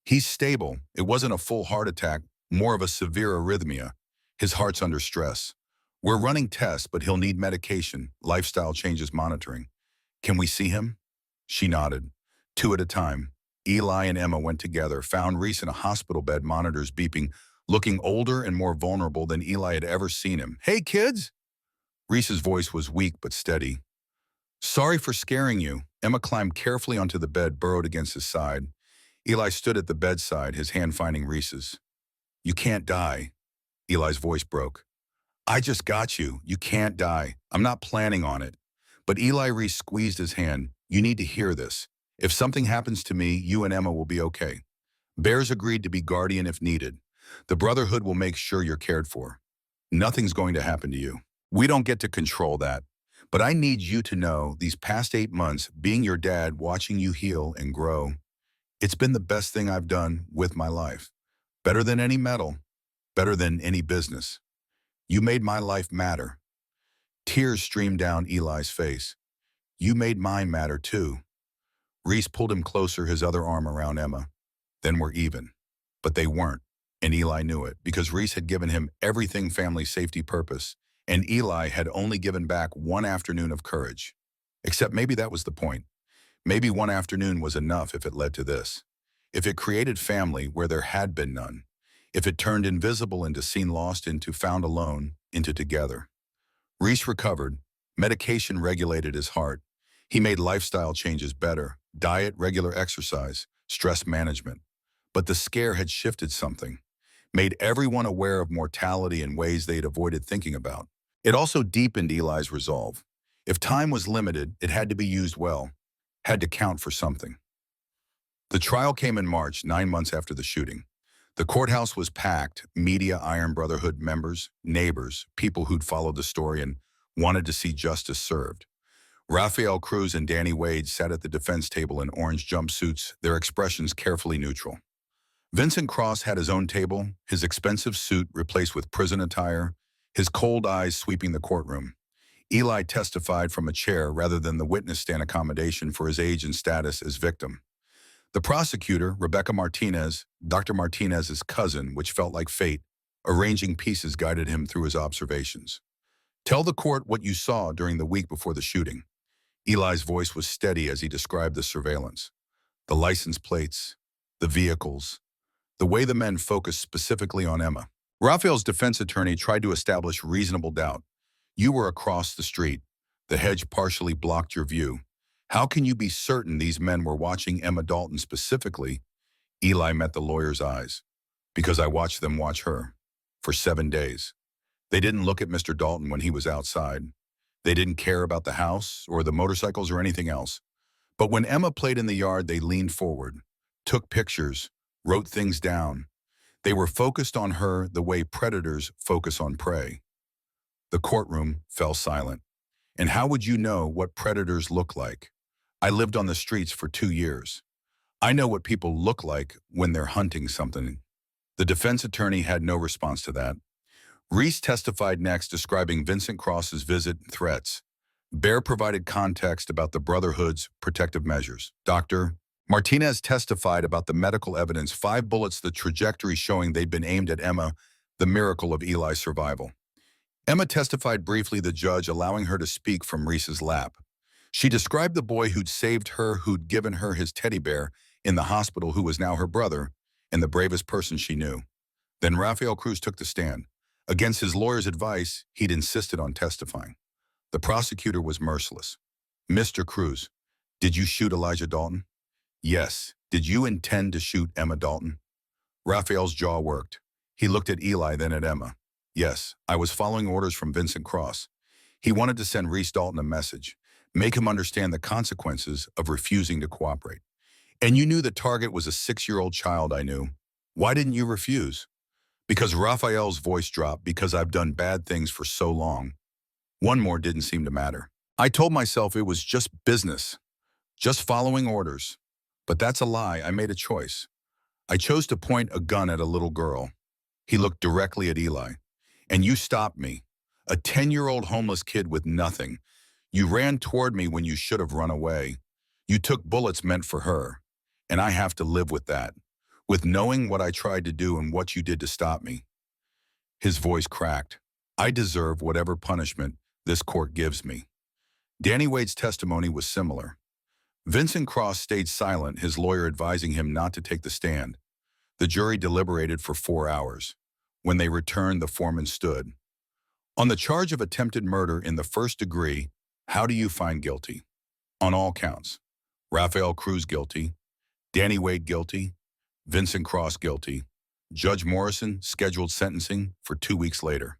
He's stable. It wasn't a full heart attack, more of a severe arrhythmia. His heart's under stress. We're running tests, but he'll need medication, lifestyle changes, monitoring. Can we see him? She nodded. 2 at a time. Eli and Emma went together, found Reese in a hospital bed, monitors beeping, looking older and more vulnerable than Eli had ever seen him. Hey, kids! Reese's voice was weak but steady. Sorry for scaring you. Emma climbed carefully onto the bed, burrowed against his side. Eli stood at the bedside, his hand finding Reese's. You can't die. Eli's voice broke. I just got you. You can't die. I'm not planning on it. But Eli, Reese squeezed his hand. You need to hear this. If something happens to me, you and Emma will be okay. Bear's agreed to be guardian if needed. The Brotherhood will make sure you're cared for. Nothing's going to happen to you. We don't get to control that. But I need you to know these past 8 months, being your dad, watching you heal and grow, it's been the best thing I've done with my life. Better than any medal. Better than any business. You made my life matter. Tears streamed down Eli's face. You made mine matter too. Reese pulled him closer, his other arm around Emma. Then we're even. But they weren't, and Eli knew it, because Reese had given him everything, family, safety, purpose, and Eli had only given back one afternoon of courage. Except maybe that was the point. Maybe one afternoon was enough if it led to this. If it created family where there had been none. If it turned invisible into seen, lost into found, alone into together. Reese recovered. Medication regulated his heart. He made lifestyle changes better. Diet, regular exercise, stress management. But the scare had shifted something. Made everyone aware of mortality in ways they'd avoided thinking about. It also deepened Eli's resolve. If time was limited, it had to be used well. had to count for something. The trial came in March, 9 months after the shooting. The courthouse was packed, media, Iron Brotherhood members, neighbors, people who'd followed the story and wanted to see justice served. Rafael Cruz and Danny Wade sat at the defense table in orange jumpsuits, their expressions carefully neutral. Vincent Cross had his own table, his expensive suit replaced with prison attire, his cold eyes sweeping the courtroom. Eli testified from a chair rather than the witness stand accommodation for his age and status as victim. The prosecutor, Rebecca Martinez, Dr. Martinez's cousin, which felt like fate, arranging pieces guided him through his observations. Tell the court what you saw during the week before the shooting. Eli's voice was steady as he described the surveillance. The license plates, the vehicles, the way the men focused specifically on Emma. Rafael's defense attorney tried to establish reasonable doubt. You were across the street. The hedge partially blocked your view. How can you be certain these men were watching Emma Dalton specifically? Eli met the lawyer's eyes. Because I watched them watch her. For 7 days. They didn't look at Mr. Dalton when he was outside. They didn't care about the house or the motorcycles or anything else. But when Emma played in the yard, they leaned forward, took pictures, wrote things down. They were focused on her the way predators focus on prey. The courtroom fell silent. And how would you know what predators look like? I lived on the streets for 2 years. I know what people look like when they're hunting something. The defense attorney had no response to that. Reese testified next, describing Vincent Cross's visit and threats. Bear provided context about the Brotherhood's protective measures. Dr. Martinez testified about the medical evidence, 5 bullets, the trajectory showing they'd been aimed at Emma, the miracle of Eli's survival. Emma testified briefly, the judge allowing her to speak from Reese's lap. She described the boy who'd saved her, who'd given her his teddy bear in the hospital, who was now her brother, and the bravest person she knew. Then Rafael Cruz took the stand. Against his lawyer's advice, he'd insisted on testifying. The prosecutor was merciless. Mr. Cruz, did you shoot Elijah Dalton? Yes. Did you intend to shoot Emma Dalton? Rafael's jaw worked. He looked at Eli, then at Emma. Yes, I was following orders from Vincent Cross. He wanted to send Reese Dalton a message, make him understand the consequences of refusing to cooperate. And you knew the target was a 6-year-old child. I knew. Why didn't you refuse? Because Rafael's voice dropped. Because I've done bad things for so long. One more didn't seem to matter. I told myself it was just business, just following orders. But that's a lie. I made a choice. I chose to point a gun at a little girl. He looked directly at Eli. And you stopped me, a 10-year-old homeless kid with nothing. You ran toward me when you should have run away. You took bullets meant for her. And I have to live with that, with knowing what I tried to do and what you did to stop me. His voice cracked. I deserve whatever punishment this court gives me. Danny Wade's testimony was similar. Vincent Cross stayed silent, his lawyer advising him not to take the stand. The jury deliberated for 4 hours. When they returned, the foreman stood. On the charge of attempted murder in the 1st degree, how do you find guilty? On all counts. Rafael Cruz guilty. Danny Wade guilty. Vincent Cross guilty. Judge Morrison scheduled sentencing for 2 weeks later.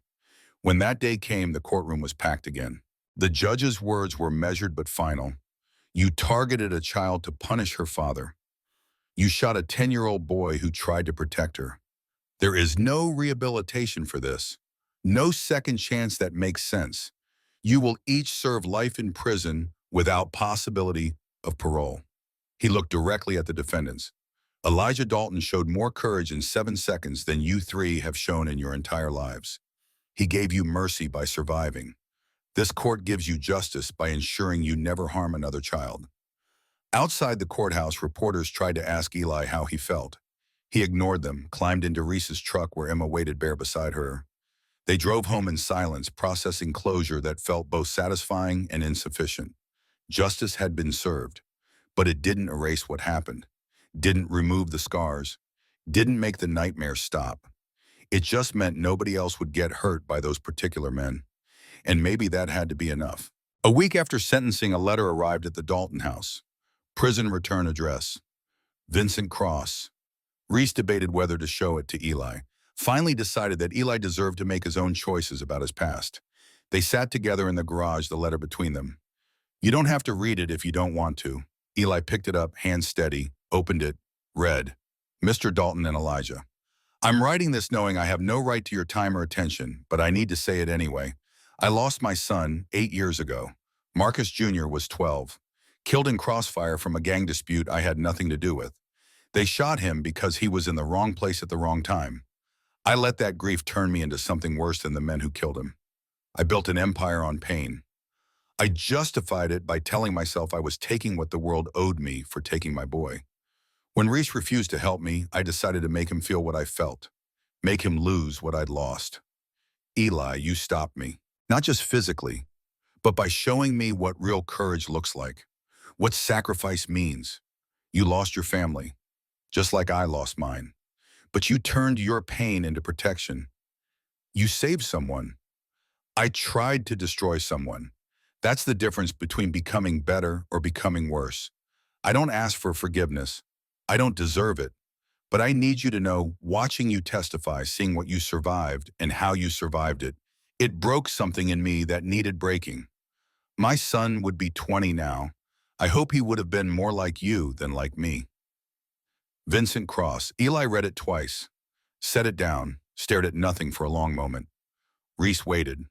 When that day came, the courtroom was packed again. The judge's words were measured but final. You targeted a child to punish her father. You shot a 10-year-old boy who tried to protect her. There is no rehabilitation for this. No second chance that makes sense. You will each serve life in prison without possibility of parole. He looked directly at the defendants. Elijah Dalton showed more courage in 7 seconds than you 3 have shown in your entire lives. He gave you mercy by surviving. This court gives you justice by ensuring you never harm another child. Outside the courthouse, reporters tried to ask Eli how he felt. He ignored them, climbed into Reese's truck where Emma waited bare beside her. They drove home in silence, processing closure that felt both satisfying and insufficient. Justice had been served, but it didn't erase what happened, didn't remove the scars, didn't make the nightmare stop. It just meant nobody else would get hurt by those particular men. And maybe that had to be enough. A week after sentencing, a letter arrived at the Dalton house. Prison return address. Vincent Cross. Reese debated whether to show it to Eli. Finally decided that Eli deserved to make his own choices about his past. They sat together in the garage, the letter between them. You don't have to read it if you don't want to, Eli picked it up, hand steady, opened it, read, Mr. Dalton and Elijah. I'm writing this knowing I have no right to your time or attention, but I need to say it anyway. I lost my son 8 years ago. Marcus Jr. was 12, killed in crossfire from a gang dispute I had nothing to do with. They shot him because he was in the wrong place at the wrong time. I let that grief turn me into something worse than the men who killed him. I built an empire on pain. I justified it by telling myself I was taking what the world owed me for taking my boy. When Reese refused to help me, I decided to make him feel what I felt, make him lose what I'd lost. Eli, you stopped me, not just physically, but by showing me what real courage looks like, what sacrifice means. You lost your family, just like I lost mine, but you turned your pain into protection. You saved someone. I tried to destroy someone. That's the difference between becoming better or becoming worse. I don't ask for forgiveness. I don't deserve it. But I need you to know, watching you testify, seeing what you survived and how you survived it, it broke something in me that needed breaking. My son would be 20 now. I hope he would have been more like you than like me. Vincent Cross. Eli read it twice, set it down, stared at nothing for a long moment. Reese waited.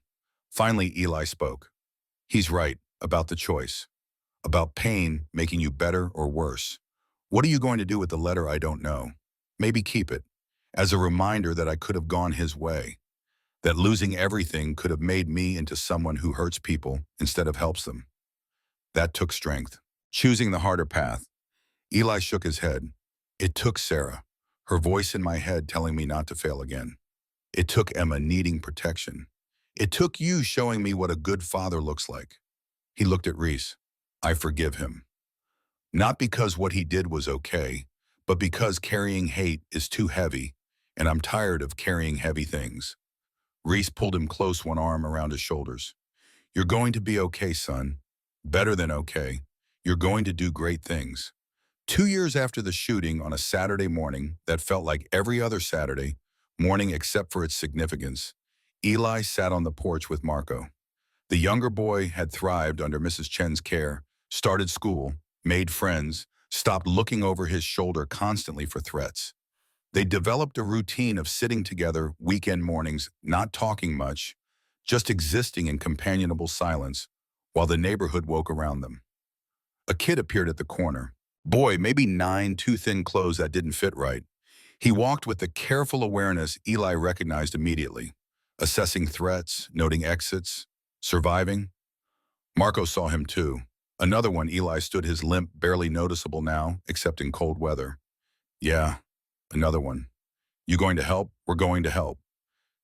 Finally, Eli spoke. He's right about the choice, about pain making you better or worse. What are you going to do with the letter? I don't know. Maybe keep it as a reminder that I could have gone his way, that losing everything could have made me into someone who hurts people instead of helps them. That took strength. Choosing the harder path. Eli shook his head. It took Sarah, her voice in my head telling me not to fail again. It took Emma needing protection. It took you showing me what a good father looks like. He looked at Reese. I forgive him. Not because what he did was okay, but because carrying hate is too heavy, and I'm tired of carrying heavy things. Reese pulled him close, one arm around his shoulders. You're going to be okay, son. Better than okay. You're going to do great things. 2 years after the shooting, on a Saturday morning that felt like every other Saturday morning except for its significance, Eli sat on the porch with Marco. The younger boy had thrived under Mrs. Chen's care, started school, made friends, stopped looking over his shoulder constantly for threats. They developed a routine of sitting together weekend mornings, not talking much, just existing in companionable silence while the neighborhood woke around them. A kid appeared at the corner. Boy, maybe 9, too thin clothes that didn't fit right. He walked with the careful awareness Eli recognized immediately, assessing threats, noting exits, surviving. Marco saw him too. Another one. Eli stood, his limp barely noticeable now, except in cold weather. Yeah, another one. You going to help? We're going to help.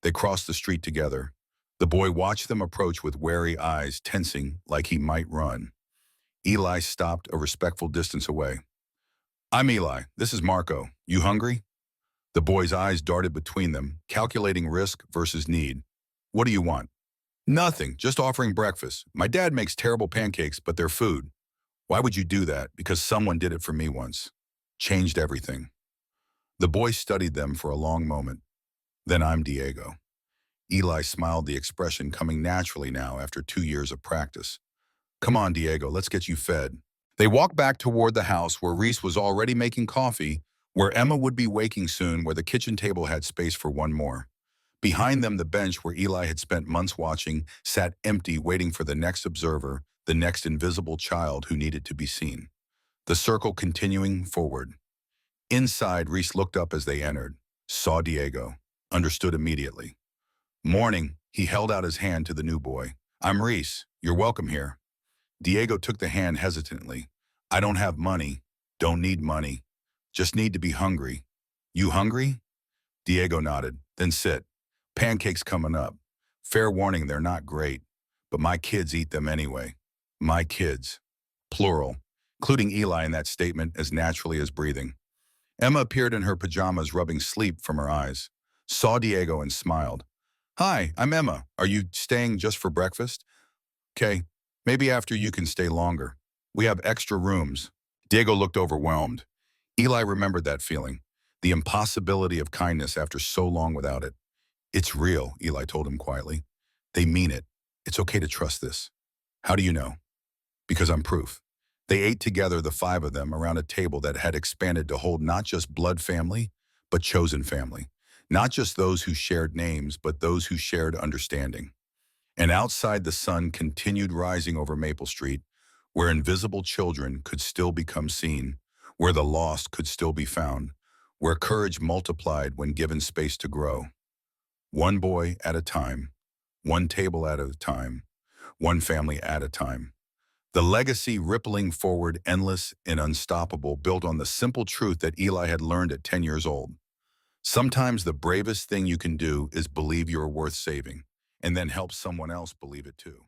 They crossed the street together. The boy watched them approach with wary eyes, tensing like he might run. Eli stopped a respectful distance away. I'm Eli. This is Marco. You hungry? The boy's eyes darted between them, calculating risk versus need. What do you want? Nothing, just offering breakfast. My dad makes terrible pancakes, but they're food. Why would you do that? Because someone did it for me once. Changed everything. The boy studied them for a long moment. Then I'm Diego. Eli smiled, the expression coming naturally now after 2 years of practice. Come on, Diego, let's get you fed. They walked back toward the house where Reese was already making coffee, where Emma would be waking soon, where the kitchen table had space for one more. Behind them, the bench where Eli had spent months watching sat empty, waiting for the next observer, the next invisible child who needed to be seen. The circle continuing forward. Inside, Reese looked up as they entered, saw Diego, understood immediately. Morning, he held out his hand to the new boy. I'm Reese. You're welcome here. Diego took the hand hesitantly. I don't have money. Don't need money. Just need to be hungry. You hungry? Diego nodded. Then sit. Pancakes coming up. Fair warning, they're not great, but my kids eat them anyway. My kids. Plural, including Eli in that statement as naturally as breathing. Emma appeared in her pajamas, rubbing sleep from her eyes. Saw Diego and smiled. Hi, I'm Emma. Are you staying just for breakfast? Okay, maybe after you can stay longer. We have extra rooms. Diego looked overwhelmed. Eli remembered that feeling, the impossibility of kindness after so long without it. It's real, Eli told him quietly. They mean it. It's okay to trust this. How do you know? Because I'm proof. They ate together, the five of them, around a table that had expanded to hold not just blood family, but chosen family. Not just those who shared names, but those who shared understanding. And outside, the sun continued rising over Maple Street, where invisible children could still become seen, where the lost could still be found, where courage multiplied when given space to grow. One boy at a time, one table at a time, one family at a time. The legacy rippling forward, endless and unstoppable, built on the simple truth that Eli had learned at 10 years old. Sometimes the bravest thing you can do is believe you're worth saving, and then help someone else believe it too.